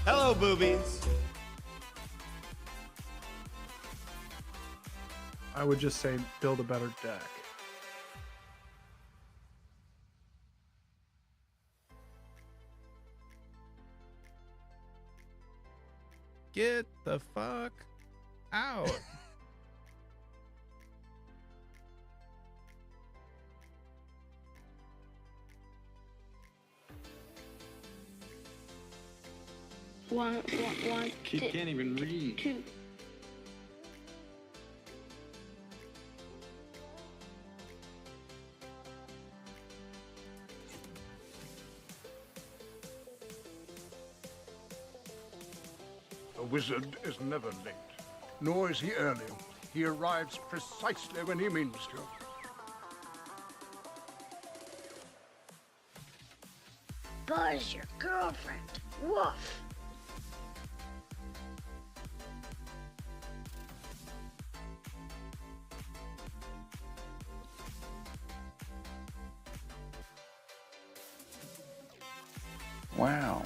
Hello, boobies. I would just say build a better deck. Get the fuck out. One, She can't even read. two. A wizard is never late, nor is he early. He arrives precisely when he means to. Buzz, your girlfriend. Woof. Wow.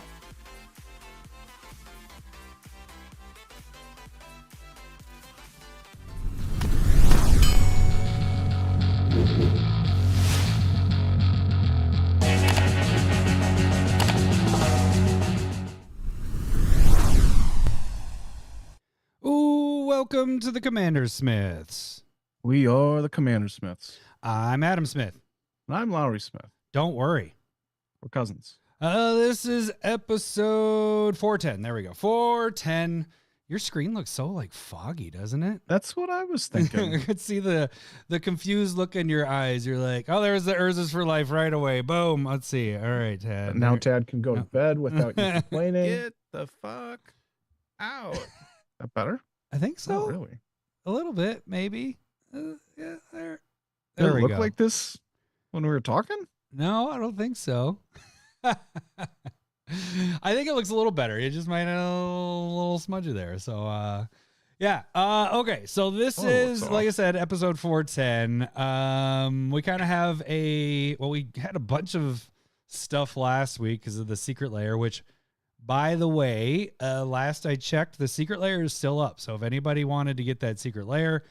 Ooh, welcome to the CommanderSmiths. We are the CommanderSmiths. I'm Adam Smith. And I'm Lowry Smith. Don't worry. We're cousins. This is episode 410. There we go. 410. Your screen looks so like foggy, doesn't it? That's what I was thinking. I could see the confused look in your eyes. You're like, oh, there's the Urzas for life right away. Boom. Let's see. All right, Tad. But now Tad can go to bed without you complaining. Get the fuck out. That better? I think so. Not really. A little bit, maybe. Yeah, there. Did There it we look go. like this when we were talking? No, I don't think so. I think it looks a little better. It just might have a little smudgy there. So, yeah. Okay. So this is, like I said, episode 410. We kind of have we had a bunch of stuff last week because of the secret layer, which, by the way, last I checked, the secret layer is still up. So if anybody wanted to get that secret layer,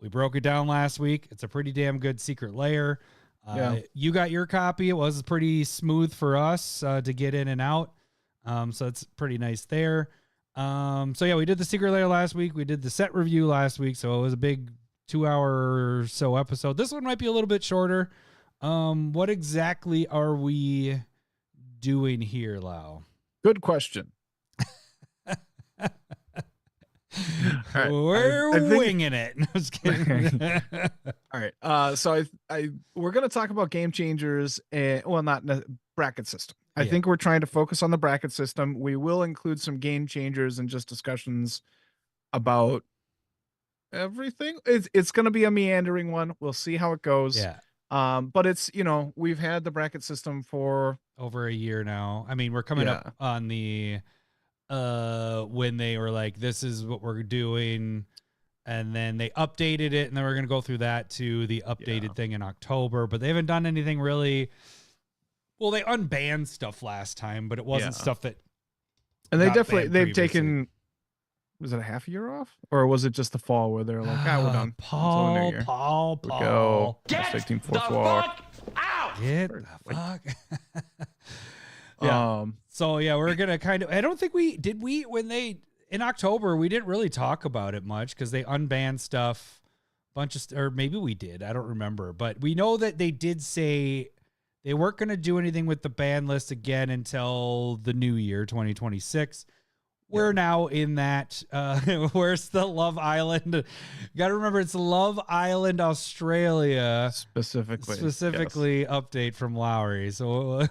we broke it down last week. It's a pretty damn good secret layer. You got your copy. It was pretty smooth for us to get in and out. So it's pretty nice there. So yeah, we did the secret layer last week. We did the set review last week. So it was a big 2-hour or so episode. This one might be a little bit shorter. What exactly are we doing here, Lau? Good question. All right. We're I think- winging it. No, just kidding. All right. So we're going to talk about game changers and bracket system. I Yeah. think we're trying to focus on the bracket system. We will include some game changers and just discussions about everything. It's going to be a meandering one. We'll see how it goes. Yeah. But it's, we've had the bracket system for Over a year now. I mean, we're coming up on the when they were like, this is what we're doing, and then they updated it, and then we're going to go through that to the updated thing in October, but they haven't done anything really. Well, they unbanned stuff last time, but it wasn't stuff that, and they got definitely banned they've previously. taken, was it a half a year off, or was it just the fall where they're like, we're done. Paul, Here we go. Get Let's take the fourth walk. fuck out! Get the fuck. Yeah. So yeah, we're gonna kind of. I don't think when they in October we didn't really talk about it much because they unbanned stuff, or maybe we did. I don't remember, but we know that they did say they weren't gonna do anything with the ban list again until the new year, 2026. We're now in that. Where's the Love Island? You got to remember, it's Love Island, Australia. Specifically, update from Lowry. So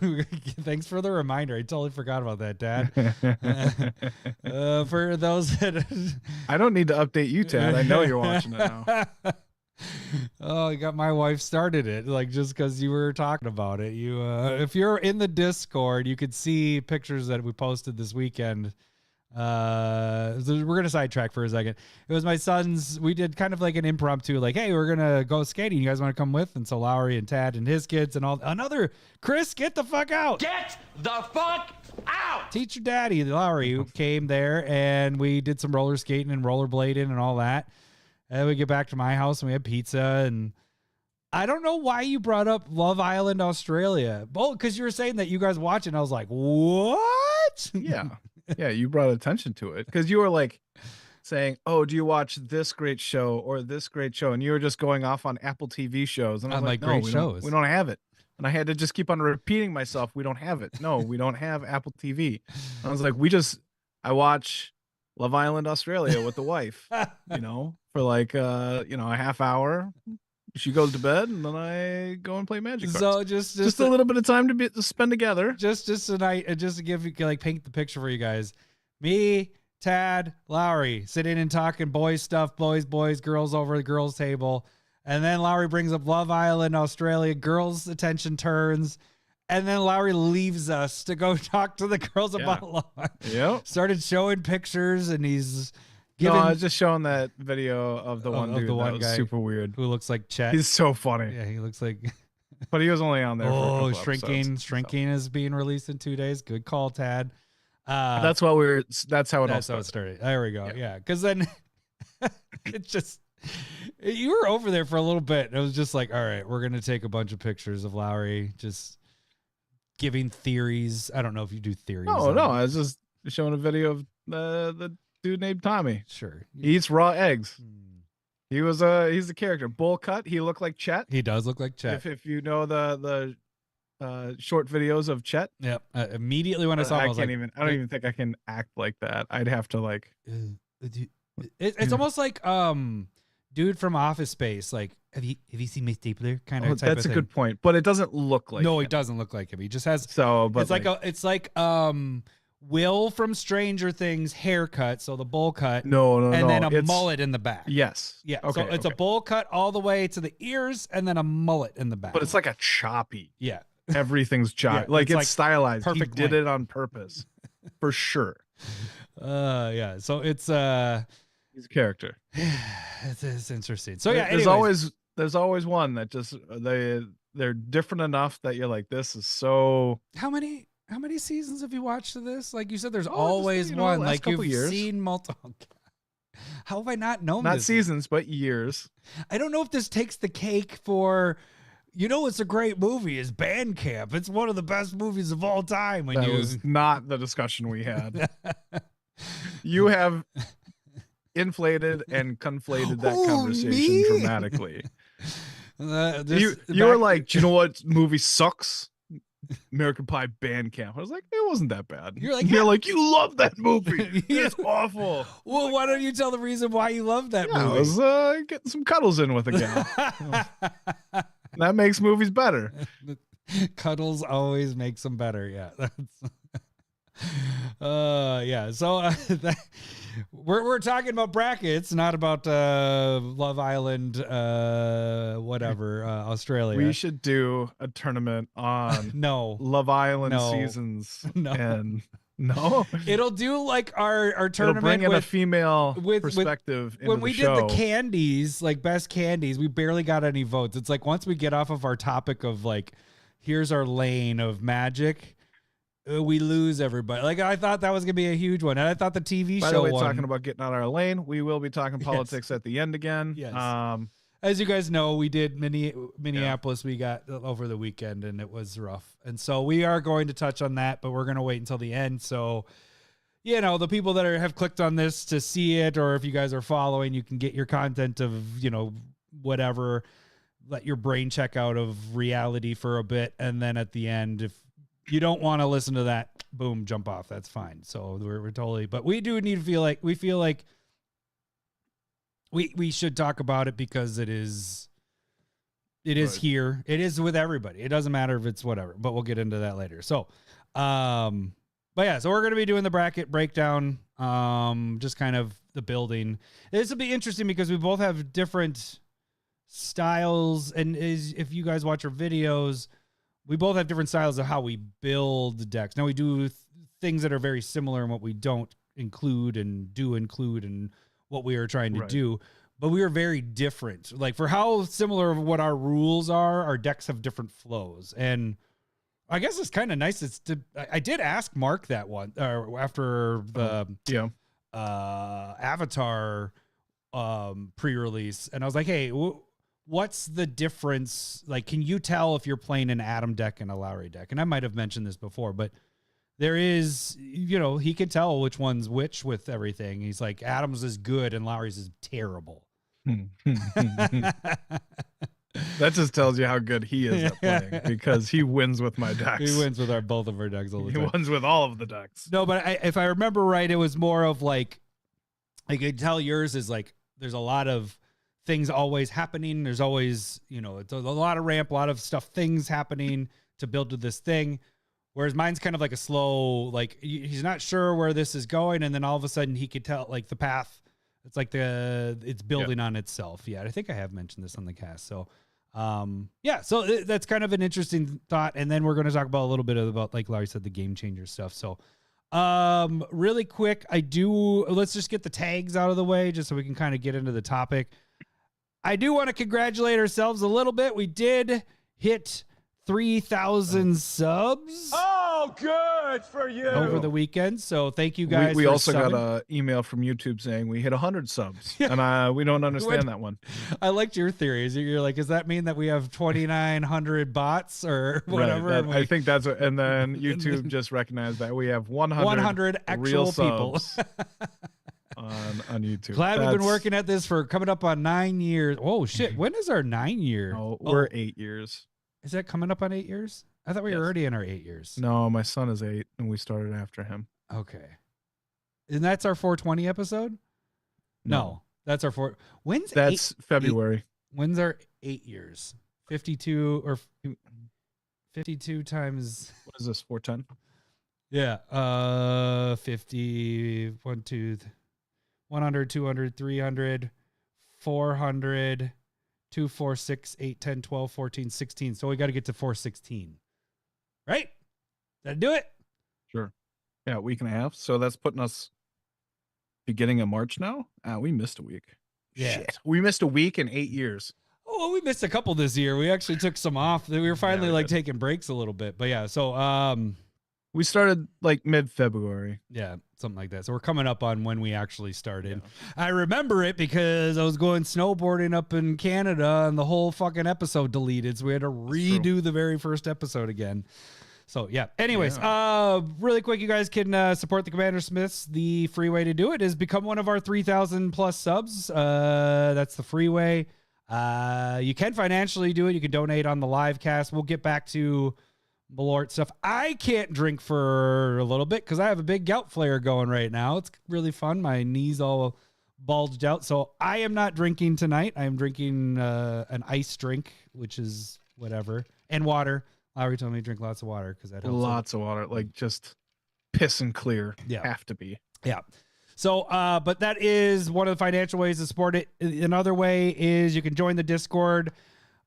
thanks for the reminder. I totally forgot about that, Dad. For those that I don't need to update you, Tad. I know you're watching it now. Oh, I got my wife started it, like, just because you were talking about it. You, if you're in the Discord, you could see pictures that we posted this weekend. So we're gonna sidetrack for a second. It was my son's. We did kind of like an impromptu, like, hey, we're gonna go skating. You guys want to come with? And so Lowry and Tad and his kids and all another Chris, get the fuck out. Get the fuck Out! Teacher Daddy Lowry who came there, and we did some roller skating and rollerblading and all that. And then we get back to my house and we had pizza. And I don't know why you brought up Love Island Australia. Well, because you were saying that you guys watch it, and I was like, what? Yeah. Yeah, you brought attention to it because you were like saying, "Oh, do you watch this great show or this great show?" And you were just going off on Apple TV shows, and I was On, like, like, "No, great we shows. we don't have it." And I had to just keep on repeating myself, "We don't have it. No, we don't have Apple TV." And I was like, I watch Love Island Australia with the wife, for like a half hour. She goes to bed, and then I go and play Magic cards. So just a little bit of time to spend together. Just tonight, just to give you, like, paint the picture for you guys. Me, Tad, Lowry sitting and talking boys stuff, boys, girls over the girls table. And then Lowry brings up Love Island, Australia. Girls' attention turns. And then Lowry leaves us to go talk to the girls about Love Island. Yep. Started showing pictures, and he's No, giving I was just showing that video of the one of dude the one that was guy super weird. who looks like Chet. He's so funny. Yeah, he looks like... But he was only on there for a couple Shrinking. episodes, Shrinking is being released in 2 days. Good call, Tad. That's how it started. There we go. Yeah. Because then it just, you were over there for a little bit. And it was just like, all right, we're going to take a bunch of pictures of Lowry just giving theories. I don't know if you do theories. No, I was just showing a video of the dude named Tommy. Sure. He eats raw eggs. He's the character. Bowl cut. He looked like Chet. He does look like Chet. If you know the short videos of Chet. Yep. Immediately when I saw him, I was like, I don't even think I can act like that. I'd have to like. It's almost like dude from Office Space. Like, have you seen my stapler? Kind of. That's a good point, but it doesn't look like. No, him. It doesn't look like him. He just has. So, but it's like Will from Stranger Things haircut, so the bowl cut. No, and then a mullet in the back. Yes. Yeah. Okay, So it's a bowl cut all the way to the ears, and then a mullet in the back. But it's like a choppy. Yeah. Everything's choppy. Yeah, it's like stylized. perfect He did length. it on purpose, for sure. Yeah. So it's He's a character. it's interesting. So yeah, there's always one that just they're different enough that you're like, this is so. How many seasons have you watched of this? Like you said, there's just, always one. last Like couple you've years. seen multiple. How have I not known Not this? seasons, but years. I don't know if this takes the cake for. It's a great movie. Is Bandcamp? It's one of the best movies of all time. When That you was not the discussion we had. You have inflated and conflated that conversation me? dramatically. You were back- like, do you know what movie sucks? American Pie Bandcamp. I was like, it wasn't that bad. You're like, You're yeah. like, you love that movie. Yeah. It's awful. Well, why don't you tell the reason why you love that I movie? was getting some cuddles in with a gal. That makes movies better. Cuddles always makes them better. Yeah. Yeah. So we're talking about brackets, not about Love Island, whatever, Australia. We should do a tournament on No. Love Island No. seasons. No. And no. It'll do like our It'll tournament bring in a with female with- perspective into when the we show. did the candies, like best candies, we barely got any votes. It's like once we get off of our topic of like, here's our lane of magic, we lose everybody. Like I thought that was gonna be a huge one, and I thought the TV By show the way, won. talking about getting out of our lane, we will be talking politics at the end again. Yes. As you guys know, we did Minneapolis. We got over the weekend, and it was rough. And so we are going to touch on that, but we're going to wait until the end. So, the people that have clicked on this to see it, or if you guys are following, you can get your content of, whatever, let your brain check out of reality for a bit. And then at the end, if you don't want to listen to that, boom, jump off. That's fine. So we're totally, but we do need to feel like we should talk about it because it is Right. here. It is with everybody. It doesn't matter if it's whatever, but we'll get into that later. So, but yeah, so we're going to be doing the bracket breakdown, just kind of the building. This will be interesting because we both have different styles. And if you guys watch our videos, we both have different styles of how we build decks. Now we do things that are very similar in what we don't include and do include and what we are trying to Right. do, but we are very different. Like for how similar of what our rules are, our decks have different flows. And I guess it's kind of nice. I did ask Mark that one after the Avatar pre-release, and I was like, hey, what's the difference? Like, can you tell if you're playing an Adam deck and a Lowry deck? And I might have mentioned this before, but there is, he can tell which one's which with everything. He's like, Adam's is good and Lowry's is terrible. That just tells you how good he is at playing, because he wins with my decks. He wins with both of our decks all the time. He wins with all of the decks. No, but if I remember right, it was more of like, I could tell yours is like, there's a lot of things always happening. There's always, it's a lot of ramp, a lot of things happening to build to this thing. Whereas mine's kind of like a slow, like he's not sure where this is going. And then all of a sudden he could tell like the path. It's like it's building on itself. Yeah. I think I have mentioned this on the cast. So, so that's kind of an interesting thought. And then we're going to talk about a little bit about, like Larry said, the game changer stuff. So, really quick, let's just get the tags out of the way just so we can kind of get into the topic. I do want to congratulate ourselves a little bit. We did hit 3,000 subs. Oh, good for you. Over the weekend. So thank you guys. We also got an email from YouTube saying we hit 100 subs. And we don't understand that one. I liked your theories. You're like, does that mean that we have 2,900 bots or whatever? Right, I think that's and then YouTube just recognized that we have 100 actual people on YouTube. Glad we've been working at this for coming up on 9 years. Oh shit. When is our 9 year? Oh, we're 8 years. Is that coming up on 8 years? I thought we were already in our 8 years. No, my son is 8 and we started after him. Okay. And that's our 420 episode? No. That's our That's February. When's our 8 years? 52 or 52 times. What is this? 410? Yeah. 50, 100, 200, 300, 400, 2, 4, 6, 8, 10, 12, 14, 16. So we got to get to 416. Right? Did I do it? Sure. Yeah, a week and a half. So that's putting us beginning of March now. We missed a week. Yeah. Shit. We missed a week in 8 years. Oh, well, we missed a couple this year. We actually took some off. We were finally taking breaks a little bit. But yeah, so we started like mid-February. Yeah, something like that. So we're coming up on when we actually started. Yeah. I remember it because I was going snowboarding up in Canada and the whole fucking episode deleted. So we had to redo the very first episode again. So yeah. Anyways, really quick, you guys can support the CommanderSmiths. The free way to do it is become one of our 3,000 plus subs. That's the free way. You can financially do it. You can donate on the live cast. We'll get back to Malort stuff. I can't drink for a little bit because I have a big gout flare going right now. It's really fun. My knees all bulged out. So I am not drinking tonight. I am drinking an ice drink, which is whatever, and water. Lowry told me to drink lots of water because that helps. Lots of water, like just piss and clear. Yeah. Have to be. Yeah. So, but that is one of the financial ways to support it. Another way is you can join the Discord.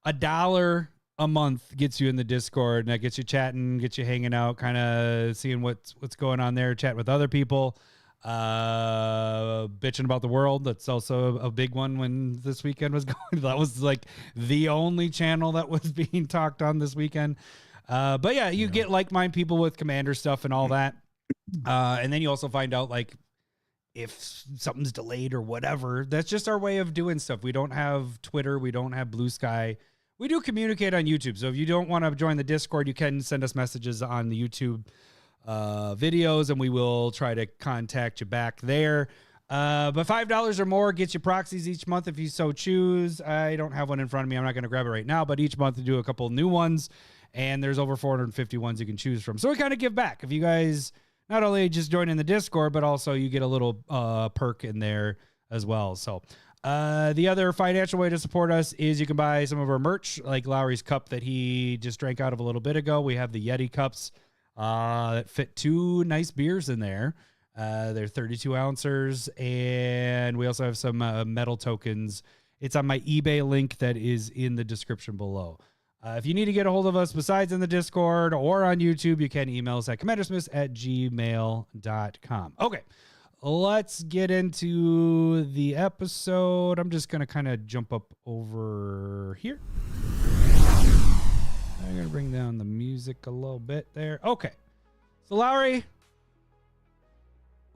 $1 a month gets you in the Discord, and that gets you chatting, gets you hanging out, kind of seeing what's going on there, chatting with other people, bitching about the world. That's also a big one when this weekend was going. That was like the only channel that was being talked on this weekend. But yeah, you get like-minded people with Commander stuff and all that. And then you also find out like if something's delayed or whatever. That's just our way of doing stuff. We don't have Twitter. We don't have Blue Sky. We do communicate on YouTube. So if you don't want to join the Discord, you can send us messages on the YouTube videos, and we will try to contact you back there. But $5 or more gets you proxies each month if you so choose. I don't have one in front of me. I'm not going to grab it right now, but each month we do a couple new ones, and there's over 450 ones you can choose from. So we kind of give back. If you guys not only just join in the Discord, but also you get a little perk in there as well. So the other financial way to support us is you can buy some of our merch, like Lowry's cup that he just drank out of a little bit ago. We have the Yeti cups that fit 2 nice beers in there. They're 32 ounces, and we also have some metal tokens. It's on my eBay link that is in the description below. If you need to get a hold of us besides in the Discord or on YouTube, you can email us at CommanderSmiths@gmail.com. Okay. Let's get into the episode. I'm just going to kind of jump up over here. I'm going to bring down the music. music a little bit there. Okay. So Lowry,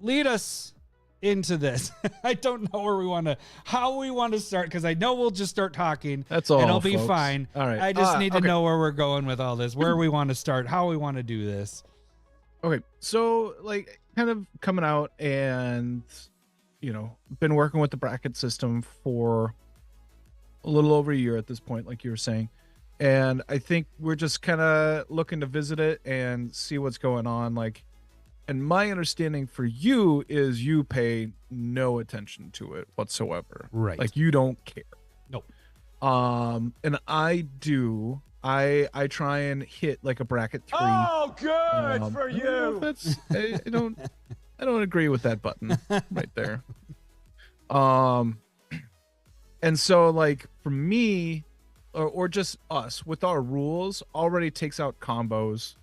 lead us into this. I don't know how we want to start, because I know we'll just start talking. That's all. And it'll be folks. fine. All right. I just need to okay. know where we're going with all this, where we want to start, how we want to do this. Okay, so like kind of coming out and been working with the bracket system for a little over a year at this point, like you were saying. And I think we're just kind of looking to visit it and see what's going on. Like, and my understanding for you is you pay no attention to it whatsoever. Right. Like you don't care. Nope. And I do. I try and hit like a bracket 3. Oh, good for I don't know you. if that's I don't agree with that button right there. And so like for me, or just us with our rules already takes out combos.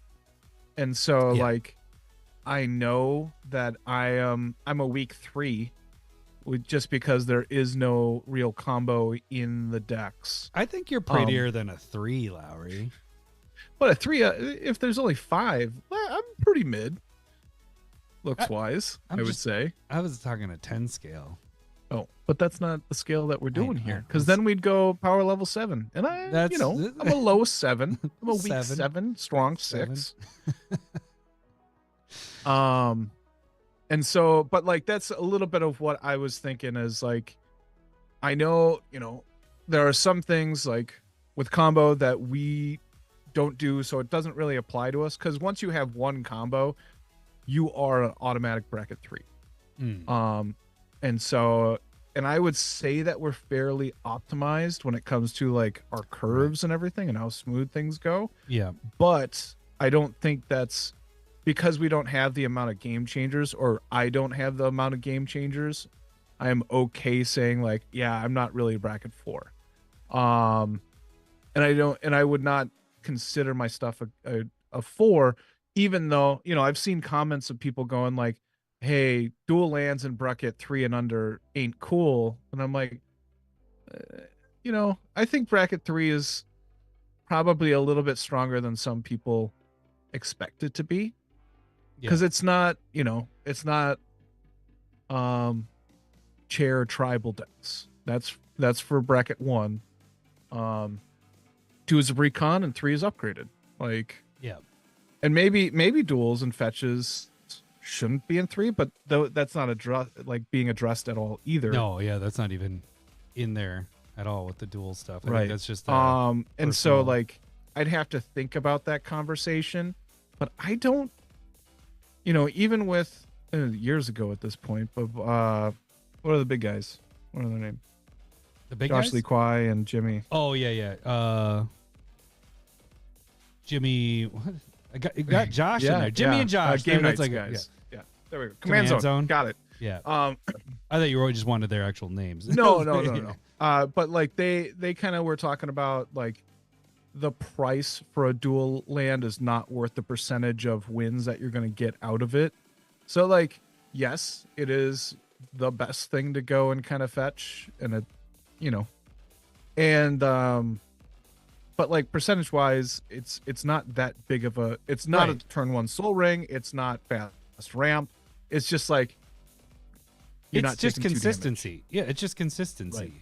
And so like I know that I'm a weak 3 just because there is no real combo in the decks. I think you're prettier than a 3, Lowry. But a 3, if there's only 5, well, I'm pretty mid. Looks wise, I would say. I was talking a 10 scale. Oh, but that's not the scale that we're doing I- here. Because then we'd go power level 7. And I'm a low 7. I'm a weak 7, strong 6. And so, but like, that's a little bit of what I was thinking is like, I know, there are some things like with combo that we don't do. So it doesn't really apply to us. Because once you have one combo, you are an automatic bracket 3. And so, and I would say that we're fairly optimized when it comes to like our curves and everything and how smooth things go. Yeah. But I don't think that's because we don't have the amount of game changers, or I don't have the amount of game changers. I am okay saying like, yeah, I'm not really a bracket 4. And I would not consider my stuff a 4, even though, I've seen comments of people going like, hey, dual lands in bracket 3 and under ain't cool. And I'm like, I think bracket 3 is probably a little bit stronger than some people expect it to be. Because it's not, it's not chair tribal decks. That's for bracket 1. 2 is a recon and 3 is upgraded. Like, and maybe duels and fetches shouldn't be in 3, but that's not being addressed at all either. No, that's not even in there at all with the dual stuff. I Right. think that's just and personal. so like I'd have to think about that conversation, but I don't, even with years ago at this point, but what are the big guys? What are their names? The big Josh guys? Lee Kwai and Jimmy. Oh yeah. Jimmy, what? I got Josh in there. Jimmy and Josh. Game That's Nights like guys. Yeah. There we go. Command Command Zone. Zone. Got it. Yeah. Um, I thought you just wanted their actual names. no. But like they kind of were talking about like the price for a dual land is not worth the percentage of wins that you're going to get out of it. So like, yes, it is the best thing to go and kind of fetch, and but like percentage wise, it's not that big of a, it's not a turn 1 soul ring. It's not fast ramp. It's just like, It's just consistency. Yeah, it's just consistency. Right.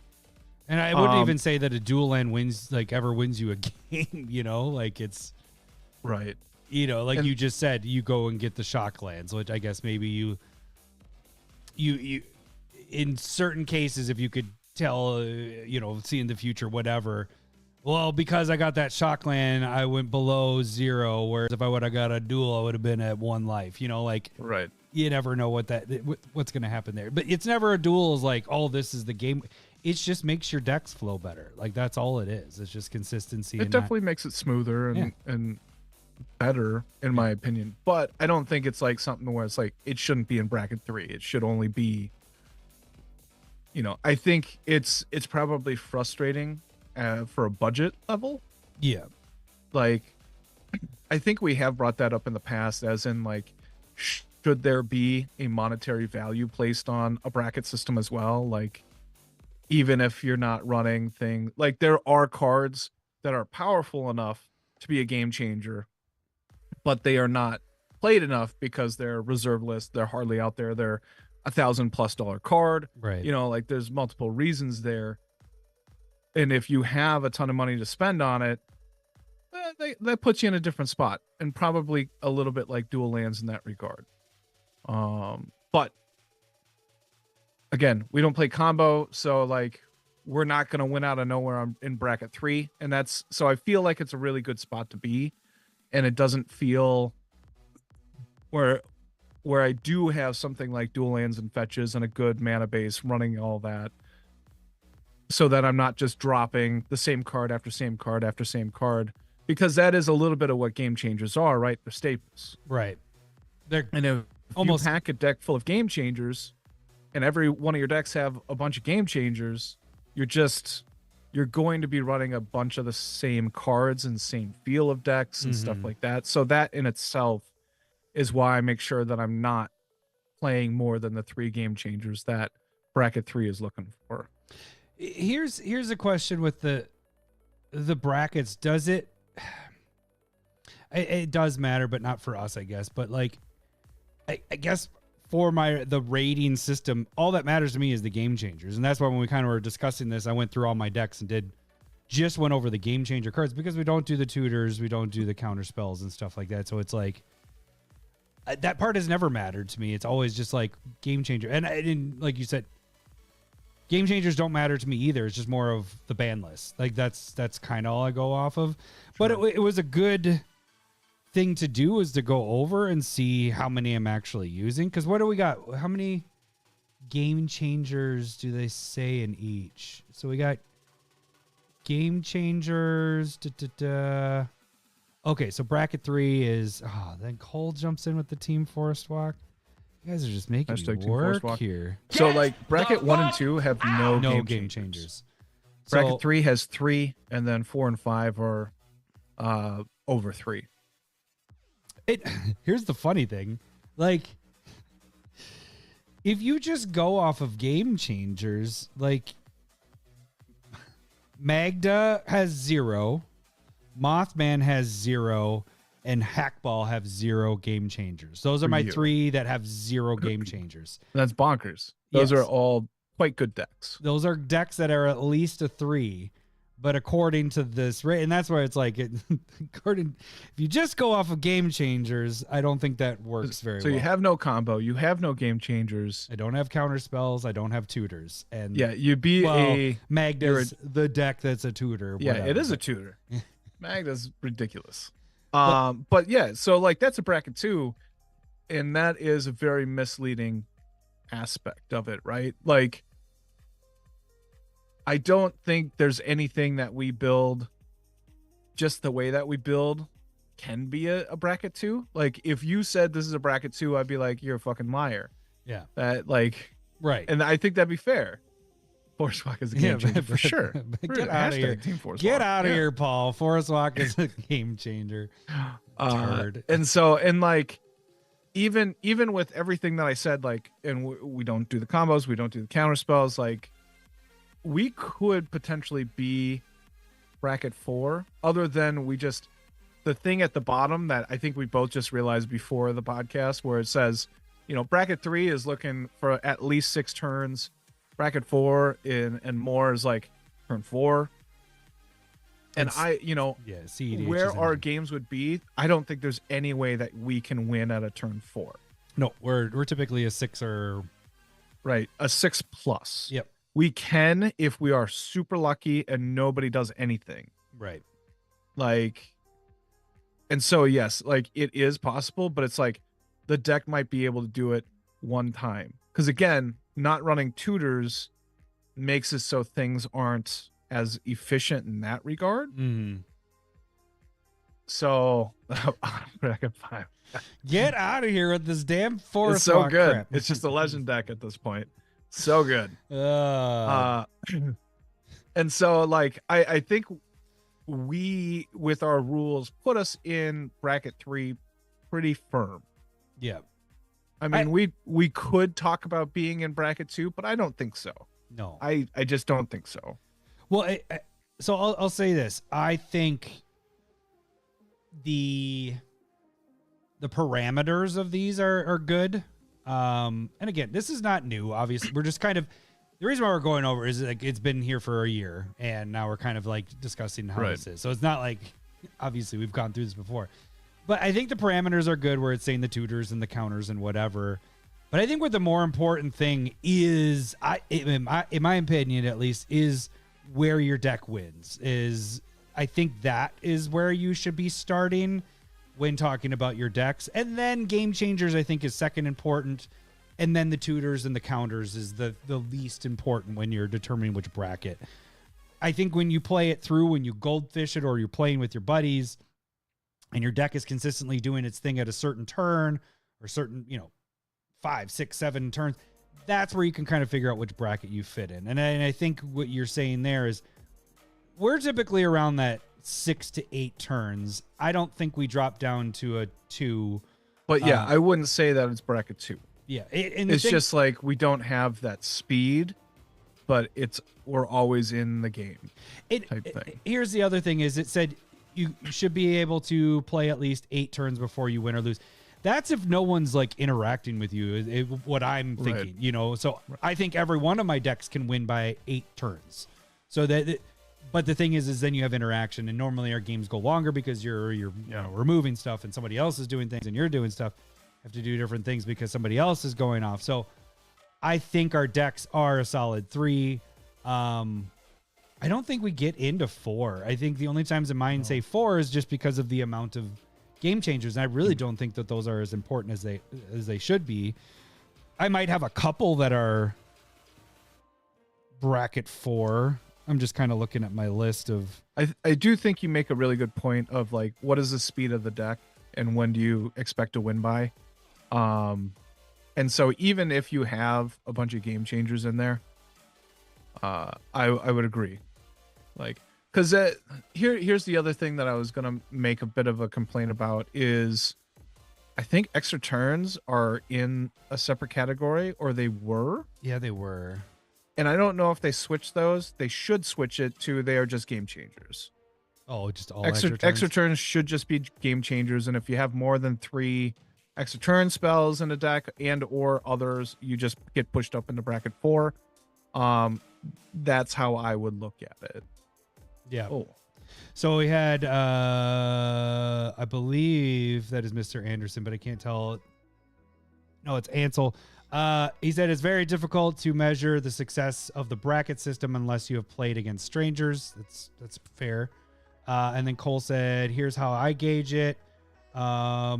And I wouldn't even say that a dual land ever wins you a game, like it's right. Like And- you just said, you go and get the shock lands, which I guess maybe you in certain cases, if you could tell, see in the future, whatever. Well, because I got that shock land, I went below 0. Whereas if I would have got a duel, I would have been at 1 life. Right. You never know what's going to happen there. But it's never a duel is like, oh, this is the game. It just makes your decks flow better. Like that's all it is. It's just consistency. It definitely makes it smoother and better in my opinion. But I don't think it's like something where it's like it shouldn't be in bracket 3. It should only be. I think it's probably frustrating for a budget level. Yeah. Like, I think we have brought that up in the past, as in like, should there be a monetary value placed on a bracket system as well? Like, even if you're not running things, like there are cards that are powerful enough to be a game changer, but they are not played enough because they're reserve list. They're hardly out there. They're $1,000+ card. Right. You know, like there's multiple reasons there. And if you have a ton of money to spend on it, that puts you in a different spot, and probably a little bit like dual lands in that regard. But again, we don't play combo, so like we're not going to win out of nowhere in bracket 3, and that's so I feel like it's a really good spot to be, and it doesn't feel where I do have something like dual lands and fetches and a good mana base running all that, so that I'm not just dropping the same card after same card after same card, because that is a little bit of what game changers are, right? They're staples. Right. They're And if almost you pack a deck full of game changers and every one of your decks have a bunch of game changers, you're going to be running a bunch of the same cards and same feel of decks and stuff like that. So that in itself is why I make sure that I'm not playing more than the 3 game changers that bracket 3 is looking for. Here's a question with the brackets. Does it does matter, but not for us, I guess. But like, I guess for the rating system, all that matters to me is the game changers. And that's why when we kind of were discussing this, I went through all my decks and went over the game changer cards, because we don't do the tutors, we don't do the counter spells and stuff like that. So it's like, that part has never mattered to me. It's always just like game changer. And like you said, game changers don't matter to me either. It's just more of the ban list. Like that's kind of all I go off of. Sure. But it was a good thing to do, is to go over and see how many I'm actually using. Because what do we got? How many game changers do they say in each? So we got game changers. Okay, so bracket 3 is... then Cole jumps in with the Team Forest Walk. You guys are just making me work here. So like bracket 1 and 2 have no game changers. Bracket 3 has 3, and then 4 and 5 are over 3. Here's the funny thing. Like, if you just go off of game changers, like Magda has 0, Mothman has 0, and Hackball have 0 game changers. Those are my 3 that have 0 game changers. That's bonkers. Those are all quite good decks. Those are decks that are at least a 3, but according to this rate, and that's where it's like, if you just go off of game changers, I don't think that works very well. So you have no combo, you have no game changers. I don't have counter spells, I don't have tutors, and you'd be Magda's the deck that's a tutor. Yeah, it is a tutor. Magda's ridiculous. But yeah, so like that's a bracket 2, and that is a very misleading aspect of it, right? Like, I don't think there's anything that we build just the way that we build can be a bracket 2. Like, if you said this is a bracket 2, I'd be like, you're a fucking liar. Yeah. That like, right. And I think that'd be fair. Forest Walk is a game changer for sure. Get out of here. Get out of here, Paul. Forest Walk is a game changer. And so, and like, even with everything that I said, like, and we don't do the combos, we don't do the counter spells, like, we could potentially be bracket 4, other than the thing at the bottom that I think we both just realized before the podcast, where it says, bracket 3 is looking for at least 6 turns. Bracket 4 and more is like turn 4. And where our games would be, I don't think there's any way that we can win at a turn 4. No, we're typically a 6 or... Right, a 6+. Yep. We can if we are super lucky and nobody does anything. Right. Like, and so yes, like it is possible, but it's like the deck might be able to do it one time. Because again, not running tutors makes it so things aren't as efficient in that regard. So bracket 5. Get out of here with this damn Forest It's so Walk good. crap. It's just a legend deck at this point. So good. And so like I think we, with our rules, put us in bracket 3 pretty firm. Yeah. I mean, we could talk about being in bracket 2, but I don't think so. No. I just don't think so. Well, so I'll say this. I think the parameters of these are good. And again, this is not new. Obviously, we're just kind of the reason why we're going over is like it's been here for a year, and now we're kind of like discussing how this is. So it's not like obviously we've gone through this before, but I think the parameters are good where it's saying the tutors and the counters and whatever. But I think what the more important thing is, in my opinion at least, is where your deck wins. I think that is where you should be starting when talking about your decks. And then game changers, I think, is second important. And then the tutors and the counters is the least important when you're determining which bracket. I think when you play it through, when you goldfish it or you're playing with your buddies and your deck is consistently doing its thing at a certain turn or certain, 5, 6, 7 turns, that's where you can kind of figure out which bracket you fit in. And I think what you're saying there is we're typically around that 6 to 8 turns. I don't think we drop down to a 2. But yeah, I wouldn't say that it's bracket 2. Yeah. It's just like we don't have that speed, but we're always in the game type thing. Here's the other thing is it said you should be able to play at least 8 turns before you win or lose. That's if no one's like interacting with you, what I'm thinking, So I think every one of my decks can win by 8 turns. But the thing is then you have interaction, and normally our games go longer because you're removing stuff and somebody else is doing things and you're doing stuff. You have to do different things because somebody else is going off. So I think our decks are a solid 3. I don't think we get into 4. I think the only times in mine say 4 is just because of the amount of game changers, and I really don't think that those are as important as they should be. I might have a couple that are bracket 4. I'm just kind of looking at my list of. I do think you make a really good point of like, what is the speed of the deck and when do you expect to win by? And so even if you have a bunch of game changers in there, I would agree. Like, because here's the other thing that I was gonna make a bit of a complaint about is, I think extra turns are in a separate category, or they were. Yeah, they were. And I don't know if they switched those. They should switch it to they are just game changers. Oh, just all extra turns should just be game changers. And if you have more than 3 extra turn spells in a deck and or others, you just get pushed up into bracket 4. That's how I would look at it. Yeah. Oh. So we had I believe that is Mr. Anderson, but I can't tell. No, it's Ansel. He said it's very difficult to measure the success of the bracket system unless you have played against strangers. That's fair. And then Cole said, here's how I gauge it. How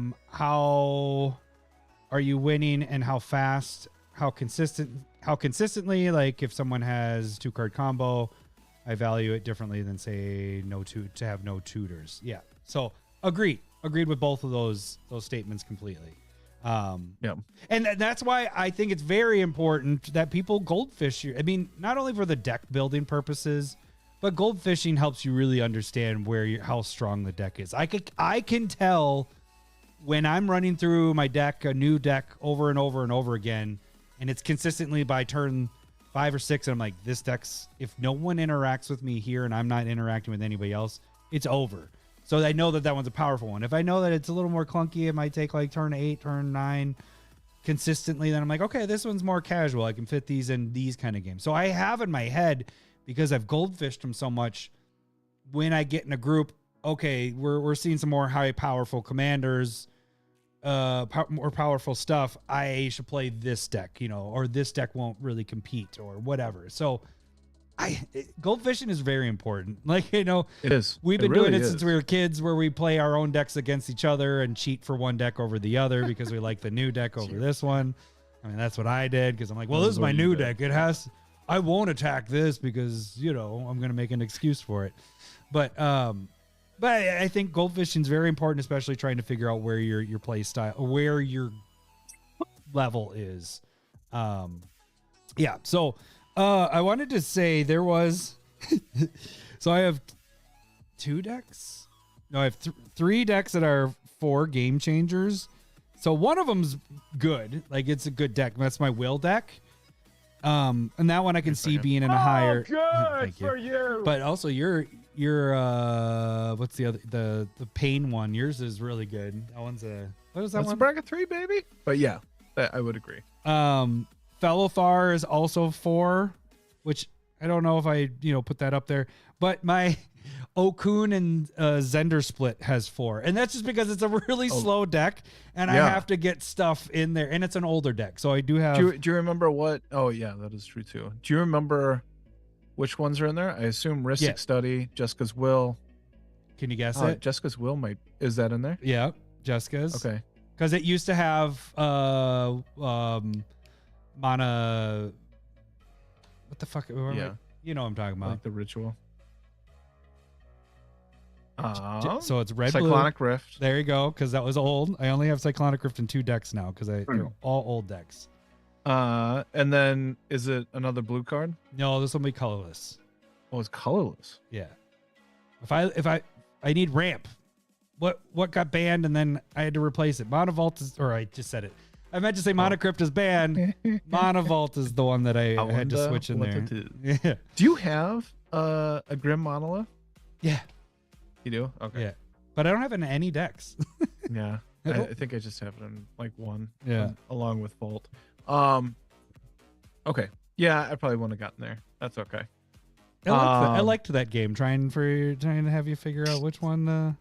are you winning and how fast, how consistently, like if someone has 2-card combo, I value it differently than say to have no tutors. Yeah. So agreed with both of those statements completely. Yeah. And that's why I think it's very important that people goldfish you. I mean, not only for the deck building purposes, but goldfishing helps you really understand how strong the deck is. I can tell when I'm running through my deck, a new deck over and over and over again, and it's consistently by turn 5 or 6, and I'm like, this deck's, if no one interacts with me here and I'm not interacting with anybody else, it's over. So I know that one's a powerful one. If I know that it's a little more clunky, it might take like turn 8, turn 9 consistently, then I'm like, okay, this one's more casual. I can fit these in these kind of games. So I have in my head, because I've goldfished them so much, when I get in a group, okay, we're seeing some more high powerful commanders, more powerful stuff. I should play this deck, or this deck won't really compete or whatever. So goldfishing is very important. Like, it is. We've been really doing it since we were kids, where we play our own decks against each other and cheat for one deck over the other because we like the new deck over this one. I mean, that's what I did, because I'm like, well, this is my new deck. I won't attack this because, I'm going to make an excuse for it. But I think goldfishing is very important, especially trying to figure out where your play style, or where your level is. Yeah. So I wanted to say there was, so I have 2 decks. No, I have 3 decks that are 4 game changers. So one of them's good. Like, it's a good deck. That's my will deck. And that one I can see being in a higher. Good for you. But also your what's the other the pain one? Yours is really good. That one's what is that That's one? bracket 3, baby. But yeah, I would agree. Felothar is also 4, which I don't know if I put that up there, but my Okun and Zender split has 4, and that's just because it's a really slow deck, and I have to get stuff in there, and it's an older deck, so I do have. Do you remember what? Oh yeah, that is true too. Do you remember which ones are in there? I assume Ristic Study, Jessica's Will. Can you guess it? Jessica's Will is that in there? Yeah, Jessica's. Okay. Because it used to have mana. What the fuck? Yeah. You know what I'm talking about. Like the ritual. So it's red, Cyclonic blue. Rift. There you go, because that was old. I only have Cyclonic Rift in 2 decks now because they're all old decks. And then is it another blue card? No, this will be colorless. Oh, it's colorless. Yeah. If I need ramp, what got banned and then I had to replace it. Monavault is, or I just said it. I meant to say Monocrypt is banned. Monavault is the one that I had to switch in there. Yeah. Do you have a Grim Monolith? Yeah. You do? Okay. Yeah. But I don't have it in any decks. Yeah. I think I just have it in like one. Yeah. Along with Volt. Okay. Yeah, I probably wouldn't have gotten there. That's okay. I liked that game. Trying to have you figure out which one.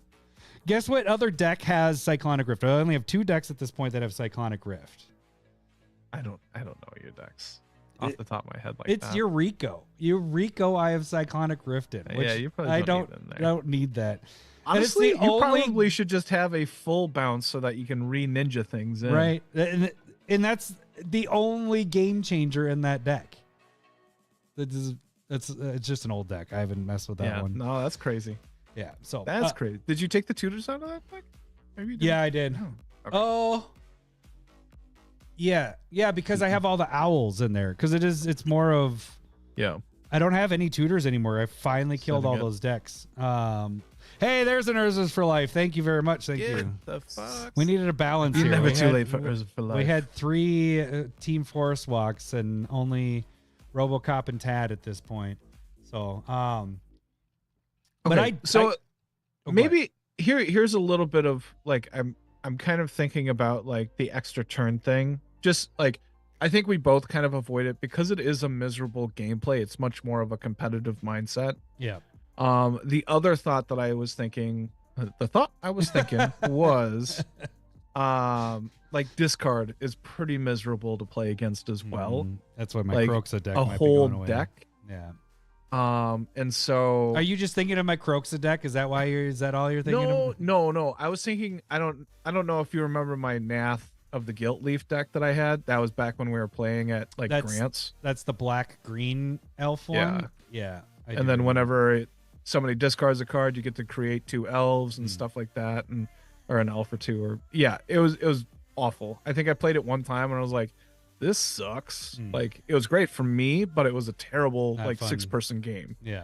Guess what other deck has Cyclonic Rift? I only have 2 decks at this point that have Cyclonic Rift. I don't know your decks off the top of my head like it's that. Eureka. I have Cyclonic Rift in. Which yeah, you probably don't need that. Honestly, and it's you probably should just have a full bounce so that you can re-ninja things in. Right. And that's the only game changer in that deck. It's just an old deck. I haven't messed with that one. No, that's crazy. Yeah. So that's crazy. Did you take the tutors out of that deck? Maybe you did. Yeah, I did. Oh. Okay. Oh. Yeah, because I have all the owls in there. Because it's more of. Yeah. I don't have any tutors anymore. I finally killed all those decks. Hey, there's an Urza's for life. Thank you very much. Thank you. The fuck? We needed a balance You're here. never too late for Urza for life. We had 3 Team Forest Walks and only RoboCop and Tad at this point. So, okay. Maybe here's a little bit of like I'm kind of thinking about like the extra turn thing. Just like I think we both kind of avoid it because it is a miserable gameplay. It's much more of a competitive mindset. Yeah. The other thought that I was thinking, was, like discard is pretty miserable to play against as well. That's why my like Croxa deck a might whole be going away. deck. Yeah. And so Are you just thinking of my Croxa deck? Is that all you're thinking of? No. I was thinking I don't know if you remember my Nath of the Guilt Leaf deck that I had. That was back when we were playing at like Grants. That's the black green elf one. Yeah. And then whenever somebody discards a card, you get to create 2 elves and stuff like that, or an elf or 2. Or it was awful. I think I played it one time and I was like, this sucks. Like it was great for me, but it was a terrible Not like fun. 6-person game. Yeah.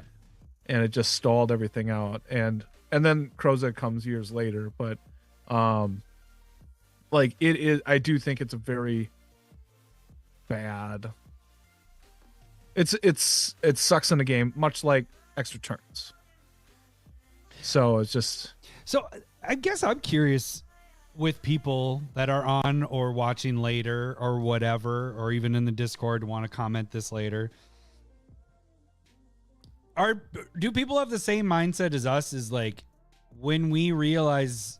And it just stalled everything out. And then Croza comes years later, but like it is, I do think it's a very bad. It sucks in the game, much like extra turns. So it's just. So I guess I'm curious with people that are on or watching later or whatever, or even in the Discord want to comment this later. Do people have the same mindset as us? Is like when we realize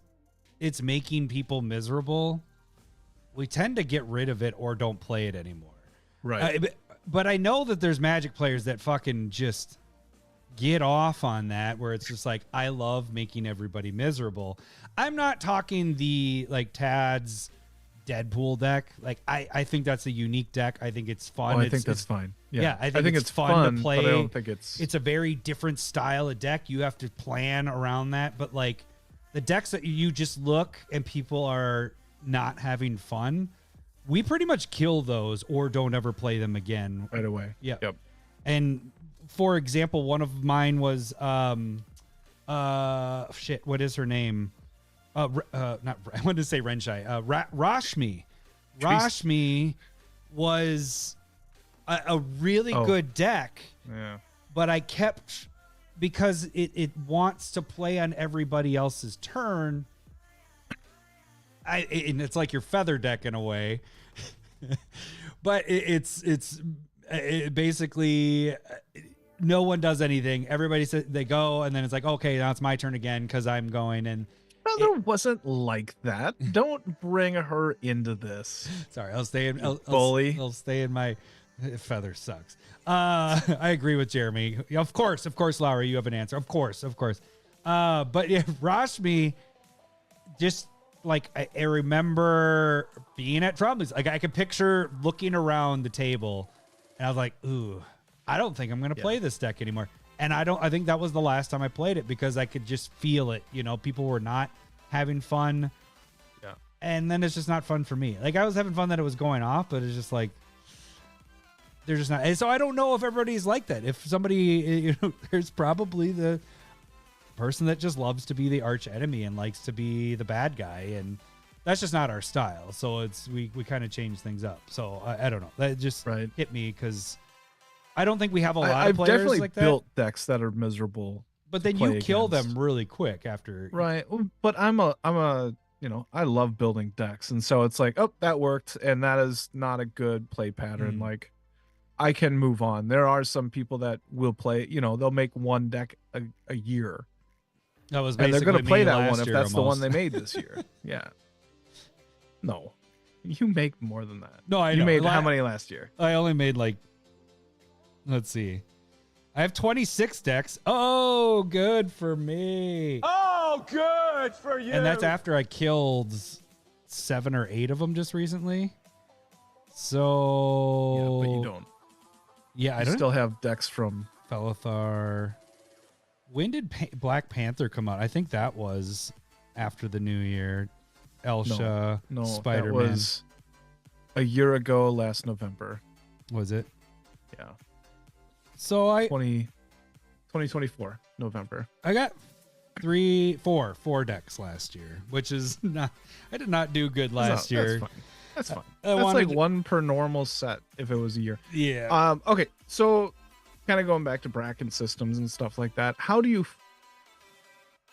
it's making people miserable, we tend to get rid of it or don't play it anymore. Right. But I know that there's Magic players that fucking just get off on that, where it's just like, I love making everybody miserable. I'm not talking the like Tad's Deadpool deck. Like I think that's a unique deck. I think it's fun. I think that's fine. Yeah, I think it's fun to play. But I don't think it's a very different style of deck. You have to plan around that. But like the decks that you just look and people are not having fun, we pretty much kill those or don't ever play them again right away. Yeah. Yep. And for example, one of mine was what is her name? I wanted to say Renshai. Rashmi. Rashmi was a really good deck. Yeah. But I kept because it wants to play on everybody else's turn. And it's like your feather deck in a way, but it's basically no one does anything. Everybody says they go, and then it's like, okay, now it's my turn again because I'm going. And Feather wasn't like that. Don't bring her into this. sorry, I'll stay in. Bully. I'll stay in my. Feather sucks. I agree with Jeremy. Of course, Laura, you have an answer. Of course. But yeah, Rashmi, just like I remember being at Trombley's. Like I could picture looking around the table, and I was like, "Ooh, I don't think I'm going to play this deck anymore." And I think that was the last time I played it because I could just feel it. You know, people were not having fun. Yeah. And then it's just not fun for me. Like I was having fun that it was going off, but it's just like. They're just not. And so I don't know if everybody's like that. If somebody, there's probably the person that just loves to be the arch enemy and likes to be the bad guy. And that's just not our style. So we kind of change things up. So I don't know. That just hit me because I don't think we have a lot of players definitely like that. built decks that are miserable. But then you kill them really quick after. Right. But I'm a, I love building decks. And so it's like, oh, that worked. And that is not a good play pattern. Like, I can move on. There are some people that will play, they'll make one deck a year. That was and they're going to play that one if that's almost. the one they made this year. Yeah. No. You make more than that. No, I You know. made how many last year? I only made let's see. I have 26 decks. Oh, good for me. Oh, good for you. And that's after I killed 7 or 8 of them just recently. So Yeah, but you don't. Yeah, I You don't still have decks from Felithar. When did Black Panther come out? I think that was after the new year. Elsha, no, Spider-Man. That was a year ago last November. Was it? Yeah. So 2024 November. I got 4 decks last year, which is not. I did not do good last year. That's fine. I That's like wanted- one per normal set if it was a year. Yeah. Okay, so kind of going back to bracket systems and stuff like that. How do you?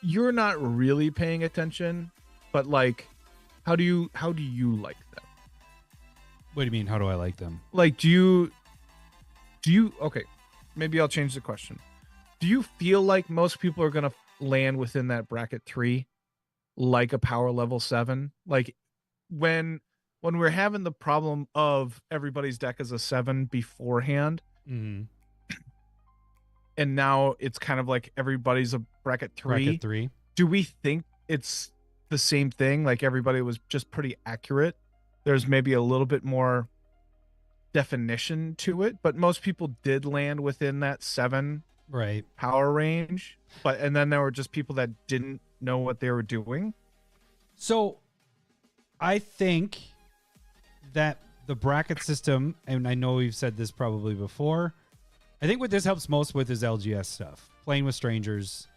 You're not really paying attention, but like, how do you like them? What do you mean? How do I like them? Like, do you? Okay, maybe I'll change the question. Do you feel like most people are gonna land within that bracket 3, like a power level 7? Like when we're having the problem of everybody's deck is a 7 beforehand, Mm-hmm. and now it's kind of like everybody's a bracket 3. Bracket 3. Do we think it's the same thing? Like everybody was just pretty accurate. There's maybe a little bit more definition to it, but most people did land within that 7 Right. power range. And then there were just people that didn't know what they were doing. So I think that the bracket system, and I know we've said this probably before, I think what this helps most with is LGS stuff, playing with strangers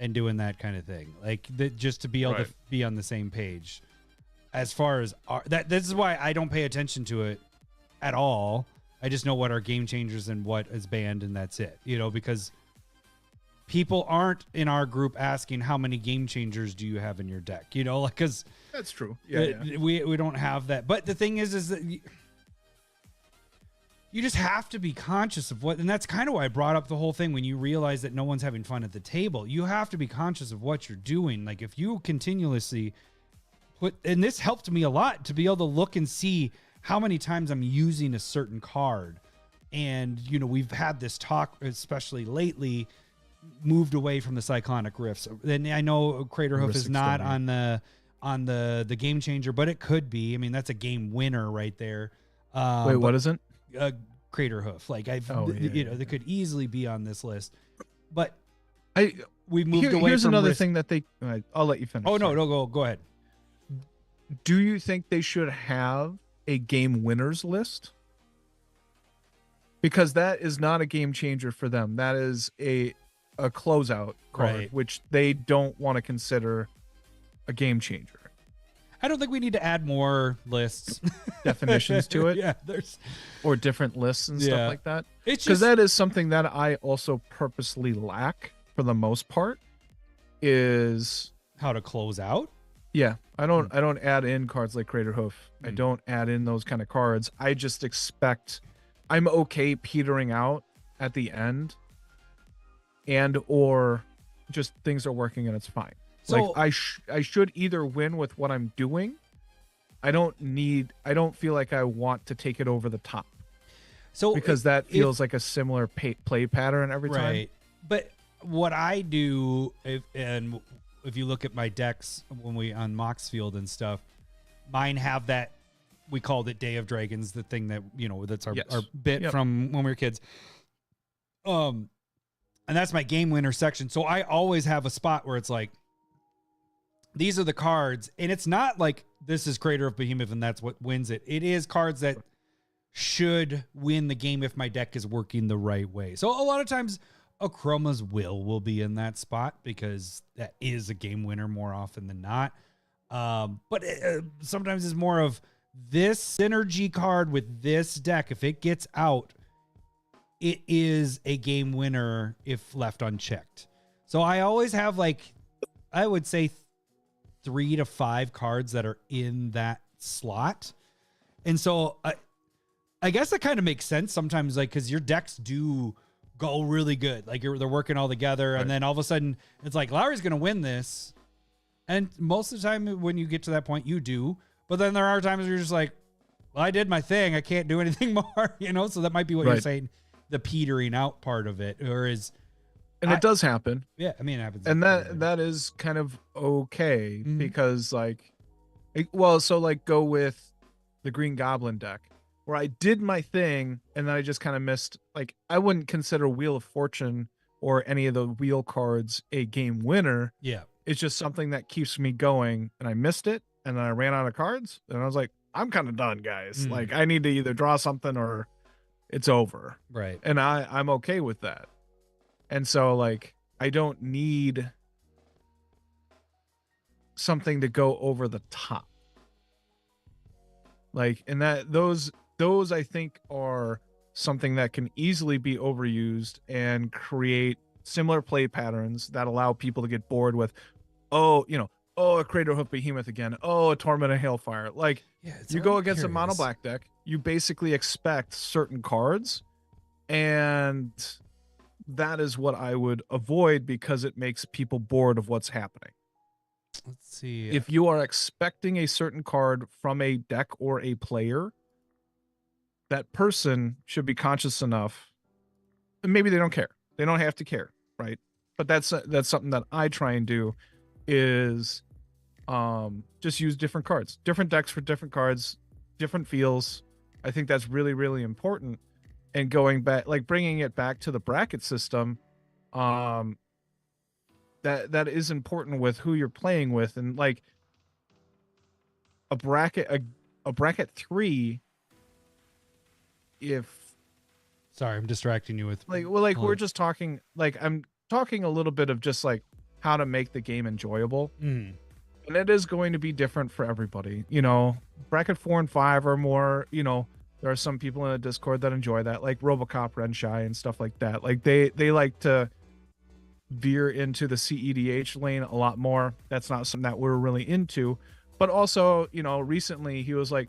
and doing that kind of thing. Like just to be able to be on the same page. As far as this is why I don't pay attention to it at all. I just know what are game changers and what is banned, and that's it. Because people aren't in our group asking how many game changers do you have in your deck. Because That's true. Yeah. we don't have that. But the thing is that you just have to be conscious of what, and that's kind of why I brought up the whole thing. When you realize that no one's having fun at the table, you have to be conscious of what you're doing. Like if you continuously and this helped me a lot to be able to look and see how many times I'm using a certain card. And, we've had this talk, especially lately, moved away from the Cyclonic Rifts. And I know Craterhoof is not on the game changer, but it could be. I mean, that's a game winner right there. Wait, what is it? Craterhoof. Like they could easily be on this list. But we moved away Here's from another risk. thing that I'll let you finish. Oh, no, sorry. no, go ahead. Do you think they should have a game winners list? Because that is not a game changer for them. That is a closeout card, Right. which they don't want to consider a game changer. I don't think we need to add more lists. Definitions to it, Yeah, there's or different lists and Yeah. stuff like that. it's Because just that is something that I also purposely lack. for the most part is How to close out? yeah. I don't add in cards like Crater Hoof. I don't add in those kind of cards. I just expect I'm okay petering out at the end, and or just things are working and it's fine. So Like I should either win with what I'm doing. I don't feel like I want to take it over the top, because that feels like a similar play pattern every time. Right. But what I do, if you look at my decks when we on Moxfield and stuff, mine have that, we called it Day of Dragons, the thing that, you know, that's our bit from when we were kids. And that's my game winner section. So I always have a spot where it's like, these are the cards, and it's not like this is Crater of Behemoth and that's what wins it. It is cards that should win the game if my deck is working the right way. So a lot of times Chroma's will be in that spot because that is a game winner more often than not. But sometimes it's more of this synergy card with this deck. If it gets out, it is a game winner if left unchecked. So I always have, like, I would say 3 to 5 cards that are in that slot. And so I guess that kind of makes sense sometimes, like, because your decks do go really good. Like they're working all together. Right. And then all of a sudden it's like, Lowry's going to win this. And most of the time when you get to that point, you do. But then there are times where you're just like, well, I did my thing. I can't do anything more, you know? So that might be what you're saying, the petering out part of it, or is... And it does happen. Yeah, I mean, it happens. And that is kind of okay, because like, well, so like go with the Green Goblin deck where I did my thing and then I just kind of missed. Like, I wouldn't consider Wheel of Fortune or any of the wheel cards a game winner. Yeah. It's just something that keeps me going, and I missed it and then I ran out of cards and I was like, I'm kind of done, guys. Like, I need to either draw something or it's over. Right. And I'm okay with that. And so, like, I don't need something to go over the top. Like, and those I think are something that can easily be overused and create similar play patterns that allow people to get bored with, a Crater Hoof Behemoth again. Oh, a Torment of Hailfire. Like, you go against a mono black deck, you basically expect certain cards, and that is what I would avoid because it makes people bored of what's happening. Let's see. If you are expecting a certain card from a deck or a player, that person should be conscious enough, and maybe they don't care. They don't have to care, right? But that's something that I try and do is just use different cards, different decks for different cards, different feels. I think that's really, really important. And going back, like bringing it back to the bracket system, that is important with who you're playing with, and like a bracket 3. Sorry, I'm distracting you with we're just talking, like I'm talking a little bit of just like how to make the game enjoyable, and it is going to be different for everybody. You know, bracket 4 and 5 or more. You know, there are some people in the Discord that enjoy that, like RoboCop, Renshy, and stuff like that. Like they like to veer into the CEDH lane a lot more. That's not something that we're really into. But also, you know, recently he was like,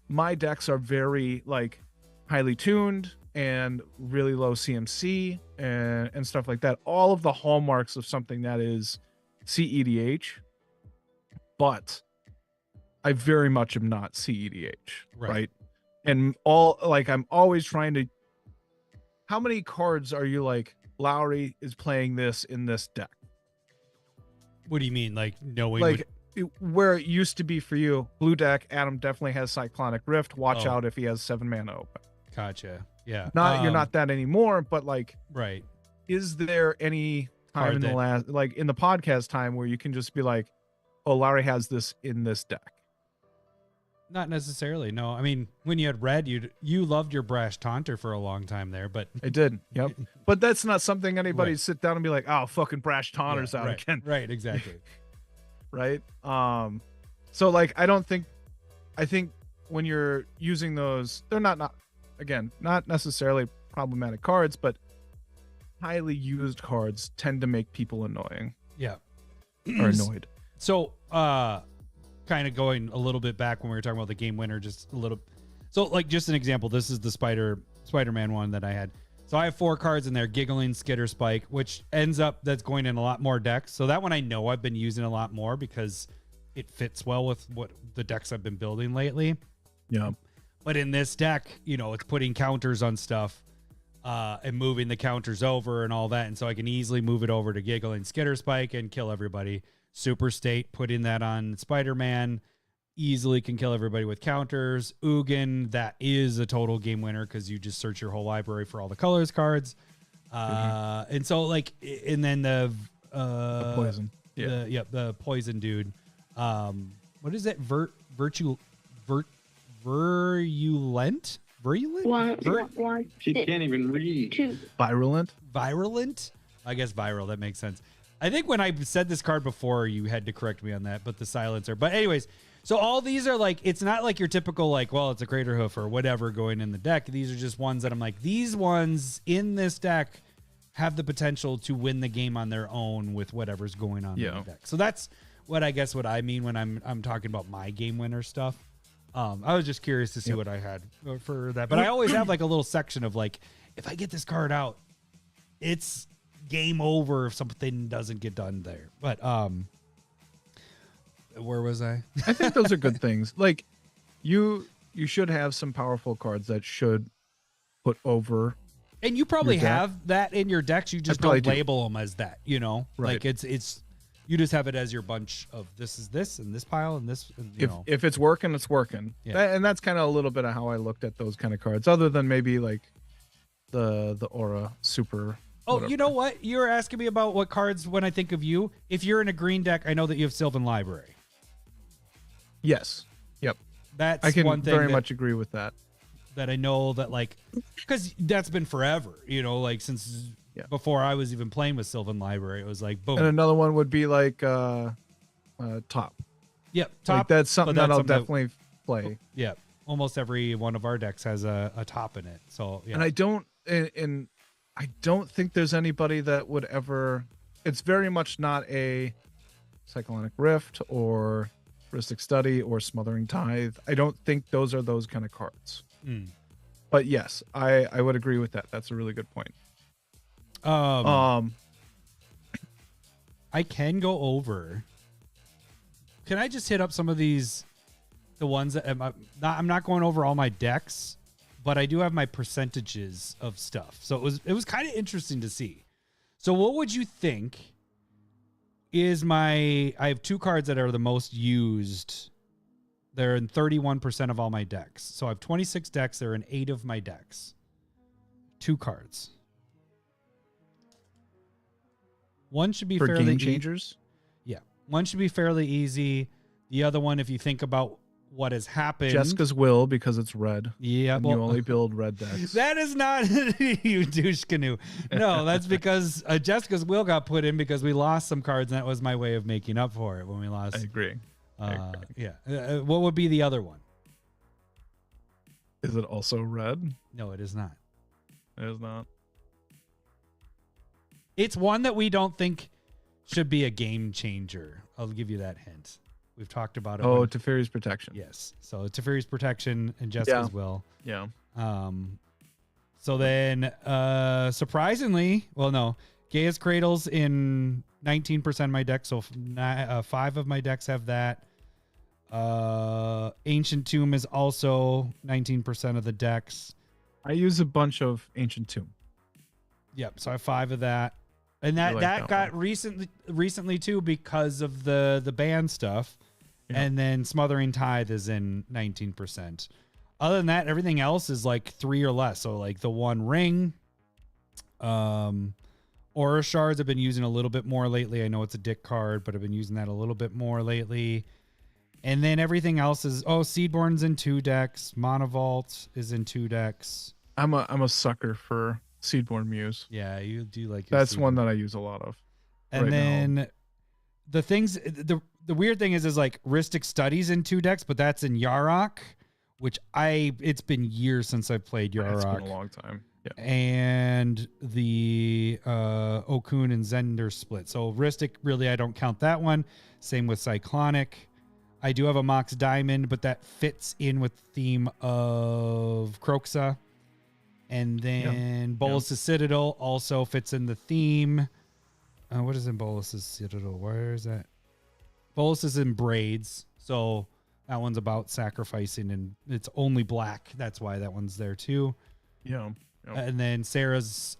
my decks are very like highly tuned and really low CMC and stuff like that. All of the hallmarks of something that is CEDH, but I very much am not CEDH, right? And I'm always trying to, how many cards are you like, Lowry is playing this in this deck? What do you mean? Like knowing like where it used to be for you, blue deck, Adam definitely has Cyclonic Rift. Watch out if he has 7 mana open. Gotcha. Yeah. You're not that anymore, but like, right. Is there any time in the last, like in the podcast time, where you can just be like, oh, Lowry has this in this deck? Not necessarily. No, I mean, when you had red, you loved your Brash Taunter for a long time there, but I did. Yep. But that's not something anybody sit down and be like, oh, fucking Brash Taunter's out again. Right. Exactly. Right. So like, I think when you're using those, they're not necessarily problematic cards, but highly used cards tend to make people annoying Yeah. or annoyed. So, kind of going a little bit back when we were talking about the game winner, just a little. So, like, just an example. This is the Spider-Man one that I had. So I have 4 cards in there: Giggling, Skitter, Spike, which ends up that's going in a lot more decks. So that one I know I've been using a lot more because it fits well with what the decks I've been building lately. Yeah. But in this deck, you know, it's putting counters on stuff and moving the counters over and all that. And so I can easily move it over to Giggling, Skitter, Spike and kill everybody. Super State, putting that on Spider-Man, easily can kill everybody with counters. Ugin, that is a total game winner because you just search your whole library for all the colors cards. And so, like, and then the poison. Yeah. The poison dude. What is it? Virulent? One. She can't even read. 2. Virulent. I guess viral. That makes sense. I think when I said this card before, you had to correct me on that, but the silencer. But anyways, so all these are like, it's not like your typical, like, well, it's a Crater Hoof or whatever going in the deck. These are just ones that I'm like, these ones in this deck have the potential to win the game on their own with whatever's going on in the deck. So that's what I guess what I mean when I'm talking about my game winner stuff. I was just curious to see what I had for that. But I always have like a little section of like, if I get this card out, it's game over if something doesn't get done there. But where was I? I think those are good things. Like you should have some powerful cards that should put over. And you probably your deck. have that in your decks. You just probably don't do. label them as that, you know? Right. Like it's you just have it as your bunch of this is this and this pile and this, and, you know. If it's working, it's working. Yeah. And that's kind of a little bit of how I looked at those kind of cards, other than maybe like the Aura Super. Oh, whatever. you know what? You were asking me about what cards when I think of you. If you're in a green deck, I know that you have Sylvan Library. Yes. Yep. That's I can one thing very that, much agree with that. that I know that, like, because that's been forever, you know, like since before I was even playing with Sylvan Library. It was like, boom. And another one would be like Top. Yep. Like Top. that's something but that that's I'll something definitely play. Yeah. Almost every one of our decks has a top in it. So, yeah. And I don't think there's anybody that would ever. It's very much not a Cyclonic Rift or Heuristic Study or Smothering Tithe. I don't think those are those kind of cards. But yes, I would agree with that. That's a really good point. I can go over. Can I just hit up some of these, the ones that I'm not going over all my decks, but I do have my percentages of stuff. So it was kind of interesting to see. So what would you think is I have 2 cards that are the most used. They're in 31% of all my decks. So I have 26 decks. They're in 8 of my decks. 2 cards. One should be For fairly game changers. Yeah. One should be fairly easy. The other one, if you think about what has happened. Jessica's Will, because it's red. Yeah. And you only build red decks. That is not you douche canoe. No, that's because Jessica's Will got put in because we lost some cards, and that was my way of making up for it when we lost. I agree. Yeah. What would be the other one? Is it also red? No, it is not. It is not. It's one that we don't think should be a game changer. I'll give you that hint. We've talked about it. Oh, Teferi's Protection. Yes. So Teferi's Protection and Jessica's Will. Yeah. So then, surprisingly, well, no, Gaia's Cradle's in 19% of my deck. So 5 of my decks have that. Ancient Tomb is also 19% of the decks. I use a bunch of Ancient Tomb. Yep. So I have 5 of that. And that that got recently too because of the ban stuff. Yeah. And then Smothering Tithe is in 19%. Other than that, everything else is like 3 or less. So like the One Ring, Aura Shards I've been using a little bit more lately. I know it's a dick card, but I've been using that a little bit more lately. And then everything else is Seedborn's in 2 decks. Monovault is in 2 decks. I'm a sucker for Seedborn Muse. Yeah, you do like that's one that I use a lot of. And then the things the weird thing is like Heuristic Studies in 2 decks, but that's in Yarok, which it's been years since I played Yarok. It's been a long time. and the Okun and Zender split. So Ristic, really, I don't count that one. Same with Cyclonic. I do have a Mox Diamond, but that fits in with the theme of Croxa. And then Bolus's Citadel also fits in the theme. What is in Bolus's Citadel? Where is that? Bolus is in braids. So that one's about sacrificing, and it's only black. That's why that one's there too. Yeah. And then Sarah's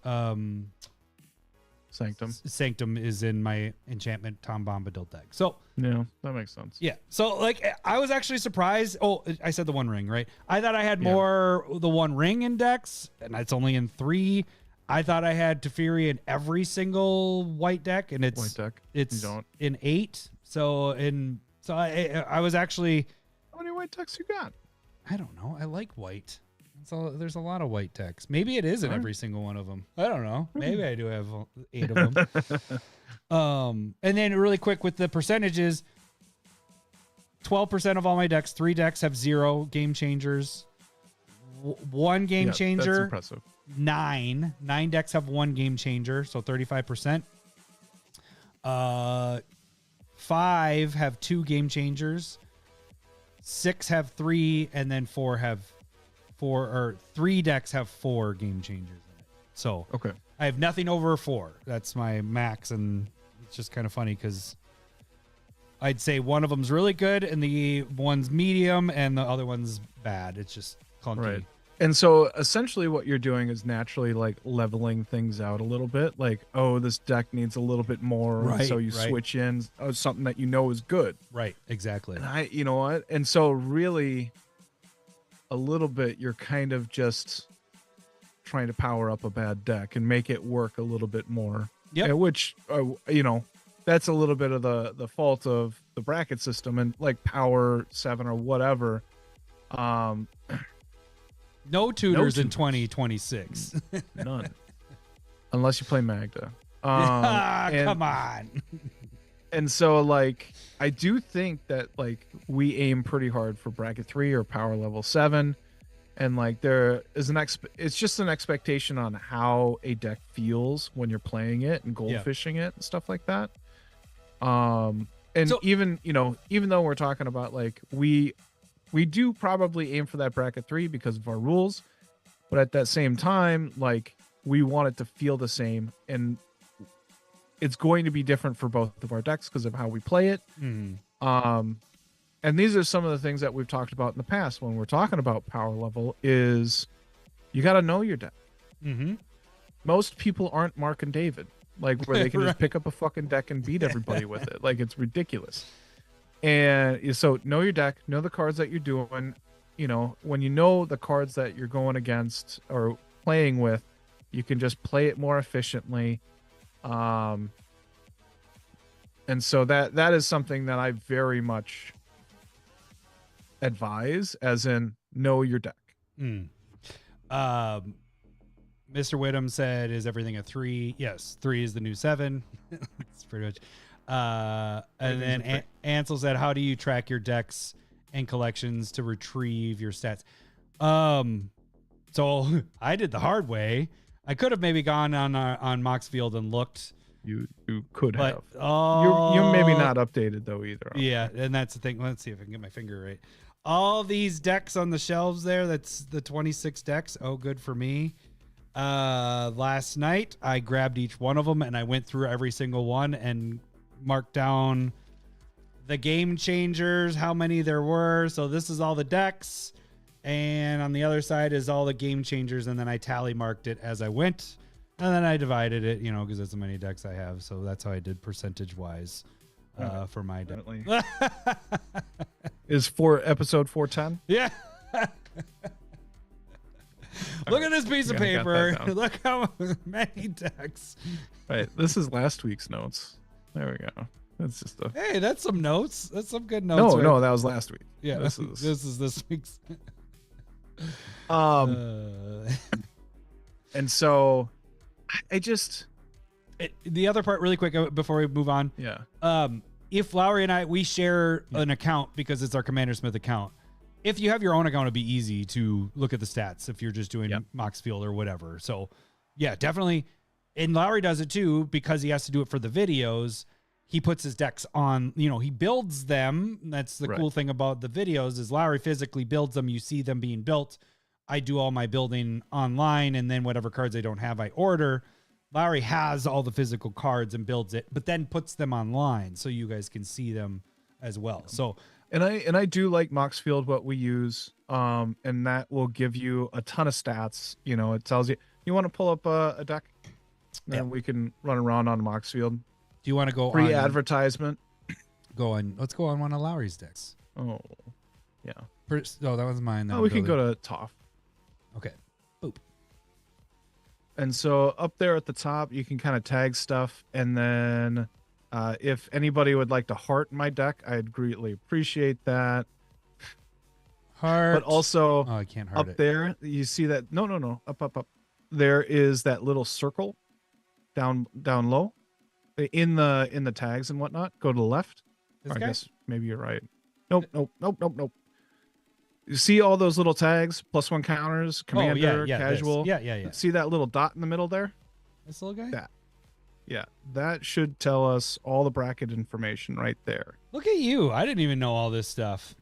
Sanctum is in my enchantment Tom Bombadil deck. So yeah, that makes sense. Yeah. So like I was actually surprised. Oh, I said the One Ring, right? I thought I had more the One Ring in decks, and it's only in 3. I thought I had Teferi in every single white deck, and it's in 8. So I was actually. How many white decks you got? I don't know. I like white. So there's a lot of white decks. Maybe it is in every single one of them. I don't know. Maybe I do have 8 of them. And then really quick with the percentages, 12% of all my decks, 3 decks have 0 game changers. 1 game changer. That's impressive. 9 decks have 1 game changer, so 35%. 5 have 2 game changers. 6 have 3, and then 4 have 4, or 3 decks have 4 game changers in it. So I have nothing over 4. That's my max, and it's just kind of funny because I'd say one of them's really good, and the one's medium, and the other one's bad. It's just clunky. Right. And so essentially what you're doing is naturally like leveling things out a little bit. Like, oh, this deck needs a little bit more. Right, so you switch in something that you know is good. Right. Exactly. And you know what? And so really a little bit, you're kind of just trying to power up a bad deck and make it work a little bit more. Yeah. Which, that's a little bit of the fault of the bracket system and like Power 7 or whatever. No tutors in 2026. None. Unless you play Magda. Come on. And so, like, I do think that, like, we aim pretty hard for bracket 3 or power level 7. And, like, there is it's just an expectation on how a deck feels when you're playing it and goldfishing it and stuff like that. And so, even though we're talking about, like, we do probably aim for that bracket 3 because of our rules, but at that same time, like, we want it to feel the same, and it's going to be different for both of our decks because of how we play it. And these are some of the things that we've talked about in the past when we're talking about power level is you got to know your deck. Most people aren't Mark and David, like where they can just pick up a fucking deck and beat everybody with it. Like, it's ridiculous. And so know your deck, know the cards that you're doing. When you know the cards that you're going against or playing with, you can just play it more efficiently. And so that is something that I very much advise, as in know your deck. Mr. Whittam said, is everything a 3? Yes, 3 is the new 7. It's pretty much. And then Ansel said, how do you track your decks and collections to retrieve your stats? So I did the hard way. I could have maybe gone on Moxfield and looked. You could have. You're maybe not updated though either. Yeah, and that's the thing. Let's see if I can get my finger right. All these decks on the shelves there, that's the 26 decks. Oh, good for me. Last night I grabbed each one of them and I went through every single one and marked down the game changers, how many there were. So this is all the decks, and on the other side is all the game changers, and then I tally marked it as I went, and then I divided it, because that's how many decks I have. So that's how I did percentage wise for my deck. Is for episode 410? Yeah. Look at this piece of paper. Look how many decks. Right. This is last week's notes. There we go. That's just Hey, that's some notes. That's some good notes. No, that was last week. Yeah, this is this week's. And so I just the other part really quick before we move on. Yeah. If Lowry and we share an account because it's our Commander Smith account, if you have your own account, it'd be easy to look at the stats if you're just doing Moxfield or whatever. So yeah, definitely. And Lowry does it too, because he has to do it for the videos. He puts his decks on, he builds them. That's the cool thing about the videos is Lowry physically builds them. You see them being built. I do all my building online, and then whatever cards I don't have, I order. Lowry has all the physical cards and builds it, but then puts them online so you guys can see them as well. So, and I do like Moxfield, what we use, and that will give you a ton of stats. It tells you want to pull up a deck, and we can run around on Moxfield. Do you want to go free advertisement? Let's go on one of Lowry's decks. Oh, yeah. Oh, that was mine. We can go to Toff. Okay. Boop. And so up there at the top, you can kind of tag stuff. And then if anybody would like to heart my deck, I'd greatly appreciate that. Heart. But also I can't heart up there, you see that? No. Up. There is that little circle down low in the tags and whatnot. Go to the left. I guess maybe you're right. Nope. You see all those little tags, +1 counters, commander, casual. Yeah. See that little dot in the middle there? This little guy? That. Yeah, that should tell us all the bracket information right there. Look at you. I didn't even know all this stuff.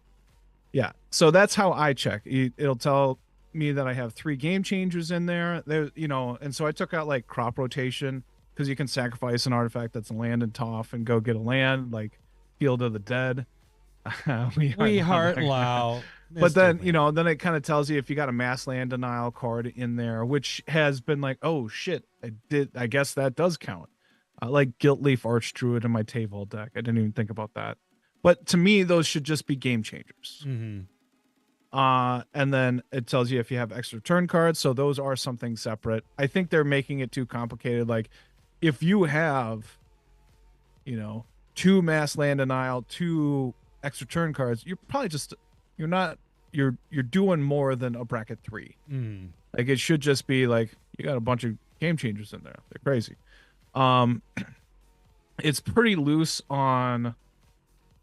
Yeah, so that's how I check. It'll tell me that I have 3 game changers in there. And so I took out like crop rotation because you can sacrifice an artifact that's a land and Toff and go get a land, like Field of the Dead. we heart Lao. But then, then it kind of tells you if you got a mass land denial card in there, which has been like, oh shit, I guess that does count. I like Guiltleaf Archdruid in my Tavol deck. I didn't even think about that. But to me, those should just be game changers. Mm-hmm. And then it tells you if you have extra turn cards. So those are something separate. I think they're making it too complicated. Like if you have, 2 mass land denial, 2 extra turn cards, you're probably just, you're doing more than a bracket 3. Like it should just be like, you got a bunch of game changers in there. They're crazy. It's pretty loose on,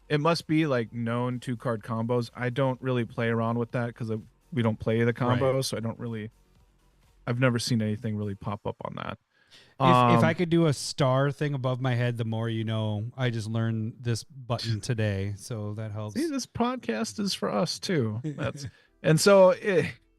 it must be like known 2-card combos. I don't really play around with that because we don't play the combos. So I've never seen anything really pop up on that. If I could do a star thing above my head, the more you know. I just learned this button today, so that helps. See, this podcast is for us too.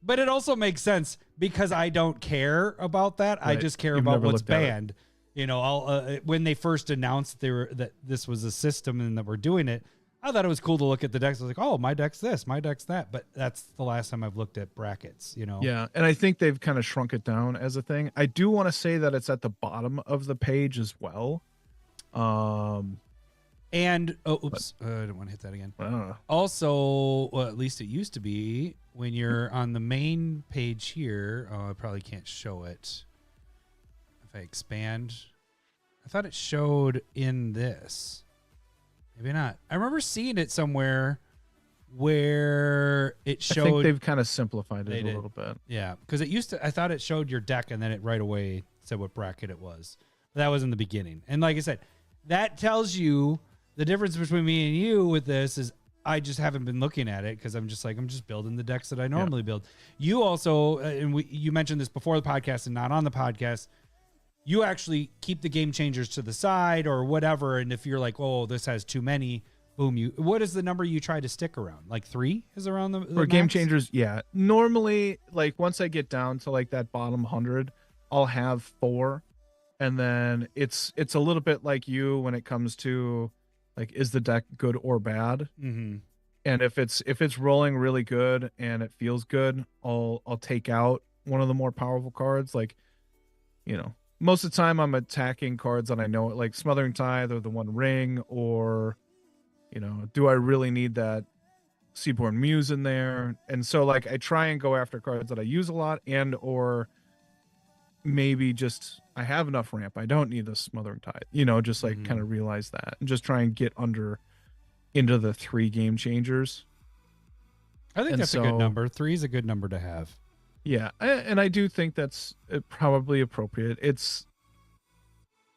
But it also makes sense because I don't care about that. Right. I just care about what's banned. When they first announced that this was a system and that we're doing it, I thought it was cool to look at the decks. I was like, oh, my deck's this, my deck's that. But that's the last time I've looked at brackets, Yeah, and I think they've kind of shrunk it down as a thing. I do want to say that it's at the bottom of the page as well. I didn't want to hit that again. Also, at least it used to be when you're on the main page here. Oh, I probably can't show it. If I expand, I thought it showed in this. Maybe not. I remember seeing it somewhere where it showed. I think they've kind of simplified it a little bit. Yeah, because it used to. I thought it showed your deck, and then it right away said what bracket it was. But that was in the beginning, and like I said, that tells you the difference between me and you with this is I just haven't been looking at it because I'm just building the decks that I normally build. You also, and you mentioned this before the podcast and not on the podcast. You actually keep the game changers to the side or whatever. And if you're like, oh, this has too many, boom, what is the number you try to stick around? Like 3 is around the for game changers? Yeah. Normally, like once I get down to like that bottom 100, I'll have 4. And then it's a little bit like you when it comes to like, is the deck good or bad? Mm-hmm. And if it's rolling really good and it feels good, I'll take out one of the more powerful cards. Like, most of the time I'm attacking cards that I know, like Smothering Tithe or the One Ring, or, do I really need that Seaborn Muse in there? And so like I try and go after cards that I use a lot and or maybe just I have enough ramp. I don't need a Smothering Tithe, just like kind of realize that and just try and get into the 3 game changers. I think that's a good number. 3 is a good number to have. Yeah, and I do think that's probably appropriate.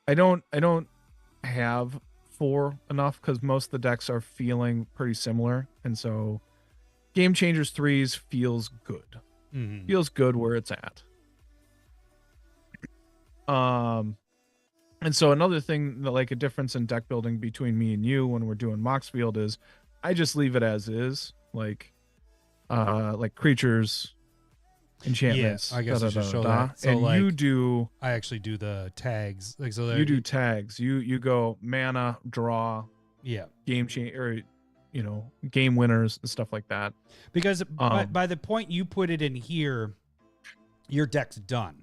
I don't have 4 enough because most of the decks are feeling pretty similar, and so Game Changers 3's feels good. Mhm. Feels good where it's at. And so another thing that like a difference in deck building between me and you when we're doing Moxfield is I just leave it as is, like creatures, enchantments. Yeah, I guess I should show da. that. So, And like, you do I actually do the tags. Like, so you do tags. You go mana, draw, yeah, game change, or game winners and stuff like that. because by the point you put it in here, your deck's done.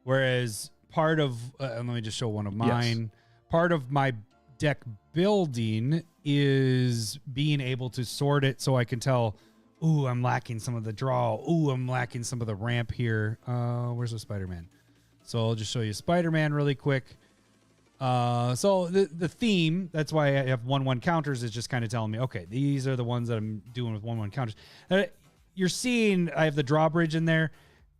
Whereas part of let me just show one of mine. Part of my deck building is being able to sort it so I can tell, ooh, I'm lacking some of the draw. Ooh, I'm lacking some of the ramp here. Where's the Spider-Man? So I'll just show you Spider-Man really quick. So the theme, that's why I have 1/1 counters, is just kind of telling me, okay, these are the ones that I'm doing with 1/1 counters. You're seeing I have the drawbridge in there.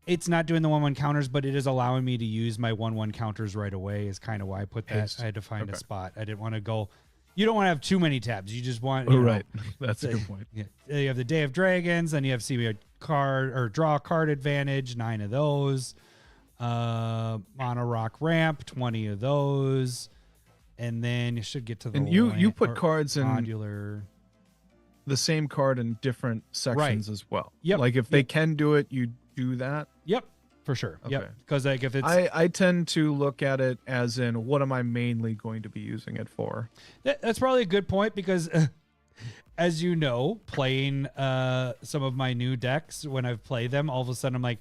It's not doing the 1/1 counters, but it is allowing me to use my 1/1 counters right away, is kind of why I put that. Haste. I had to find a Okay. spot. I didn't want to go. You don't want to have too many tabs. You just want, Oh, right. That's a good point. Yeah. You have the Day of Dragons, then you have see a card or draw a card advantage, 9 of those. Mono Rock Ramp, 20 of those. And then you should get to the And you put cards in modular. the same card in different sections as well. Yep. Like if they can do it, you do that. Yep, for sure. Okay. Yep. Because like if it's I tend to look at it as in what am I mainly going to be using it for? That's probably a good point because, as you know, playing some of my new decks, when I've played them, all of a sudden I'm like,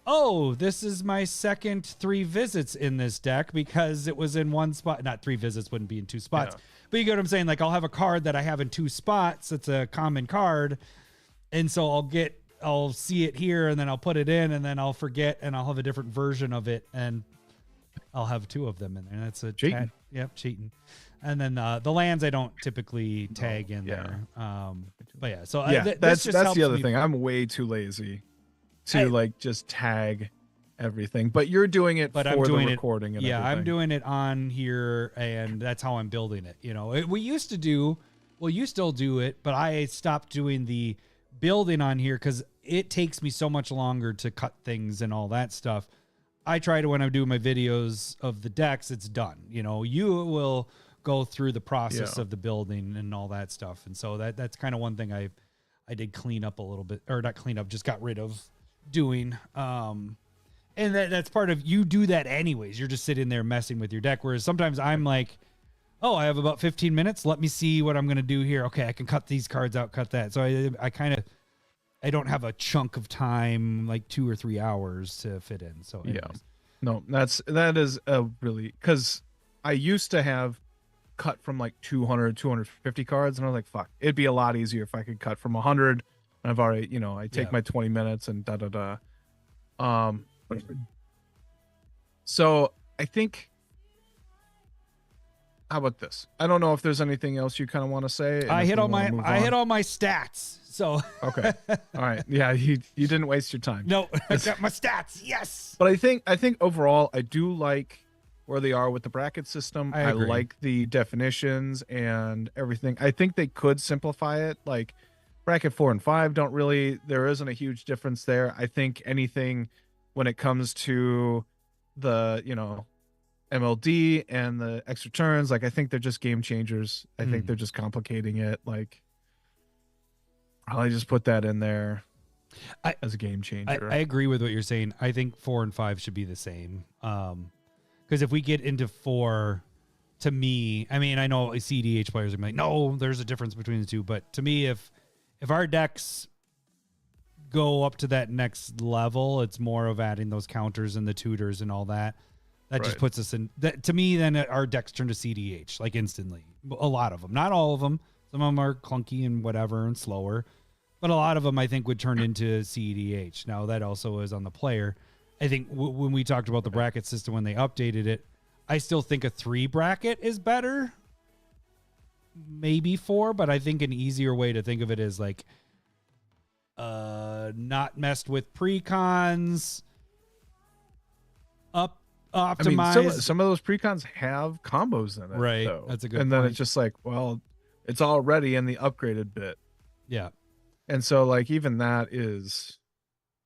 oh, this is my second 3 visits in this deck because it was in one spot. Not 3 visits, wouldn't be in 2 spots. Yeah. But you get what I'm saying? Like I'll have a card that I have in 2 spots. It's a common card. And so I'll see it here and then I'll put it in and then I'll forget and I'll have a different version of it. And I'll have 2 of them in there. That's a Cheating. Yep, cheating. And then the lands I don't typically tag in yeah. there. But yeah, so Yeah, this that's just the helps other me. thing. I'm way too lazy to like just tag everything. But you're doing it But for I'm doing the it. recording and Yeah, everything. I'm doing it on here, and that's how I'm building it. You know, we used to do. Well, you still do it, but I stopped doing the building on here because it takes me so much longer to cut things and all that stuff. I try to, when I do my videos of the decks, it's done. You know, you will go through the process of the building and all that stuff. And so that's kind of one thing I did clean up a little bit, or not clean up, just got rid of doing. And that's part of, you do that anyways. You're just sitting there messing with your deck. Whereas sometimes I'm like, oh, I have about 15 minutes. Let me see what I'm going to do here. Okay, I can cut these cards out, cut that. So I don't have a chunk of time, like 2 or 3 hours to fit in. So anyways. Yeah. No, that is a really, because I used to have cut from like 200, 250 cards, and I was like, fuck, it'd be a lot easier if I could cut from 100. And I've already, I take my 20 minutes and So I think, how about this? I don't know if there's anything else you kind of want to say. I hit all my stats. So okay. All right. Yeah, you didn't waste your time. no, I got my stats. Yes. But I think overall I do like where they are with the bracket system. I I agree. like the definitions and everything. I think they could simplify it. Like bracket 4 and 5 there isn't a huge difference there. I think anything when it comes to the, MLD and the extra turns, like I think they're just game changers. I think they're just complicating it. Like I'll just put that in there as a game changer. I agree with what you're saying. I think 4 and 5 should be the same. Because if we get into 4, to me, I mean, I know CDH players are like, no, there's a difference between the two. But to me, if our decks go up to that next level, it's more of adding those counters and the tutors and all that. That just puts us in that. To me, then our decks turn to CDH like instantly. A lot of them, not all of them. Some of them are clunky and whatever and slower, but a lot of them I think would turn into CDH. Now that also is on the player. I think when we talked about the bracket system when they updated it, I still think a 3 bracket is better. Maybe 4, but I think an easier way to think of it is like not messed with precons. Optimized. I mean, some of those precons have combos in it, Right. though. That's a good And then point. it's just like, well, it's already in the upgraded bit. Yeah. And so like even that is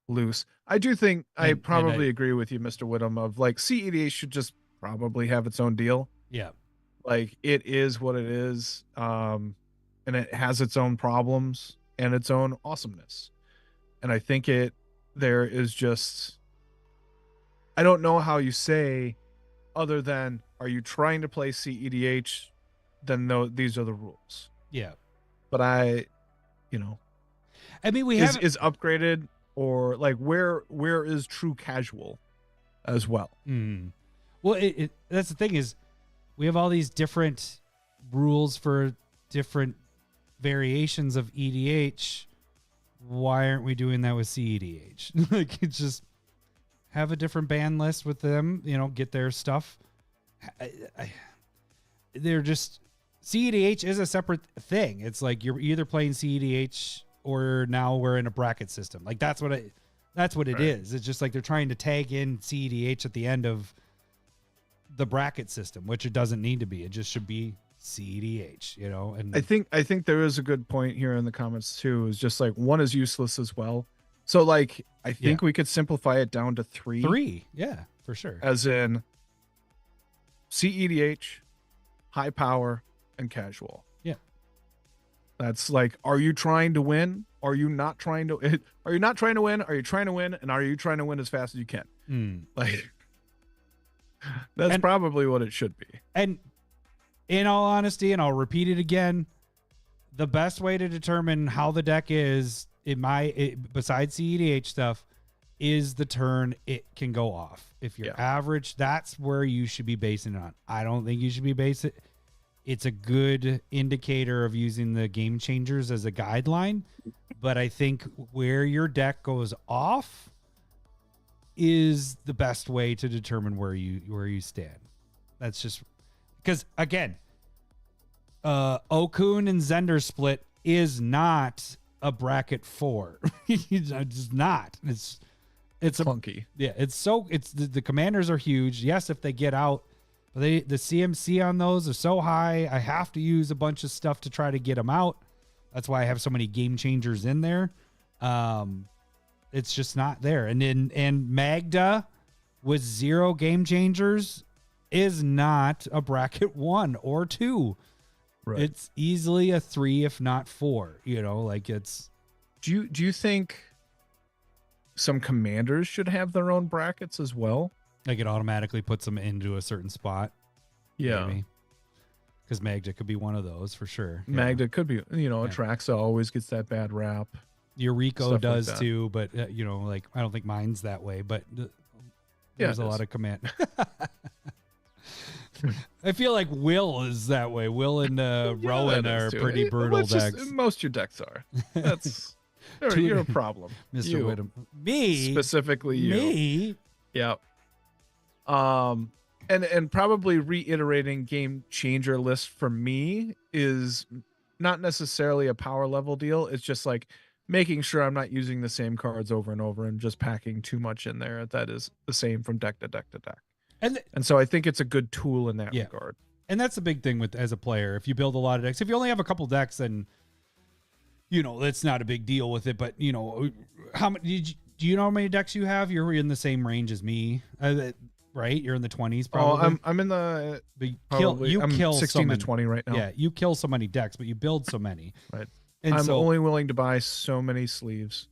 loose. I do think I probably agree with you, Mr. Whittam, of like CEDH should just probably have its own deal. Yeah. Like it is what it is. And it has its own problems and its own awesomeness. And I think there is just, I don't know how you say other than, are you trying to play CEDH? Then no, these are the rules. Yeah. But I mean, we is upgraded or like where is true casual as well? Well, that's the thing is we have all these different rules for different variations of EDH. Why aren't we doing that with CEDH? Like, it's just have a different ban list with them, get their stuff. They're just, CEDH is a separate thing. It's like you're either playing CEDH or now we're in a bracket system. Like that's what it is. It's just like they're trying to tag in CEDH at the end of the bracket system, which it doesn't need to be. It just should be CEDH, and I think there is a good point here in the comments too, is just like one is useless as well. So like I think we could simplify it down to three. Yeah, for sure. As in CEDH, high power, and casual. Yeah. That's like, are you trying to win? Are you not trying to win? Are you trying to win? And are you trying to win as fast as you can? Like that's probably what it should be. And in all honesty, and I'll repeat it again, the best way to determine how the deck is besides CEDH stuff is the turn it can go off. If you're average, that's where you should be basing it on. I don't think you should be basing it. It's a good indicator of using the game changers as a guideline, but I think where your deck goes off is the best way to determine where you stand. That's just because again, Okun and Zender split is not a bracket 4. It's just not. It's clunky. It's the commanders are huge. Yes, if they get out. But the CMC on those are so high, I have to use a bunch of stuff to try to get them out. That's why I have so many game changers in there. It's just not there. And Magda with 0 game changers is not a bracket 1 or 2. Right. It's easily a 3, if not 4. Like it's. Do you think some commanders should have their own brackets as well? Like it automatically puts them into a certain spot. Yeah. Because Magda could be one of those for sure. Magda could be, Atraxa always gets that bad rap. Eureka does like too, but like I don't think mine's that way, but there's a lot of command. I feel like Will is that way. Will and Rowan are pretty brutal decks. Most of your decks are. That's you're a problem. Mr. Whittam. Me? Specifically you. Me? Yeah. And probably reiterating game changer list for me is not necessarily a power level deal. It's just like making sure I'm not using the same cards over and over and just packing too much in there that is the same from deck to deck to deck. And so I think it's a good tool in that regard. And that's the big thing with as a player. If you build a lot of decks, if you only have a couple decks, then that's not a big deal with it. But how many? Do you know how many decks you have? You're in the same range as me, right? You're in the 20s probably. Oh, I'm in the you kill 16 to 20 right now. Yeah, you kill so many decks, but you build so many. Right. And I'm only willing to buy so many sleeves.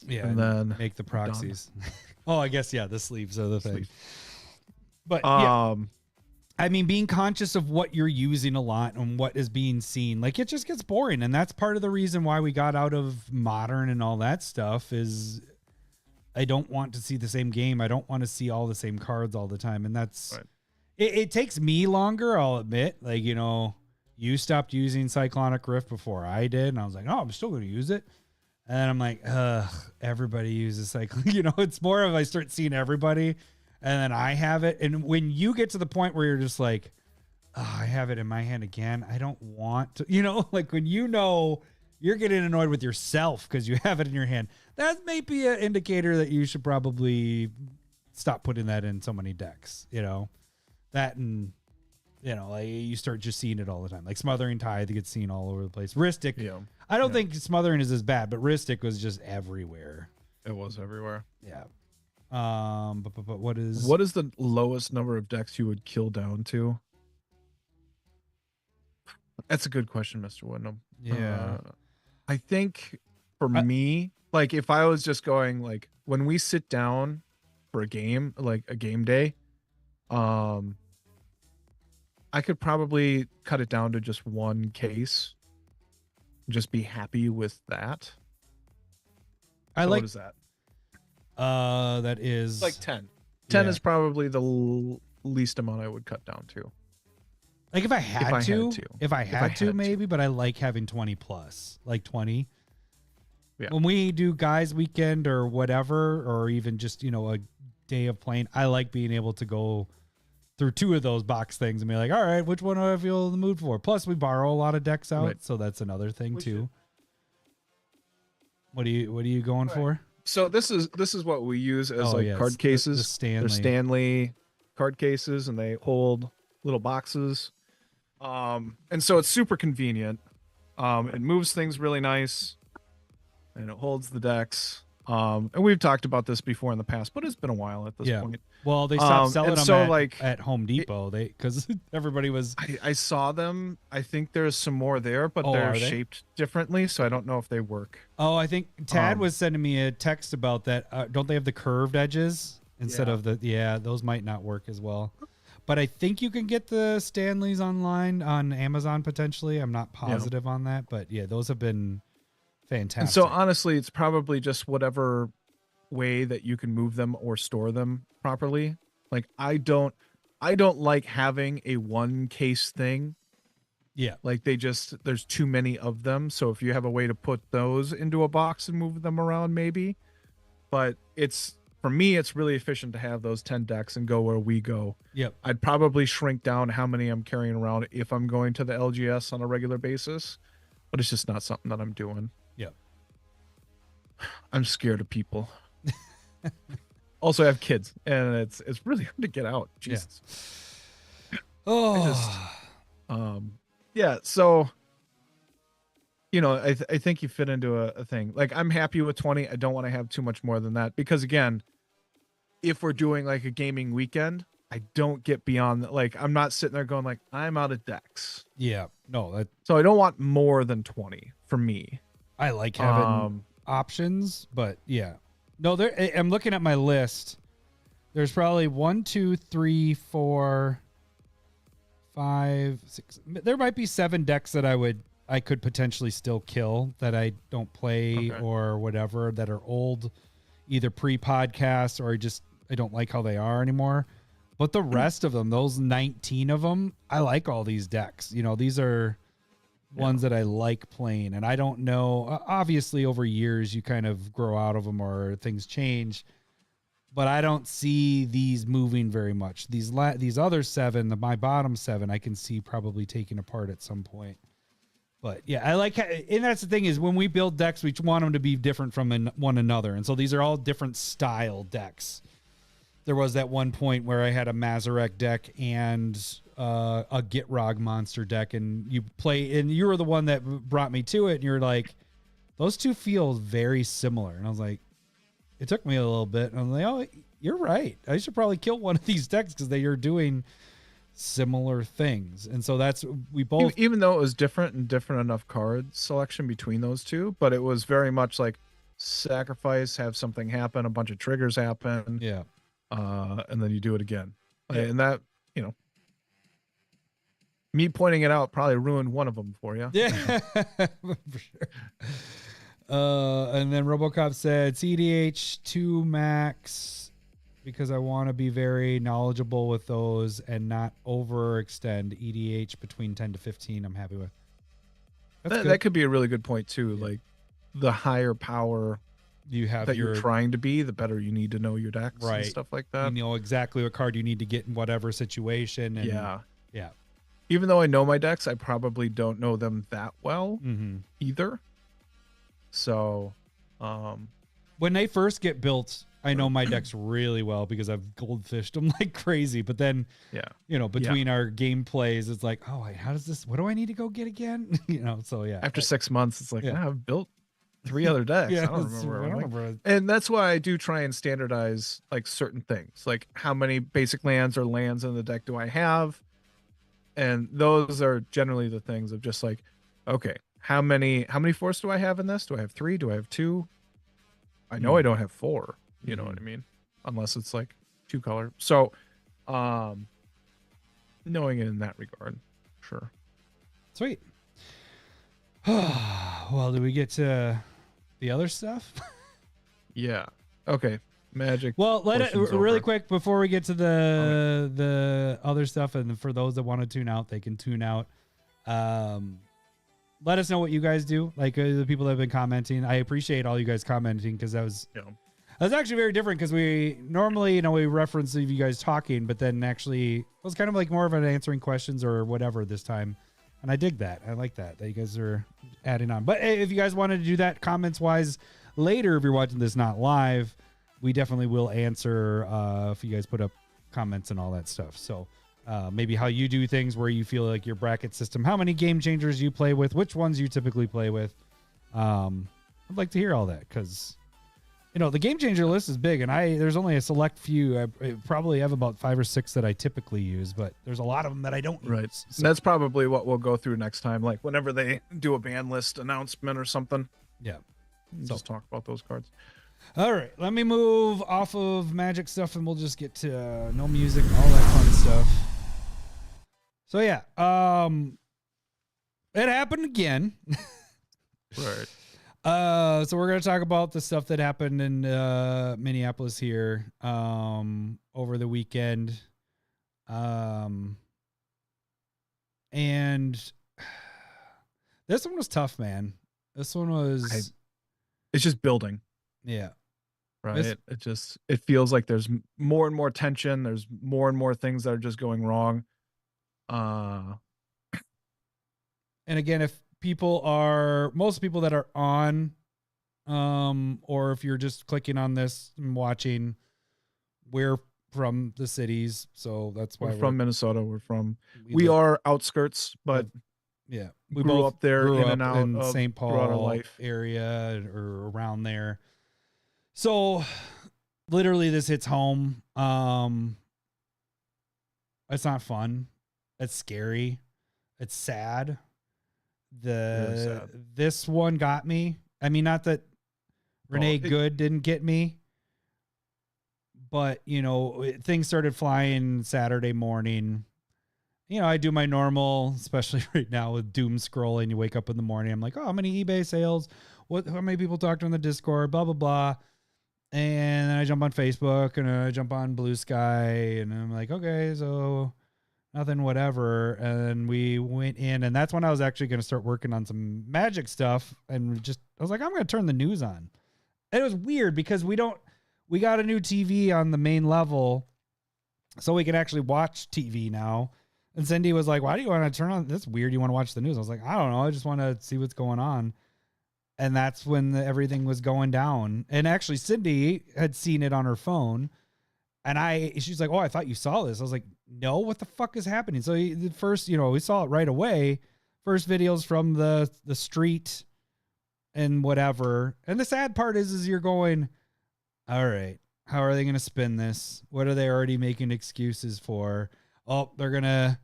Yeah, and then make the proxies. Oh, I guess the sleeves are the thing. But I mean, being conscious of what you're using a lot and what is being seen, like it just gets boring, and that's part of the reason why we got out of Modern and all that stuff. Is I don't want to see the same game. I don't want to see all the same cards all the time, and that's it takes me longer. I'll admit, like you stopped using Cyclonic Rift before I did, and I was like, oh, I'm still going to use it. And then I'm like, everybody uses Cyclonic. It's more of I start seeing everybody. And then I have it. And when you get to the point where you're just like, oh, I have it in my hand again. I don't want to, like when you're getting annoyed with yourself because you have it in your hand, that may be an indicator that you should probably stop putting that in so many decks, that and, like you start just seeing it all the time. Like Smothering Tithe gets seen all over the place. Ristic. Yeah. I don't think smothering is as bad, but Ristic was just everywhere. It was everywhere. Yeah. But what is the lowest number of decks you would kill down to? That's a good question, Mr. Wyndham. Yeah. I think for me, like if I was just going like when we sit down for a game, like a game day, I could probably cut it down to just one case. Just be happy with that. What is that? That is Like 10. 10 is probably the least amount I would cut down to. Like if I had to, maybe, but I like having 20 plus, like 20. Yeah. When we do guys weekend or whatever, or even just, a day of playing, I like being able to go through 2 of those box things and be like, all right, which one do I feel in the mood for? Plus we borrow a lot of decks out. Right. So that's another thing too. What are you going for? So this is what we use as card cases. They're Stanley card cases, and they hold little boxes. And so it's super convenient. It moves things really nice, and it holds the decks. And we've talked about this before in the past, but it's been a while at this point. Well, they stopped selling them at Home Depot. Because everybody was. I saw them. I think there's some more there, but they're shaped differently, so I don't know if they work. Oh, I think Tad was sending me a text about that. Don't they have the curved edges instead of the? Yeah, those might not work as well. But I think you can get the Stanleys online on Amazon potentially. I'm not positive on that, but yeah, those have been fantastic. And so honestly, it's probably just whatever way that you can move them or store them properly. Like I don't like having a one case thing. Yeah. Like there's too many of them. So if you have a way to put those into a box and move them around, maybe. But for me, it's really efficient to have those 10 decks and go where we go. Yep. I'd probably shrink down how many I'm carrying around if I'm going to the LGS on a regular basis, but it's just not something that I'm doing. Yep. I'm scared of people. Also, I have kids, and it's really hard to get out. Jesus. Yeah. Oh. So, I think you fit into a thing. Like, I'm happy with 20. I don't want to have too much more than that because, again, if we're doing like a gaming weekend, I don't get beyond like I'm not sitting there going like I'm out of decks. Yeah, no. So I don't want more than 20 for me. I like having options, but yeah. No, I'm looking at my list. There's probably 1, 2, 3, 4, 5, 6. There might be 7 decks that I could potentially still kill that I don't play or whatever that are old, either pre-podcast or I don't like how they are anymore. But the rest of them, those 19 of them, I like all these decks. These are ones that I like playing, and I don't know. Obviously, over years you kind of grow out of them or things change, but I don't see these moving very much. These other 7, my bottom 7, I can see probably taking apart at some point. But yeah, I like, and that's the thing is when we build decks, we want them to be different from one another, and so these are all different style decks. There was that one point where I had a Mazarek deck and a Gitrog monster deck, and you were the one that brought me to it, and you're like, those two feel very similar. And I was like, it took me a little bit, and I'm like, oh, you're right. I should probably kill one of these decks because they are doing similar things. And so we both, even though it was different and different enough card selection between those two, but it was very much like sacrifice, have something happen, a bunch of triggers happen. Yeah. And then you do it again. Yeah. And that, me pointing it out probably ruined one of them for you. Yeah, for sure. And then RoboCop said CDH 2 max because I want to be very knowledgeable with those and not overextend. EDH between 10 to 15 I'm happy with. That could be a really good point too. Yeah. Like the higher power you have that you're trying to be, the better you need to know your decks and stuff like that. You know exactly what card you need to get in whatever situation. And yeah. Even though I know my decks, I probably don't know them that well either. So, when they first get built, I know my decks really well because I've goldfished them like crazy. But then, between our gameplays, it's like, oh, wait, how does this? What do I need to go get again? So yeah. After 6 months, it's like, I've built 3 other decks. I don't remember. And that's why I do try and standardize like certain things, like how many basic lands or lands in the deck do I have, and those are generally the things of just like, okay, how many forests do I have in this? Do I have 3? Do I have 2? I know I don't have 4. You know what I mean? Unless it's like 2 color. So, knowing it in that regard, sure. Sweet. Well, did we get to the other stuff? Yeah. Okay. Magic. Well, let it portion's really over. quick before we get to the other stuff, and for those that want to tune out, they can tune out. Let us know what you guys do. Like the people that have been commenting, I appreciate all you guys commenting because that was actually very different because we normally, we reference you guys talking, but then actually it was kind of like more of an answering questions or whatever this time. And I dig that. I like that you guys are adding on. But hey, if you guys wanted to do that comments wise later, if you're watching this not live, we definitely will answer if you guys put up comments and all that stuff. So maybe how you do things, where you feel like your bracket system, how many game changers you play with, which ones you typically play with. I'd like to hear all that because the game changer list is big, and there's only a select few. I probably have about 5 or 6 that I typically use, but there's a lot of them that I don't use. So. That's probably what we'll go through next time, like whenever they do a ban list announcement or something. Yeah. Just talk about those cards. All right, let me move off of Magic stuff, and we'll just get to no music and all that fun stuff. So yeah, it happened again. Right. So we're going to talk about the stuff that happened in Minneapolis here over the weekend. And this one was tough, man. This one was... It's just building. Yeah. Right. It feels like there's more and more tension. There's more and more things that are just going wrong. And again, if most people that are on, or if you're just clicking on this and watching, we're from the cities, so that's why we're from Minnesota. We are outskirts, but yeah, we grew up there, in and out in of St. Paul area or around there. So literally this hits home. It's not fun. It's scary. It's sad. This one got me. I mean, not that Renee Good didn't get me, but things started flying Saturday morning. I do my normal, especially right now with doom scrolling. You wake up in the morning, I'm like, oh, how many eBay sales? How many people talked on the Discord? Blah blah blah. And then I jump on Facebook and I jump on Blue Sky, and I'm like, okay, so nothing, whatever. And we went in, and that's when I was actually going to start working on some Magic stuff. And I was like, I'm going to turn the news on. And it was weird because we got a new TV on the main level, so we can actually watch TV now. And Cindy was like, why do you want to turn on? That's weird. You want to watch the news? I was like, I don't know. I just want to see what's going on. And that's when everything was going down. And actually, Cindy had seen it on her phone. And she's like, oh, I thought you saw this. I was like, no, what the fuck is happening? So the first, we saw it right away. First videos from the street and whatever. And the sad part is you're going, all right, how are they going to spin this? What are they already making excuses for? Oh, they're going to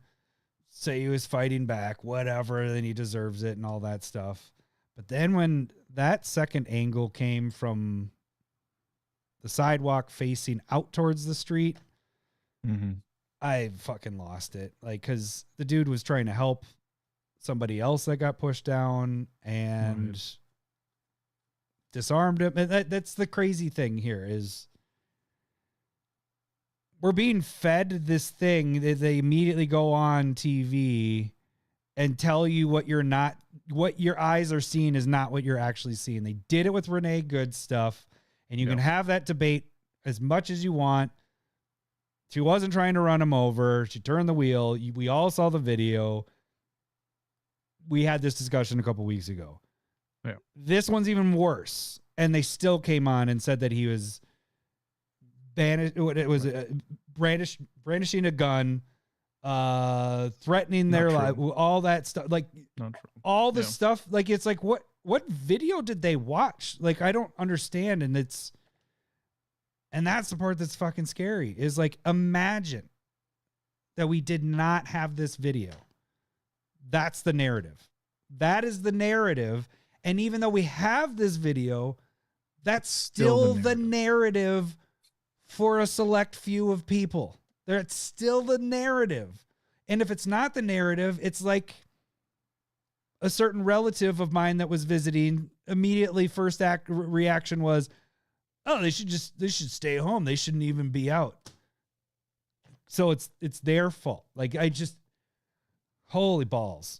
say he was fighting back, whatever, then he deserves it and all that stuff. But then when that second angle came from the sidewalk facing out towards the street, I fucking lost it. Like, because the dude was trying to help somebody else that got pushed down and disarmed him. And that's the crazy thing here is we're being fed this thing that they immediately go on TV and tell you what your eyes are seeing is not what you're actually seeing. They did it with Renee Good stuff, and you can have that debate as much as you want. She wasn't trying to run him over. She turned the wheel. We all saw the video. We had this discussion a couple weeks ago. Yeah. This one's even worse. And they still came on and said that he was brandishing a gun, threatening their life, all that stuff, like all the stuff. Like, it's like, what video did they watch? Like, I don't understand. And that's the part that's fucking scary, is like, imagine that we did not have this video. That's the narrative. That is the narrative. And even though we have this video, that's still the narrative for a select few of people. It's still the narrative. And if it's not the narrative, it's like a certain relative of mine that was visiting, immediately first reaction was, oh, they should stay home. They shouldn't even be out. So it's their fault. Like, holy balls.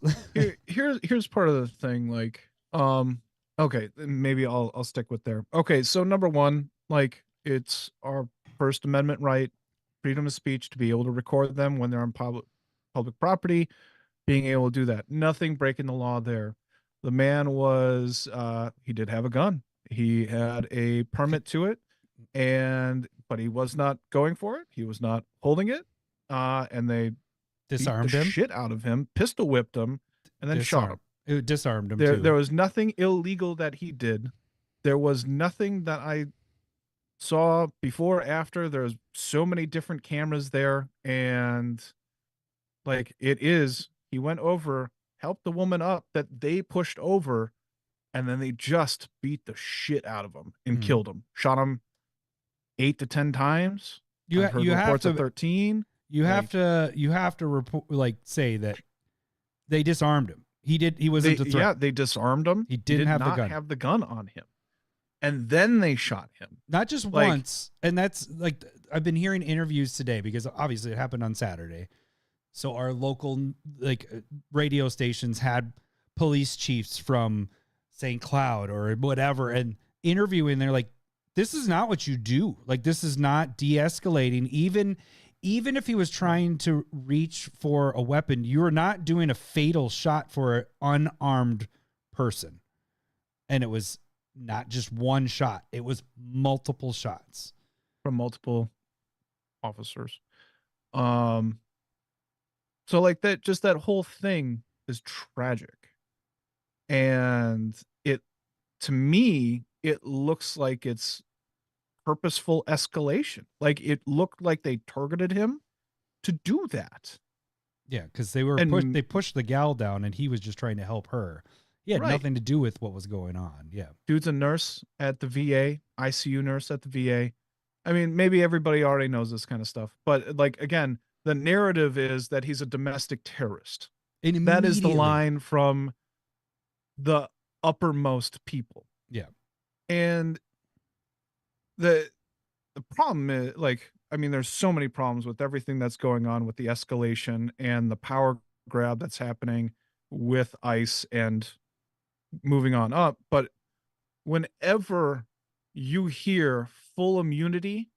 Here's part of the thing. Like, okay, maybe I'll stick with there. Okay, so number one, like, it's our First Amendment right, freedom of speech, to be able to record them when they're on public property, being able to do that. Nothing breaking the law there. The man was, he did have a gun. He had a permit to it, but he was not going for it. He was not holding it. And they disarmed beat the him, shit out of him, pistol whipped him, and then shot him. It disarmed him. There was nothing illegal that he did. There was nothing that I saw before or after. There's so many different cameras there, and like, he went over, helped the woman up that they pushed over, and then they just beat the shit out of him and killed him. Shot him 8 to 10 times. You heard reports of 13. You have to report, like, say that they disarmed him. He wasn't a threat. Yeah, they disarmed him. He did not have the gun on him. And then they shot him. Not just once. And that's, like, I've been hearing interviews today, because obviously it happened on Saturday. So our local, like, radio stations had police chiefs from St. Cloud or whatever, and interviewing. They're like, this is not what you do. Like, this is not de-escalating. Even if he was trying to reach for a weapon, you are not doing a fatal shot for an unarmed person. And it was not just one shot. It was multiple shots from multiple officers. So, like, that whole thing is tragic. And to me, it looks like it's purposeful escalation. Like, it looked like they targeted him to do that. Yeah, because they pushed the gal down, and he was just trying to help her. He had nothing to do with what was going on. Yeah. Dude's a nurse at the VA, ICU nurse at the VA. I mean, maybe everybody already knows this kind of stuff, but, like, again, the narrative is that he's a domestic terrorist. And that is the line from the uppermost people. Yeah. And the problem is, like, I mean, there's so many problems with everything that's going on with the escalation and the power grab that's happening with ICE and moving on up. But whenever you hear full immunity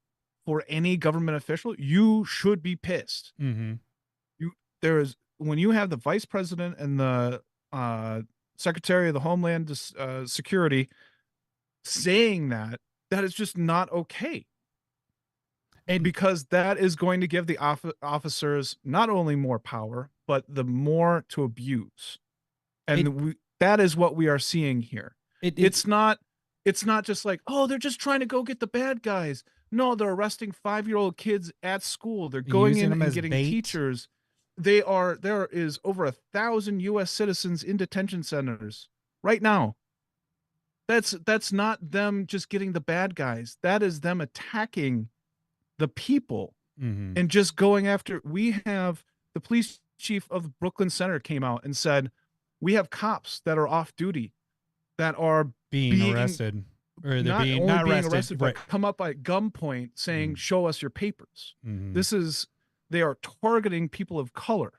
for any government official, you should be pissed. Mm-hmm. When you have the vice president and the secretary of the Homeland Security saying that is just not okay. And because that is going to give the officers not only more power, but the more to abuse. And that is what we are seeing here. It's not just like, oh, they're just trying to go get the bad guys. No, they're arresting 5-year-old kids at school. They're going in and getting teachers. There is over 1,000 U.S. citizens in detention centers right now. That's not them just getting the bad guys. That is them attacking the people and just going after. We have the police chief of the Brooklyn Center came out and said, we have cops that are off duty that are being arrested, or they're not arrested, but come up at gunpoint saying, show us your papers. They are targeting people of color.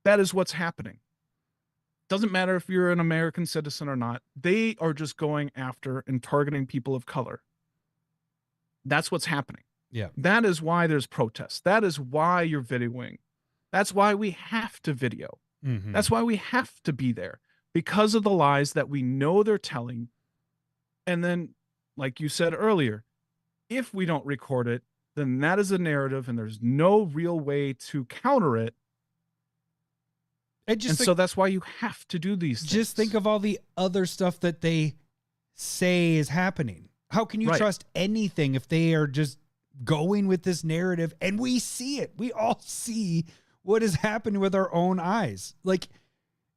That is what's happening. Doesn't matter if you're an American citizen or not. They are just going after and targeting people of color. That's what's happening. Yeah. That is why there's protests. That is why you're videoing. That's why we have to video. That's why we have to be there, because of the lies that we know they're telling. And then, like you said earlier, if we don't record it, then that is a narrative and there's no real way to counter it. And so that's why you have to do these things. Just think of all the other stuff that they say is happening. How can you trust anything if they are just going with this narrative and we see it? We all see what is happening with our own eyes. Like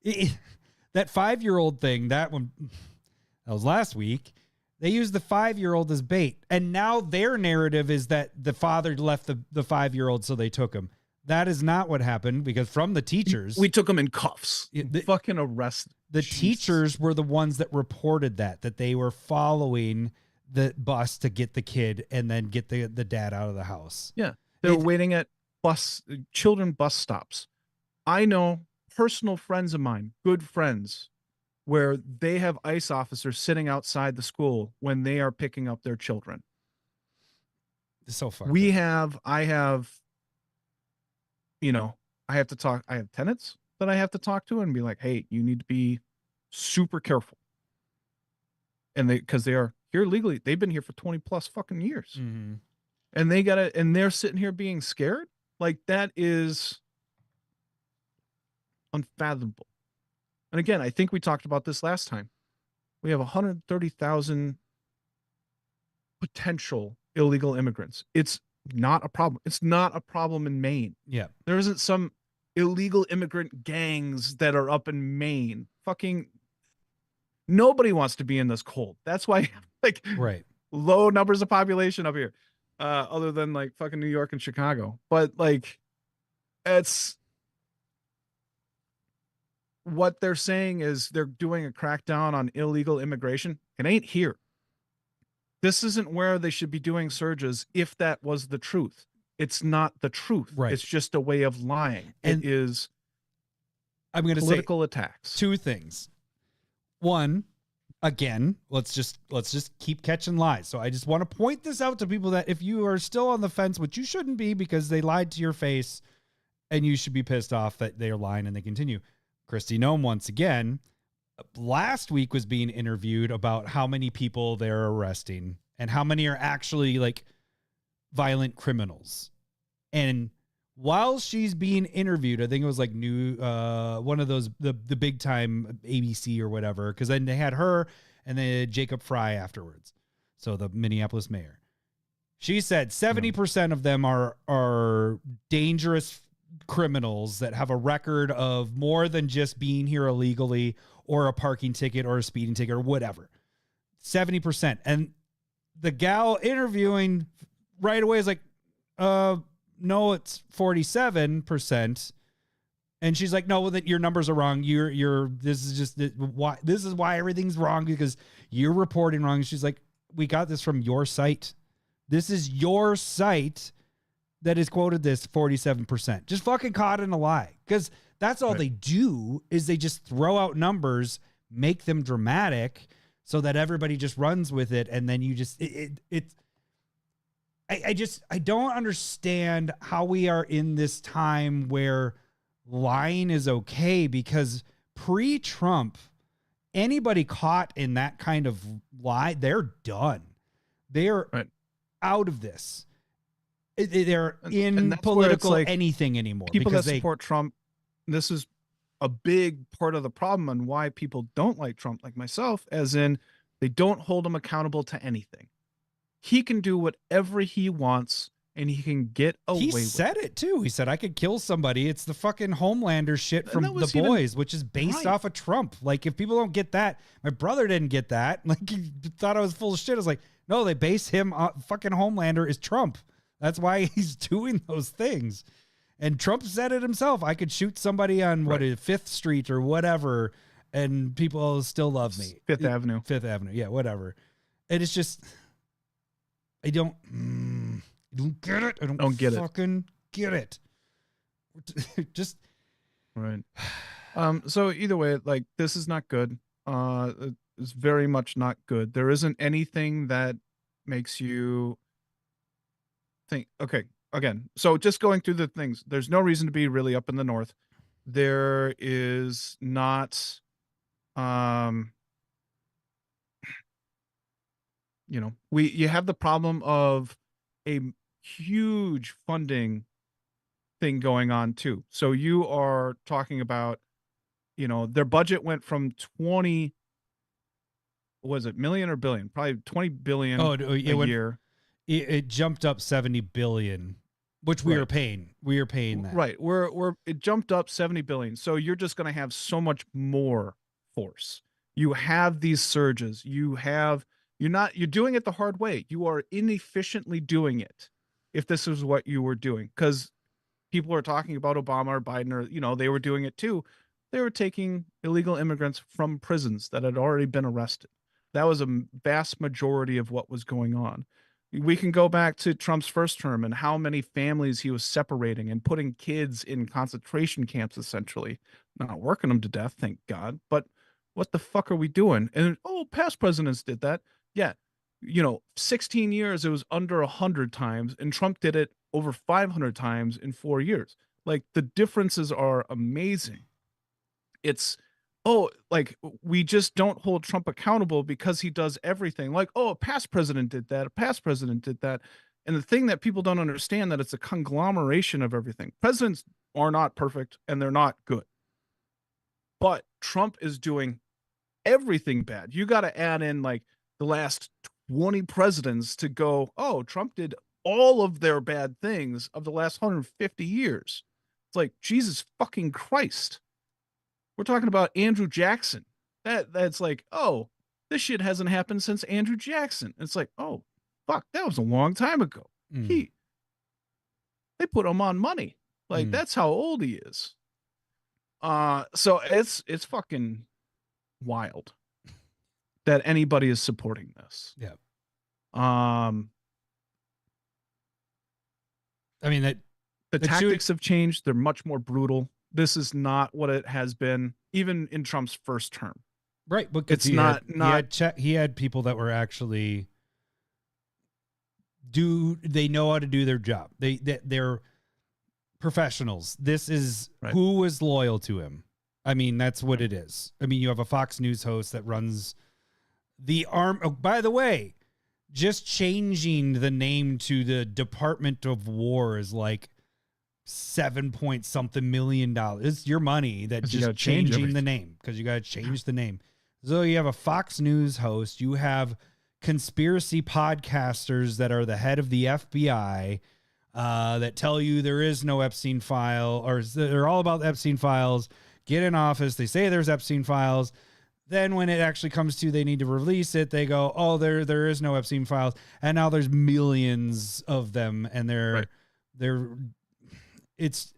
that 5-year-old thing, that was last week. They used the 5-year-old as bait. And now their narrative is that the father left the 5-year-old, so they took him. That is not what happened, because from the teachers, we took him in cuffs. Fucking arrested. The teachers were the ones that reported that they were following the bus to get the kid and then get the dad out of the house. Yeah. They were waiting at children bus stops. I know personal friends of mine, good friends, where they have ICE officers sitting outside the school when they are picking up their children. It's so far. I have tenants that I have to talk to and be like, hey, you need to be super careful. And because they are here legally, they've been here for 20 plus fucking years. Mm-hmm. And they're sitting here being scared. Like, that is unfathomable. And again, I think we talked about this last time. We have 130,000 potential illegal immigrants. It's not a problem. It's not a problem in Maine. Yeah. There isn't some illegal immigrant gangs that are up in Maine. Fucking nobody wants to be in this cold. That's why, like, low numbers of population up here, other than like fucking New York and Chicago. But like, it's what they're saying is they're doing a crackdown on illegal immigration. It ain't here. This isn't where they should be doing surges if that was the truth. It's not the truth. Right. It's just a way of lying. And it is I'm going to say political attacks. 2 things. One, again, let's just keep catching lies. So I just want to point this out to people that if you are still on the fence, which you shouldn't be because they lied to your face and you should be pissed off that they're lying and they continue. Kristi Noem, once again, last week was being interviewed about how many people they're arresting and how many are actually like violent criminals. And while she's being interviewed, I think it was like one of those, the big time ABC or whatever, because then they had her and then Jacob Fry afterwards. So the Minneapolis mayor. She said 70% of them are dangerous criminals that have a record of more than just being here illegally or a parking ticket or a speeding ticket or whatever. 70%. And the gal interviewing right away is like, no, it's 47%. And she's like, no, well, that your numbers are wrong. This is why everything's wrong, because you're reporting wrong. And she's like, we got this from your site. This is your site that has quoted this 47%. Just fucking caught in a lie. Because that's all they do is they just throw out numbers, make them dramatic so that everybody just runs with it. And then you just, I don't understand how we are in this time where lying is okay, because pre-Trump, anybody caught in that kind of lie, they're done. They're out of this. They're in political like anything anymore. People that support Trump, this is a big part of the problem and why people don't like Trump, like myself, as in they don't hold him accountable to anything. He can do whatever he wants and he can get away with it. He said it too. He said, I could kill somebody. It's the fucking Homelander shit from The Boys, which is based off of Trump. Like, if people don't get that, my brother didn't get that. Like, he thought I was full of shit. I was like, no, they base him on fucking Homelander is Trump. That's why he's doing those things. And Trump said it himself. I could shoot somebody on what is 5th Street or whatever, and people still love me. 5th Avenue. 5th Avenue. Yeah, whatever. And it's just, I don't get it. I don't get fucking get it. Just right. So either way, like, this is not good. It's very much not good. There isn't anything that makes you think, okay, again, so just going through the things, there's no reason to be really up in the north. There is not, you have the problem of a huge funding thing going on too. So you are talking about, their budget went from 20, was it million or billion? Probably 20 billion a year. It jumped up 70 billion, which we are paying. We are paying that. Right. It jumped up 70 billion. So you're just going to have so much more force. You have these surges. You're doing it the hard way. You are inefficiently doing it. If this is what you were doing, because people are talking about Obama or Biden, or, they were doing it too. They were taking illegal immigrants from prisons that had already been arrested. That was a vast majority of what was going on. We can go back to Trump's first term and how many families he was separating and putting kids in concentration camps, essentially. Not working them to death, thank God. But what the fuck are we doing? And, past presidents did that. Yeah. 16 years, it was under 100 times, and Trump did it over 500 times in 4 years. Like, the differences are amazing. It's, we just don't hold Trump accountable because he does everything. Like, a past president did that, a past president did that. And the thing that people don't understand, that it's a conglomeration of everything. Presidents are not perfect, and they're not good. But Trump is doing everything bad. You got to add in, like, the last 20 presidents to go, Trump did all of their bad things of the last 150 years. It's like, Jesus fucking Christ. We're talking about Andrew Jackson. That's like, this shit hasn't happened since Andrew Jackson. It's like, fuck, that was a long time ago. They put him on money. Like, that's how old he is. So it's fucking wild that anybody is supporting this. Yeah. I mean, the tactics have changed. They're much more brutal. This is not what it has been, even in Trump's first term. Right, but it's he had people that were actually they know how to do their job. They're professionals. This is who was loyal to him. I mean, that's what it is. I mean, you have a Fox News host that runs the arm. Oh, by the way, just changing the name to the Department of War is like $7 million. It's your money that just changing the name, because you got to change the name. So you have a Fox News host. You have conspiracy podcasters that are the head of the FBI that tell you there is no Epstein file, or they're all about the Epstein files. Get in office. They say there's Epstein files. Then when it actually comes to they need to release it, they go, there is no Epstein files. And now there's millions of them, and it's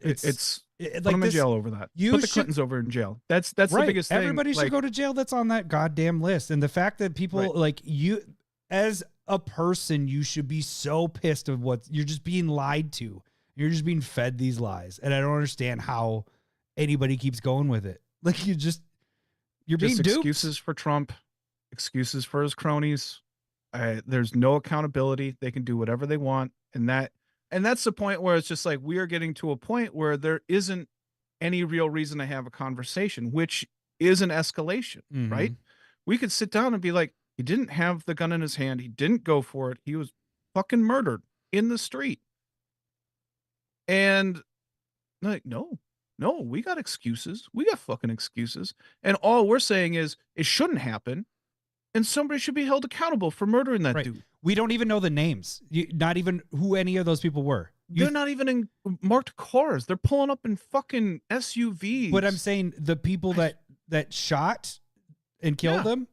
put them in jail over that. Put the Clintons over in jail. That's the biggest thing. Everybody should go to jail that's on that goddamn list. And the fact that people like you, as a person, you should be so pissed of what you're just being lied to. You're just being fed these lies. And I don't understand how anybody keeps going with it. Like, you're being duped. Excuses for Trump, excuses for his cronies. There's no accountability. They can do whatever they want. And that's the point where it's just like, we are getting to a point where there isn't any real reason to have a conversation, which is an escalation, right? We could sit down and be like, he didn't have the gun in his hand. He didn't go for it. He was fucking murdered in the street. And like, no, we got excuses. We got fucking excuses. And all we're saying is it shouldn't happen. And somebody should be held accountable for murdering that dude. We don't even know the names. Not even who any of those people were. They're not even in marked cars. They're pulling up in fucking SUVs. But I'm saying the people that shot and killed them,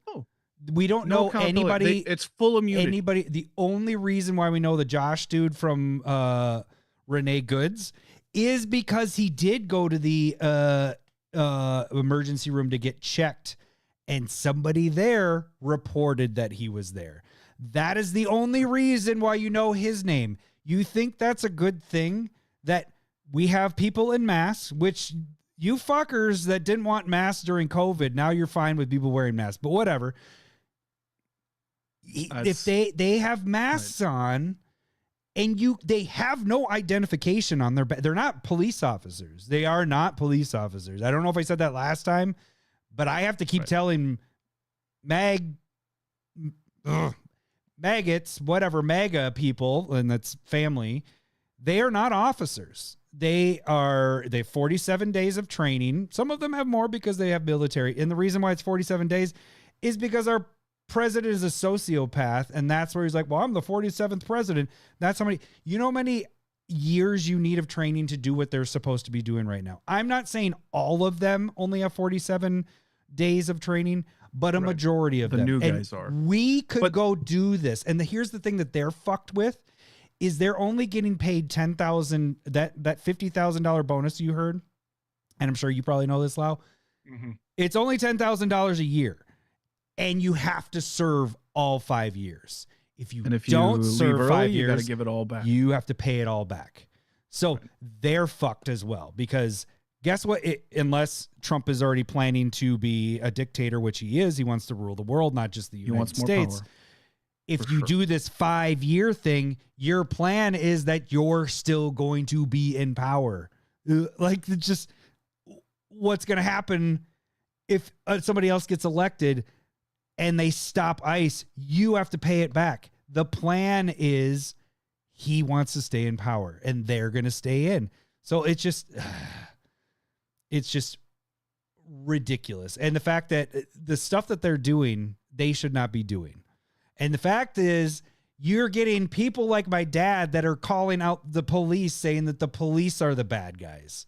we don't know anybody. It's full immunity. Anybody. The only reason why we know the Josh dude from Renee Goods is because he did go to the emergency room to get checked, and somebody there reported that he was there. That is the only reason why you know his name. You think that's a good thing that we have people in masks, which you fuckers that didn't want masks during COVID, now you're fine with people wearing masks, but whatever. If they have masks on and they have no identification on their they're not police officers. They are not police officers. I don't know if I said that last time, but I have to keep telling Mag maggots, whatever, MAGA people, and that's family, they are not officers. They have 47 days of training. Some of them have more because they have military. And the reason why it's 47 days is because our president is a sociopath. And that's where he's like, well, I'm the 47th president. That's how many years you need of training to do what they're supposed to be doing right now. I'm not saying all of them only have 47 days of training, but a majority of them. The new guys are. We could go do this. And here's the thing that they're fucked with is they're only getting paid $10,000, that $50,000 bonus you heard. And I'm sure you probably know this, Lau. Mm-hmm. It's only $10,000 a year. And you have to serve all 5 years. If you don't serve early, 5 years, you got to give it all back. You have to pay it all back. So they're fucked as well, because guess what? Unless Trump is already planning to be a dictator, which he is, he wants to rule the world, not just the United States. Power. If you do this 5-year thing, your plan is that you're still going to be in power. Like, just what's going to happen if somebody else gets elected and they stop ICE, you have to pay it back. The plan is he wants to stay in power and they're going to stay in. So it's just ridiculous. And the fact that the stuff that they're doing, they should not be doing. And the fact is, you're getting people like my dad that are calling out the police, saying that the police are the bad guys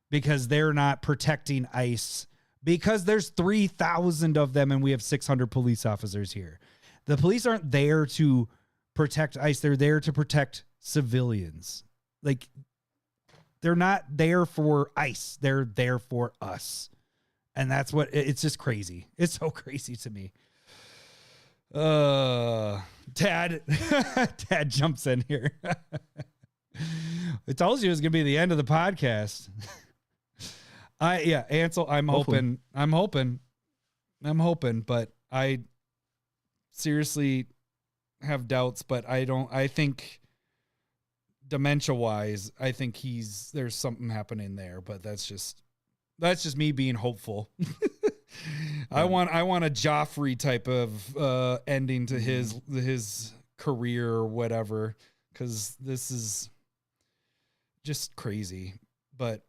because they're not protecting ICE, because there's 3,000 of them and we have 600 police officers here. The police aren't there to protect ICE. They're there to protect civilians. Like, they're not there for ICE. They're there for us. And that's what, it's just crazy. It's so crazy to me. Tad jumps in here. I told you it was gonna be the end of the podcast. Ansel, I'm hoping, but I seriously have doubts, but I think dementia wise, I think there's something happening there, but that's just me being hopeful. I want a Joffrey type of ending to his career or whatever, because this is just crazy. But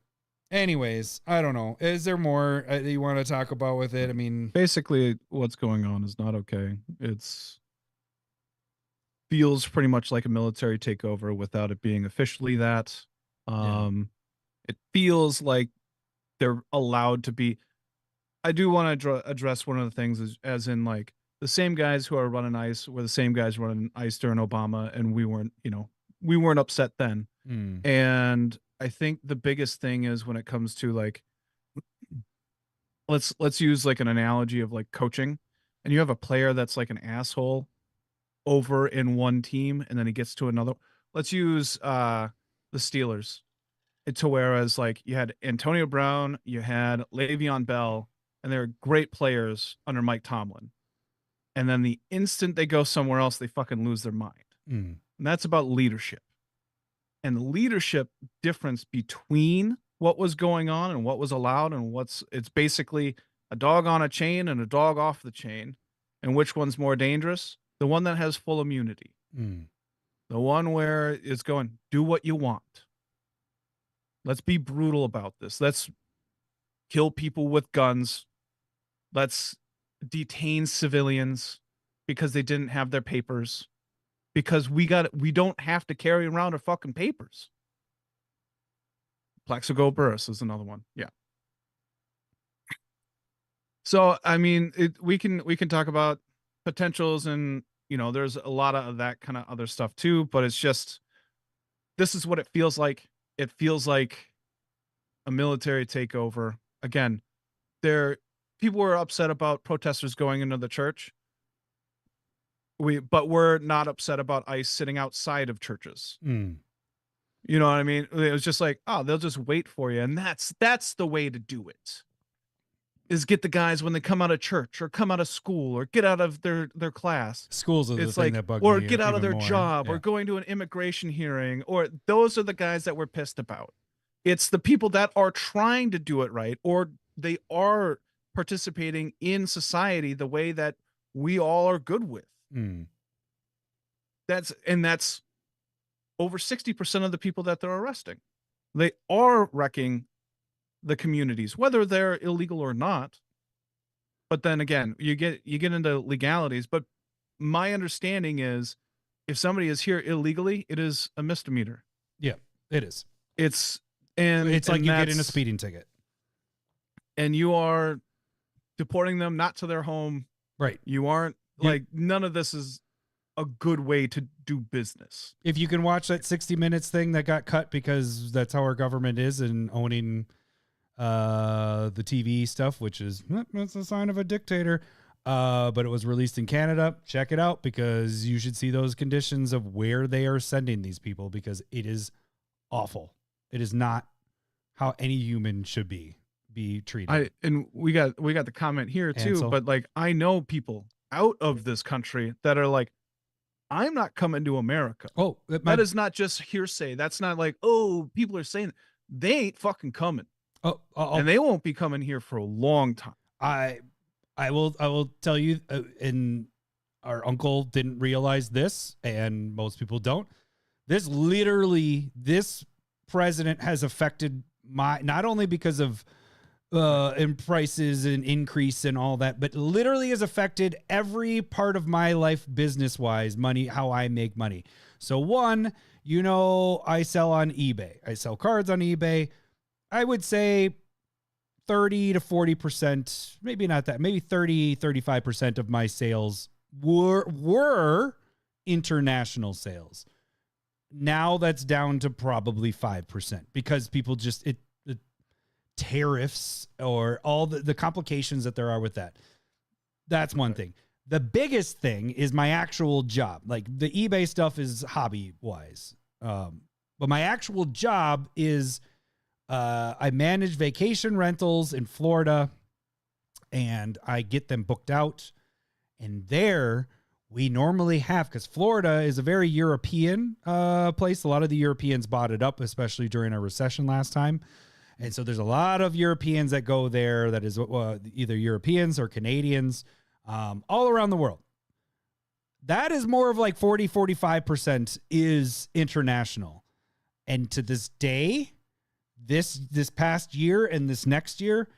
anyways, I don't know. Is there more you want to talk about with it? I mean, basically, what's going on is not okay. It's feels pretty much like a military takeover without it being officially that. It feels like they're allowed to be. I do want to address one of the things as in, like, the same guys who are running ICE were the same guys running ICE during Obama, and we weren't upset then. And I think the biggest thing is when it comes to, like, let's use like an analogy of like coaching, and you have a player that's like an asshole over in one team, and then he gets to another. Let's use the Steelers. To whereas, like, you had Antonio Brown, you had Le'Veon Bell, and they're great players under Mike Tomlin. And then the instant they go somewhere else, they fucking lose their mind. And that's about leadership. And the leadership difference between what was going on and what was allowed and it's basically a dog on a chain and a dog off the chain. And which one's more dangerous? The one that has full immunity. The one where it's going, do what you want. Let's be brutal about this. Let's kill people with guns. Let's detain civilians because they didn't have their papers. Because we don't have to carry around our fucking papers. Plaxico Burris is another one. Yeah. So, I mean, we can talk about potentials, and, there's a lot of that kind of other stuff too, but it's just, this is what it feels like. It feels like a military takeover. Again, people were upset about protesters going into the church. But we're not upset about ICE sitting outside of churches. You know what I mean? It was just like, oh, they'll just wait for you. And that's the way to do it, is get the guys when they come out of church or come out of school or get out of their class. Schools are the thing that bug me, or get out of their more. job, or going to an immigration hearing, or those are the guys that we're pissed about. It's the people that are trying to do it right, or they are participating in society the way that we all are good with. that's over 60% of the people that they're arresting. They are wrecking the communities, whether they're illegal or not. But then again, you get into legalities. But my understanding is, if somebody is here illegally, it is a misdemeanor. Yeah, it is. It's like you get in a that's- speeding ticket. and you are deporting them not to their home. Right. You aren't like, none of this is a good way to do business. If you can watch that 60 Minutes thing that got cut because that's how our government is and owning the TV stuff, which is that's a sign of a dictator. But it was released in Canada. Check it out, because you should see those conditions of where they are sending these people, because it is awful. It is not how any human should be treated. And we got the comment here too, Ansel. but like, I know people out of this country that are like, I'm not coming to America. Oh, that is not just hearsay. That's not like, oh, people are saying they ain't fucking coming. And they won't be coming here for a long time. I will tell you, and our uncle didn't realize this, and most people don't. This president has affected not only because of in prices and increase and all that, but literally has affected every part of my life business wise, money, how I make money. So one, I sell on eBay. I sell cards on eBay. I would say 30 to 40%, maybe not that, maybe 30, 35% of my sales were international sales. Now that's down to probably 5% because people just, the tariffs or all the complications that there are with that. That's one thing. The biggest thing is my actual job. Like, the eBay stuff is hobby wise. But my actual job is, I manage vacation rentals in Florida, and I get them booked out. And there we normally have, because Florida is a very European place. A lot of the Europeans bought it up, especially during a recession last time. And so there's a lot of Europeans that go there. That is either Europeans or Canadians, all around the world. That is more of like 40, 45% is international. And to this day, this past year and this next year,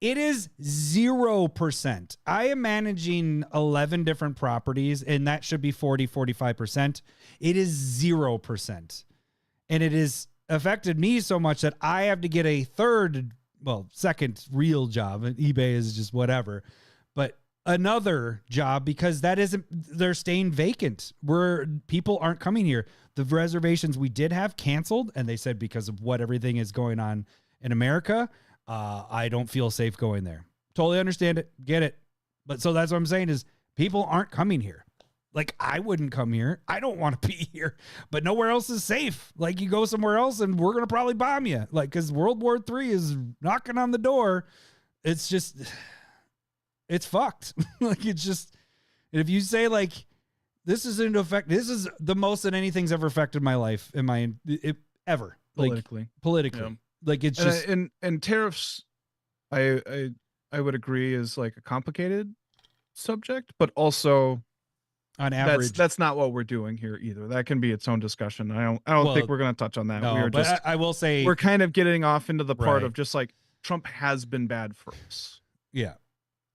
it is 0%. I am managing 11 different properties, and that should be 40, 45%. It is 0%. And it has affected me so much that I have to get a second real job. And eBay is just whatever. But another job, because they're staying vacant, where people aren't coming here. The reservations we did have canceled, and they said because of what everything is going on in America, I don't feel safe going there. Totally understand it, get it. But so that's what I'm saying is people aren't coming here. Like, I wouldn't come here. I don't want to be here, but nowhere else is safe. Like, you go somewhere else and we're going to probably bomb you. Like, because World War III is knocking on the door. It's just, it's fucked. Like, it's just, if you say like, this is the most that anything's ever affected my life ever. Politically. Like, politically. Yeah. Like, it's just, and tariffs, I would agree, is like a complicated subject, but also on average, that's not what we're doing here either. That can be its own discussion. I don't think we're going to touch on that. No, but I will say we're kind of getting off into the part Right. of just like, Trump has been bad for us. Yeah.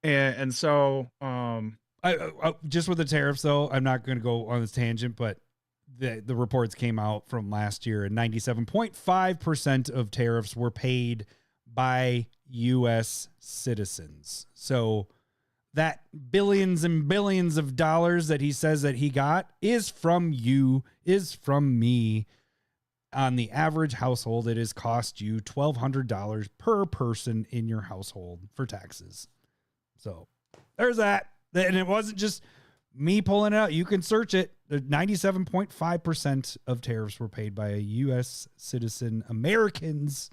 And so, I just with the tariffs though, I'm not going to go on this tangent, but the reports came out from last year, and 97.5% of tariffs were paid by U.S. citizens. So that billions and billions of dollars that he says that he got is from you, is from me. On the average household, it has cost you $1,200 per person in your household for taxes. So there's that. And it wasn't just me pulling it out. You can search it. 97.5% of tariffs were paid by U.S. citizen Americans.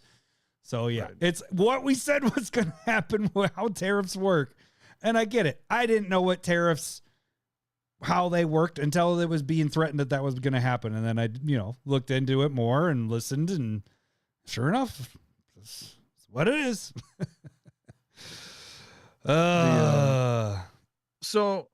So yeah, right. It's what we said was going to happen, how tariffs work. And I get it. I didn't know what tariffs, how they worked until it was being threatened that was going to happen. And then I, looked into it more and listened, and sure enough, it's what it is. So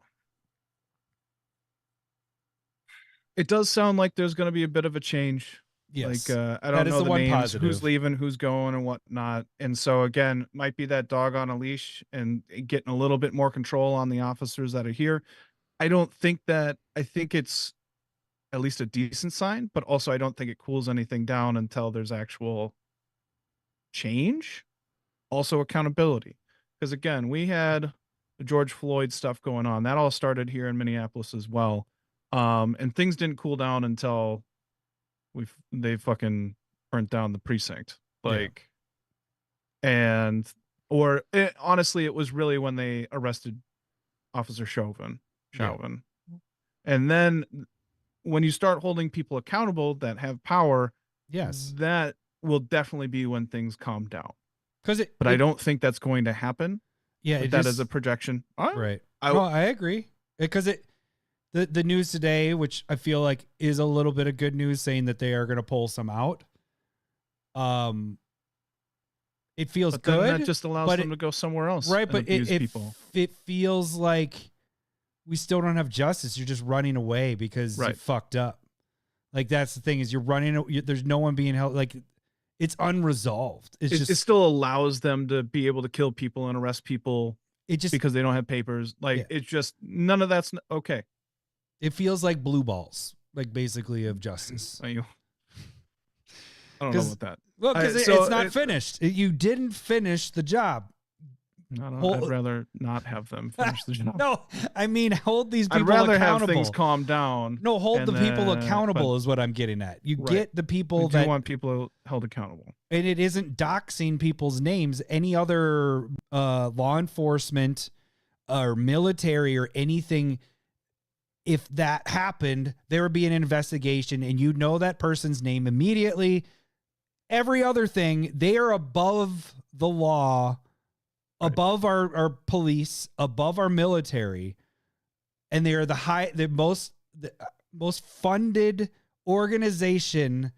It does sound like there's going to be a bit of a change. Yes. Like I That don't is know the the one names, positive. who's leaving, who's going, and whatnot. And so again, might be that dog on a leash and getting a little bit more control on the officers that are here. I don't think that. I think it's at least a decent sign, but also I don't think it cools anything down until there's actual change. Also accountability, because again, we had the George Floyd stuff going on. That all started here in Minneapolis as well, and things didn't cool down until they fucking burnt down the precinct. Like, and or honestly, it was really when they arrested Officer Chauvin. And then when you start holding people accountable that have power, Yes, that will definitely be when things calm down. Because But I don't think that's going to happen. Yeah, But that is a projection. Right. I agree. Because the news today, which I feel like is a little bit of good news, saying that they are going to pull some out. It feels but good. Then that just allows them to go somewhere else. Right, and but abuse people. it feels like we still don't have justice. You're just running away because you fucked up. Like, that's the thing, is you're running. There's no one being held. Like, it's unresolved. It still allows them to be able to kill people and arrest people. Because they don't have papers. Like, it's just none of that's okay. It feels like blue balls, like, basically, of justice. I don't know about that. Well, because it's not finished. You didn't finish the job. I'd rather not have them finish the job. No, I mean, hold these people I'd rather accountable. have things calm down. No, hold the people accountable is what I'm getting at. You get the people that want people held accountable. And it isn't doxing people's names. Any other law enforcement or military or anything, if that happened, there would be an investigation and you know that person's name immediately. Every other thing, they are above the law, above our police, above our military, and they are the most funded organization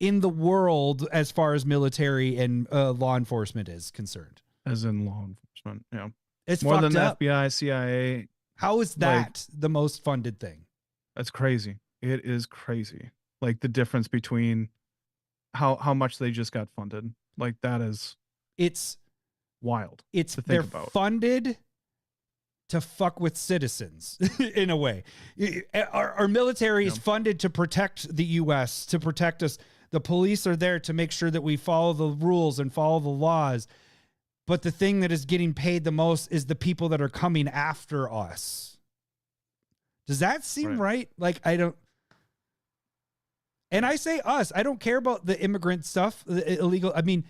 in the world as far as military and law enforcement is concerned. As in law enforcement, yeah. It's more than the up. FBI, CIA. How is that the most funded thing? That's crazy. It is crazy. Like, the difference between how much they just got funded. Like, that is wild. It's to think they're about. Funded to fuck with citizens in a way. Our military is funded to protect the U.S., to protect us. The police are there to make sure that we follow the rules and follow the laws. But the thing that is getting paid the most is the people that are coming after us. Does that seem right? Like, I don't. And I say us. I don't care about the immigrant stuff, the illegal. I mean,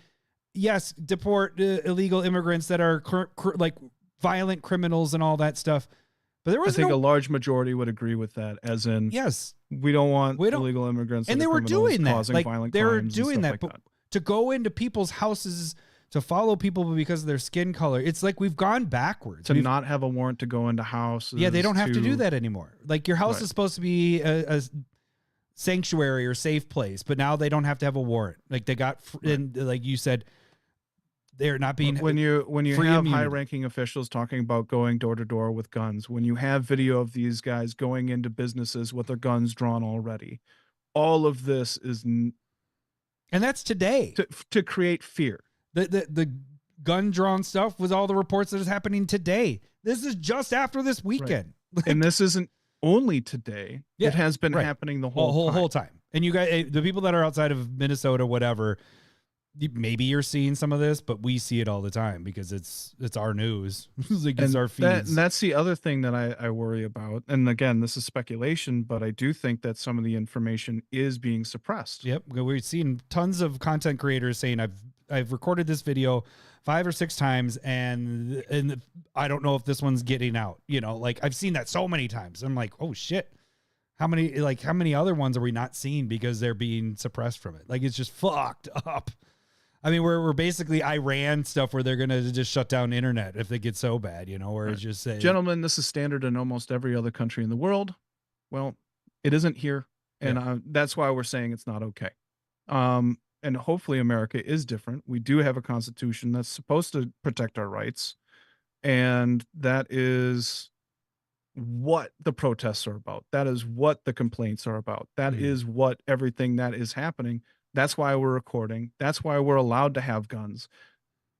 yes, deport illegal immigrants that are like violent criminals and all that stuff. But I think a large majority would agree with that, as in, yes, we don't want illegal immigrants. And they were doing that. Causing violent they were crimes doing that. like But to go into people's houses to follow people because of their skin color, it's like we've gone backwards. To not have a warrant to go into houses. Yeah, they don't have to do that anymore. Like, your house is supposed to be a sanctuary or safe place, but now they don't have to have a warrant. Like, they got, and like you said, they're not being. When you have immunity. high-ranking officials talking about going door to door with guns, when you have video of these guys going into businesses with their guns drawn already, all of this is, and that's today to create fear. The gun drawn stuff was all the reports that is happening today. This is just after this weekend, and this isn't only today. Yeah, it has been happening the whole time. And you guys, the people that are outside of Minnesota, whatever, maybe you're seeing some of this, but we see it all the time because it's our news. It's our feeds. That's the other thing that I worry about. And again, this is speculation, but I do think that some of the information is being suppressed. Yep, we've seen tons of content creators saying I've recorded this video 5 or 6 times and I don't know if this one's getting out. You know, like, I've seen that so many times. I'm like, oh shit. How many other ones are we not seeing because they're being suppressed from it? Like, it's just fucked up. I mean, we're basically Iran stuff where they're going to just shut down the internet if they get so bad, you know, or it's just say, gentlemen, this is standard in almost every other country in the world. Well, it isn't here. And that's why we're saying it's not okay. And hopefully America is different. We do have a constitution that's supposed to protect our rights. And that is what the protests are about. That is what the complaints are about. That is what everything that is happening. That's why we're recording. That's why we're allowed to have guns.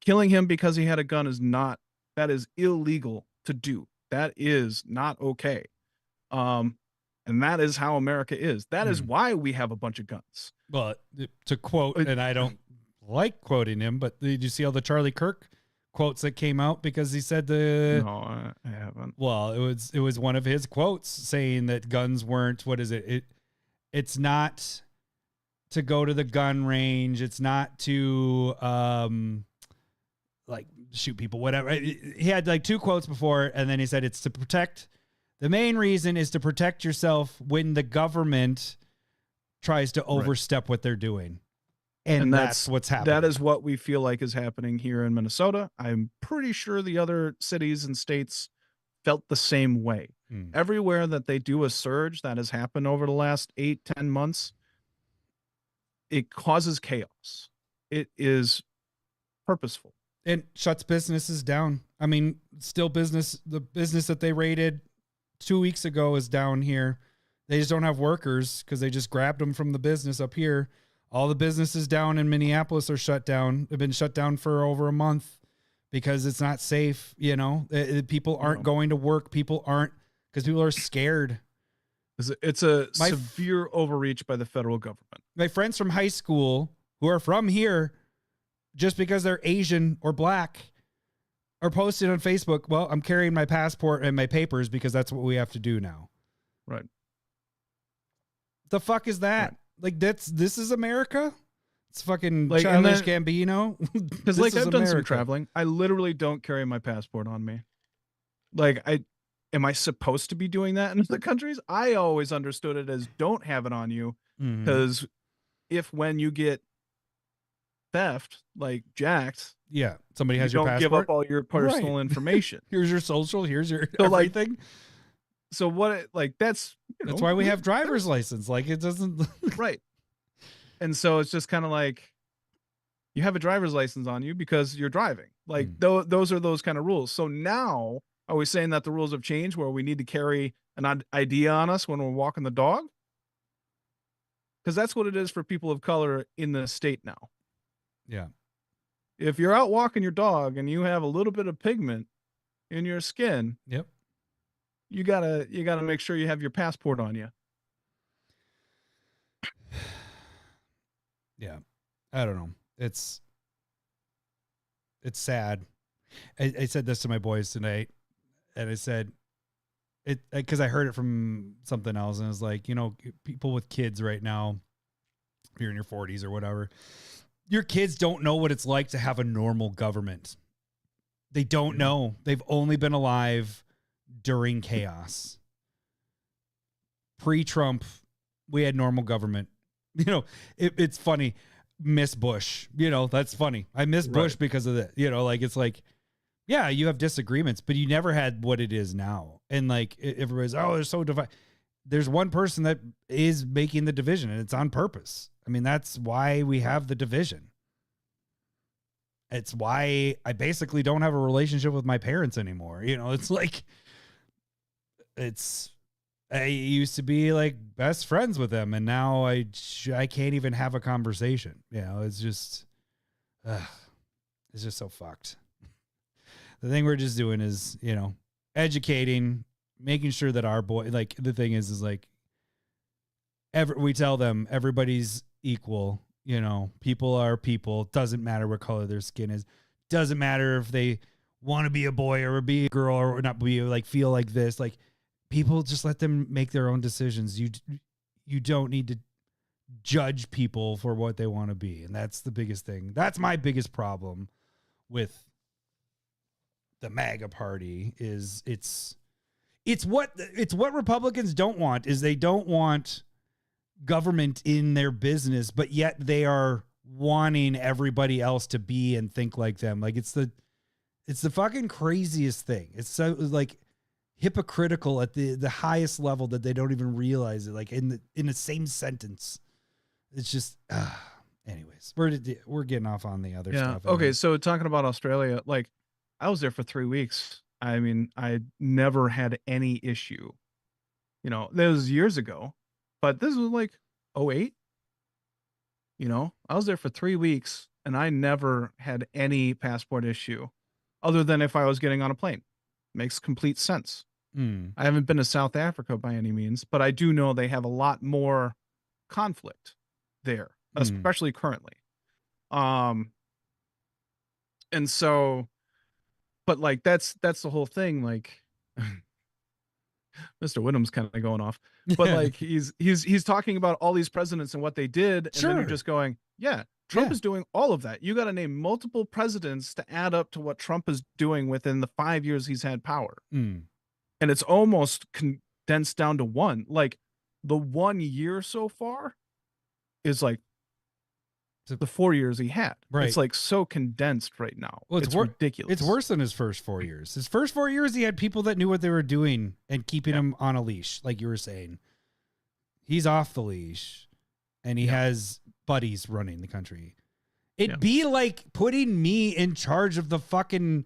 Killing him because he had a gun that is illegal to do. That is not okay. And that is how America is. That is why we have a bunch of guns. Well, to quote, and I don't like quoting him, but did you see all the Charlie Kirk quotes that came out? Because he said No, I haven't. Well, it was one of his quotes saying that guns weren't, what is it? It's not to go to the gun range. It's not to like shoot people, whatever. He had like 2 quotes before, and then he said it's to protect. The main reason is to protect yourself when the government tries to overstep what they're doing. And that's what's happening. That is what we feel like is happening here in Minnesota. I'm pretty sure the other cities and states felt the same way. Everywhere that they do a surge that has happened over the last 8-10 months, it causes chaos. It is purposeful. And shuts businesses down. I mean, still the business that they raided 2 weeks ago is down here. They just don't have workers because they just grabbed them from the business up here. All the businesses down in Minneapolis are shut down. They've been shut down for over a month because it's not safe. You know, people aren't going to work. People are scared. It's a severe overreach by the federal government. My friends from high school who are from here, just because they're Asian or black, are posted on Facebook, well, I'm carrying my passport and my papers because that's what we have to do now. Right. The fuck is that? Right. Like this is America? It's fucking like, Childish Gambino. Because like I've done some traveling. I literally don't carry my passport on me. Like am I supposed to be doing that in other countries? I always understood it as don't have it on you. Because when you get theft, like jacked, somebody has your passport. Don't give up all your personal information. Here's your social. Here's your everything. So what? Like that's why we have driver's license. Like it doesn't right. And so it's just kind of like you have a driver's license on you because you're driving. Like those are those kind of rules. So now are we saying that the rules have changed where we need to carry an ID on us when we're walking the dog? Because that's what it is for people of color in the state now. Yeah. If you're out walking your dog and you have a little bit of pigment in your skin, you gotta make sure you have your passport on you. Yeah. I don't know. It's sad. I said this to my boys tonight, and I said it because I heard it from something else, and it was like, people with kids right now, if you're in your 40s or whatever, your kids don't know what it's like to have a normal government. They don't know. They've only been alive during chaos. Pre-Trump, we had normal government. It's funny. Miss Bush, that's funny. I miss Bush because of that. It's like, yeah, you have disagreements, but you never had what it is now. And like everybody's, they're so divided. There's one person that is making the division, and it's on purpose. I mean, that's why we have the division. It's why I basically don't have a relationship with my parents anymore. It's like, I used to be like best friends with them, and now I can't even have a conversation. It's just so fucked. The thing we're just doing is, educating, making sure that our boy, like the thing is like, we tell them everybody's equal. People are people. Doesn't matter what color their skin is. Doesn't matter if they want to be a boy or be a girl or not be like feel like this. Like people, just let them make their own decisions. You don't need to judge people for what they want to be, and that's the biggest thing. That's my biggest problem with the MAGA party. Is it's what Republicans don't want. Is they don't want government in their business, but yet they are wanting everybody else to be and think like them. Like it's the fucking craziest thing. It's so like hypocritical at the highest level that they don't even realize it. Like in the same sentence, it's just. Anyways, we're getting off on the other stuff. Okay, so talking about Australia, like I was there for 3 weeks. I mean, I never had any issue. You know, that was years ago, but this was like '08. You know, I was there for 3 weeks and I never had any passport issue other than if I was getting on a plane. Makes complete sense. I haven't been to South Africa by any means, but I do know they have a lot more conflict there, especially currently. And so, but like that's the whole thing. Like, Mr. Whittam's kind of going off, but like he's talking about all these presidents and what they did, and then you're just going, yeah, Trump is doing all of that. You got to name multiple presidents to add up to what Trump is doing within the 5 years he's had power. And it's almost condensed down to one. Like the 1 year so far is like the 4 years he had. Right. It's like so condensed right now. Well, it's ridiculous. It's worse than his first 4 years. His first 4 years, he had people that knew what they were doing and keeping him on a leash, like you were saying. He's off the leash, and he has buddies running the country. It'd be like putting me in charge of the fucking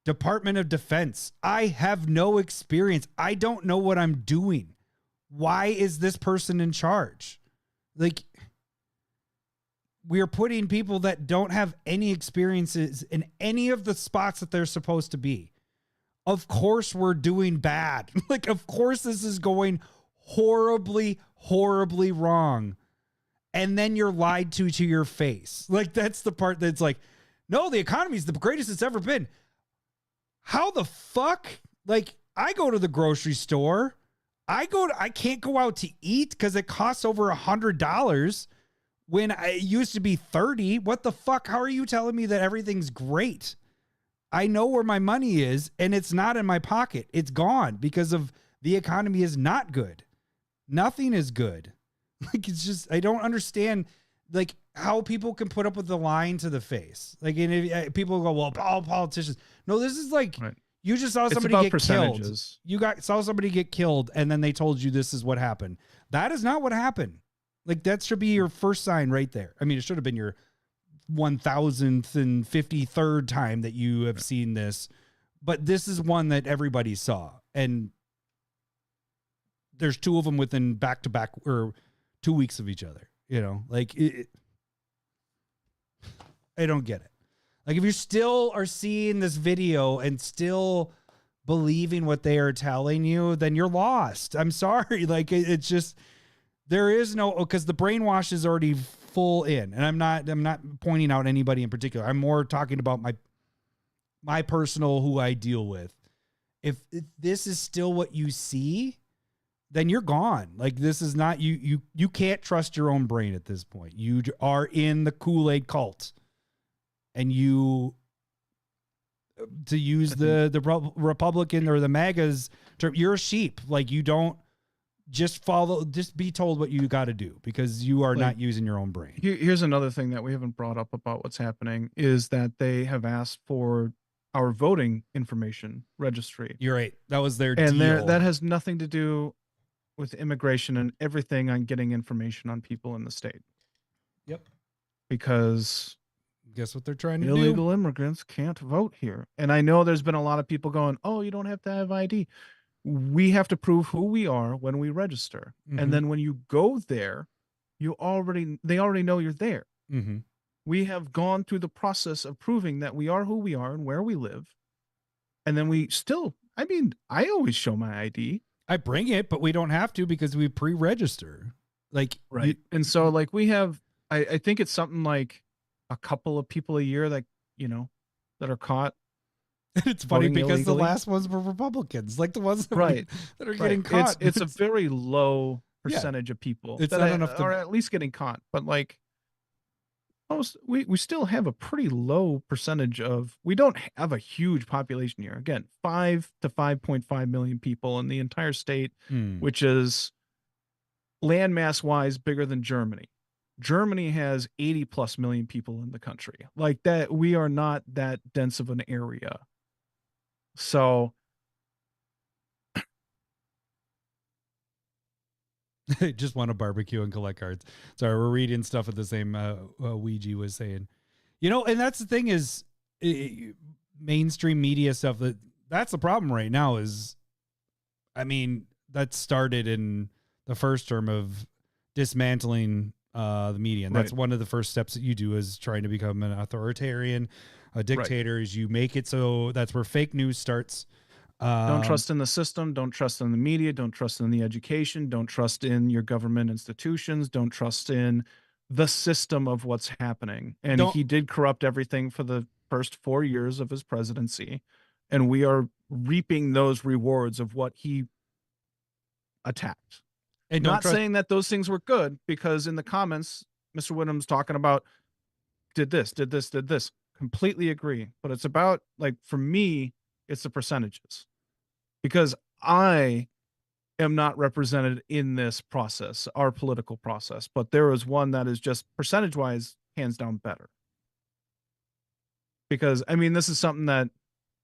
Department of Defense. I have no experience. I don't know what I'm doing. Why is this person in charge? Like, we are putting people that don't have any experiences in any of the spots that they're supposed to be. Of course we're doing bad. Like, of course this is going horribly, horribly wrong. And then you're lied to your face. Like, that's the part that's like, no, the economy is the greatest it's ever been. How the fuck? Like, I go to the grocery store. I can't go out to eat because it costs over $100 when it used to be 30. What the fuck? How are you telling me that everything's great? I know where my money is, and it's not in my pocket. It's gone because of the economy is not good. Nothing is good. Like, it's just, I don't understand, like, how people can put up with the lying to the face. Like, and if, people go, well, all politicians. No, this is like, you just saw somebody get killed. Saw somebody get killed, and then they told you this is what happened. That is not what happened. Like, that should be your first sign right there. I mean, it should have been your 1053rd time that you have seen this, but this is one that everybody saw. And there's two of them within back to back or 2 weeks of each other, you know, like I don't get it. Like, if you still are seeing this video and still believing what they are telling you, then you're lost. I'm sorry. Like, it's just, there is no, because the brainwash is already full in, and I'm not pointing out anybody in particular. I'm more talking about my personal, who I deal with. If this is still what you see, then you're gone. Like, this is not, you can't trust your own brain at this point. You are in the Kool-Aid cult, and you, to use the Republican or the MAGAs term, you're a sheep. Like, you don't just be told what you got to do because you are not using your own brain. Here's another thing that we haven't brought up about what's happening is that they have asked for our voting information registry. You're right. That was their deal. And that has nothing to do with immigration and everything on getting information on people in the state. Yep. Because guess what they're trying to do? Illegal immigrants can't vote here. And I know there's been a lot of people going, oh, you don't have to have ID. We have to prove who we are when we register. And then when you go there, they already know you're there. We have gone through the process of proving that we are who we are and where we live. And then we still, I mean, I always show my ID. I bring it, but we don't have to because we pre-register. Like, right. And so like we have, I think it's something like a couple of people a year that, you know, that are caught. It's funny because illegally. The last ones were Republicans, like the ones that, that are getting caught. It's a very low percentage of people that are at least getting caught. But like, we still have a pretty low percentage of, we don't have a huge population here. Again, 5 to 5.5 million people in the entire state, which is landmass wise bigger than Germany. Germany has 80 plus million people in the country. Like that, we are not that dense of an area. So just want to barbecue and collect cards. Sorry, we're reading stuff at the same Ouija was saying. You know, and that's the thing is mainstream media stuff that that's the problem right now is, I mean, that started in the first term of dismantling the media. And that's one of the first steps that you do is trying to become an authoritarian, a dictator, is you make it so that's where fake news starts. Don't trust in the system. Don't trust in the media. Don't trust in the education. Don't trust in your government institutions. Don't trust in the system of what's happening. And he did corrupt everything for the first 4 years of his presidency. And we are reaping those rewards of what he attacked. And not saying that those things were good, because in the comments, Mr. Whittam's talking about did this. Completely agree. But it's about, like, for me, it's the percentages. Because I am not represented in this process, our political process, but there is one that is just percentage-wise, hands down better. Because, I mean, this is something that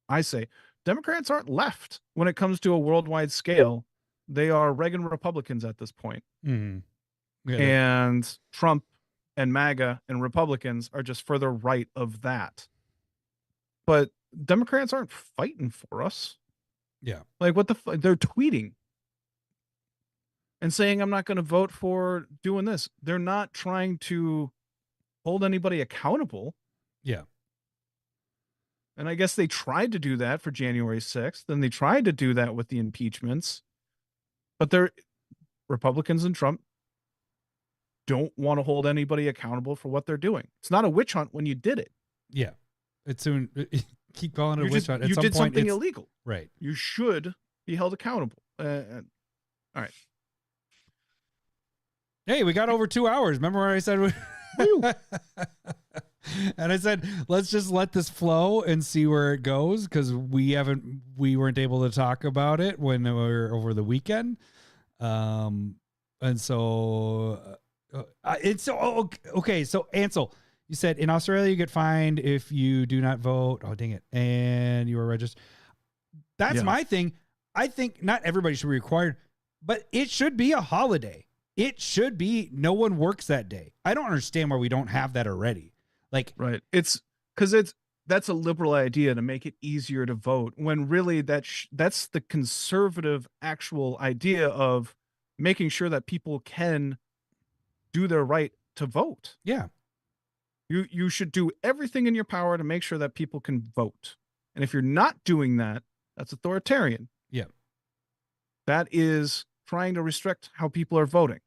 I say, Democrats aren't left when it comes to a worldwide scale. They are Reagan Republicans at this point. Mm-hmm. Yeah, and Trump and MAGA and Republicans are just further right of that. But Democrats aren't fighting for us. Yeah. Like, what the they're tweeting and saying, I'm not going to vote for doing this. They're not trying to hold anybody accountable. Yeah. And I guess they tried to do that for January 6th. And they tried to do that with the impeachments. But they're Republicans and Trump don't want to hold anybody accountable for what they're doing. It's not a witch hunt when you did it. Yeah. It's soon. Keep calling it a witch hunt. You did something illegal. Right. You should be held accountable. All right. Hey, we got over 2 hours. Remember where I said, and I said, let's just let this flow and see where it goes. Because we weren't able to talk about it when we were over the weekend. And so okay. So Ansel, you said in Australia, you get fined if you do not vote. Oh, dang it. And you are registered. That's my thing. I think not everybody should be required, but it should be a holiday. It should be no one works that day. I don't understand why we don't have that already. Like, right. It's because that's a liberal idea to make it easier to vote, when really that's the conservative actual idea of making sure that people can do their right to vote. Yeah. You should do everything in your power to make sure that people can vote. And if you're not doing that, that's authoritarian. Yeah. That is trying to restrict how people are voting.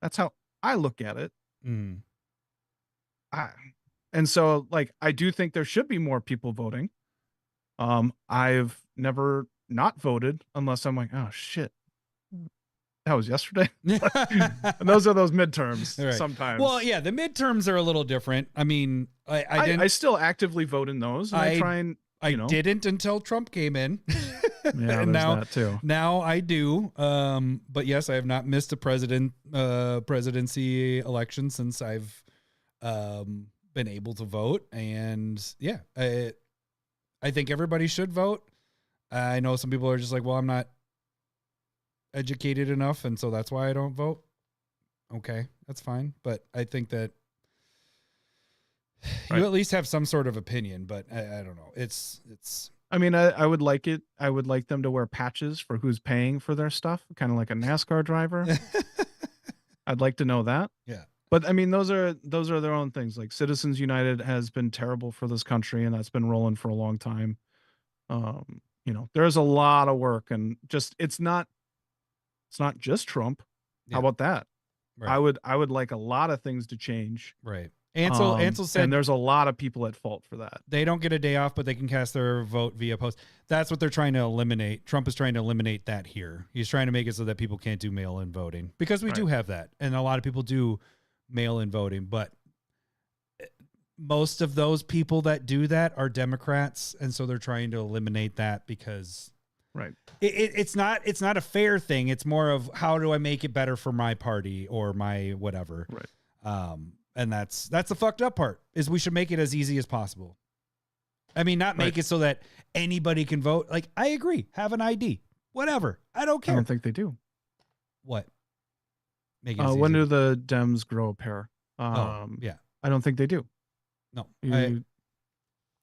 That's how I look at it. Mm. And so, like, I do think there should be more people voting. I've never not voted unless I'm like, oh shit, that was yesterday. And those are those midterms right. sometimes. Well, yeah, the midterms are a little different. I mean, I still actively vote in those. And I try and I didn't until Trump came in. Yeah, and there's that too. Now I do. But yes, I have not missed a presidency election since I've been able to vote. And yeah, I think everybody should vote. I know some people are just like, well, I'm not educated enough, and so that's why I don't vote. Okay, that's fine. But I think that you at least have some sort of opinion, but I don't know. It's I mean, I would like it. I would like them to wear patches for who's paying for their stuff, kind of like a NASCAR driver. I'd like to know that. Yeah. But I mean, those are their own things. Like Citizens United has been terrible for this country, and that's been rolling for a long time. There's a lot of work, and just it's not just Trump. Yeah. How about that? Right. I would like a lot of things to change. Right. Ansel said, and there's a lot of people at fault for that. They don't get a day off, but they can cast their vote via post. That's what they're trying to eliminate. Trump is trying to eliminate that here. He's trying to make it so that people can't do mail-in voting, because we do have that. And a lot of people do mail-in voting, but most of those people that do that are Democrats. And so they're trying to eliminate that because it's not a fair thing. It's more of, how do I make it better for my party or my whatever. Right. And that's the fucked up part, is we should make it as easy as possible. I mean, not make it so that anybody can vote. Like, I agree. Have an ID, whatever. I don't care. I don't think they do. What? Make it when do the Dems grow a pair? Yeah. I don't think they do. No.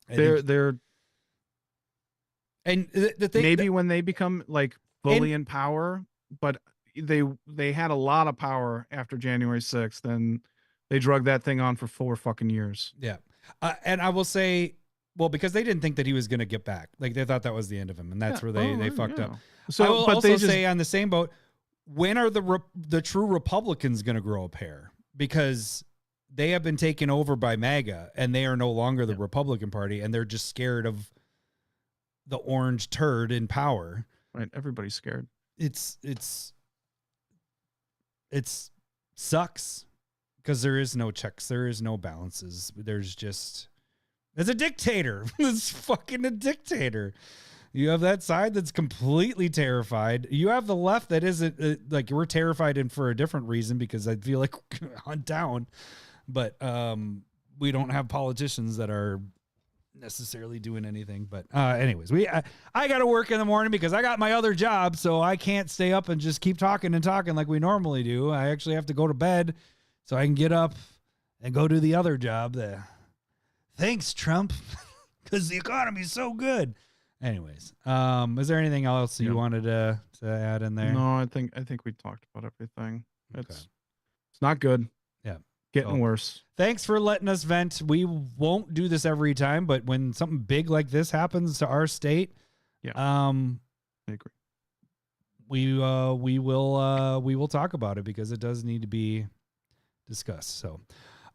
They're And the thing, maybe when they become like fully in power, but they had a lot of power after January 6th, and they drug that thing on for 4 fucking years. Yeah. And I will say, well, because they didn't think that he was going to get back. Like they thought that was the end of him, and that's where they fucked up. So I will also say on the same boat, when are the true Republicans going to grow a pair? Because they have been taken over by MAGA, and they are no longer the Republican Party, and they're just scared of the orange turd in power. Right. Everybody's scared. It's sucks because there is no checks. There is no balances. There's a dictator. It's fucking a dictator. You have that side that's completely terrified. You have the left that isn't like we're terrified and for a different reason because I feel like hunt down, but we don't have politicians that are necessarily doing anything. But anyways, I got to work in the morning because I got my other job, so I can't stay up and just keep talking like we normally do. I actually have to go to bed so I can get up and go do the other job there. Thanks, Trump, because the economy's so good. Anyways, is there anything else you wanted to add in there? No, I think we talked about everything. It's not good. Yeah. Getting worse. Thanks for letting us vent. We won't do this every time, but when something big like this happens to our state, I agree. We will talk about it because it does need to be discussed. So,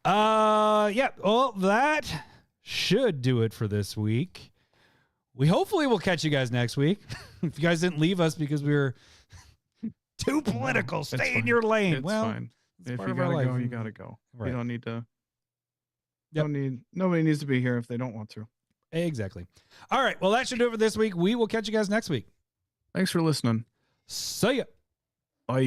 well, that should do it for this week. We hopefully will catch you guys next week. If you guys didn't leave us because we were too political, stay in your lane. It's well, fine. It's If part you of our gotta life. go, you gotta go. Right. You don't need to. Nobody needs to be here if they don't want to. Exactly. All right. Well, that should do it for this week. We will catch you guys next week. Thanks for listening. See ya. Bye.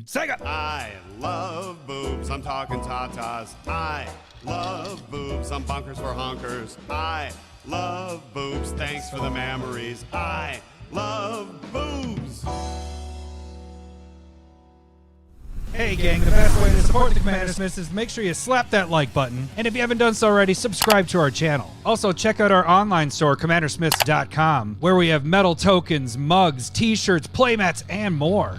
Sega. I love boobs. I'm talking tatas. I love boobs. I'm bonkers for honkers. I love boobs. Thanks for the memories. I love boobs. Hey gang, the best way to support the CommanderSmiths is make sure you slap that like button. And if you haven't done so already, subscribe to our channel. Also, check out our online store, CommanderSmiths.com, where we have metal tokens, mugs, t-shirts, playmats, and more.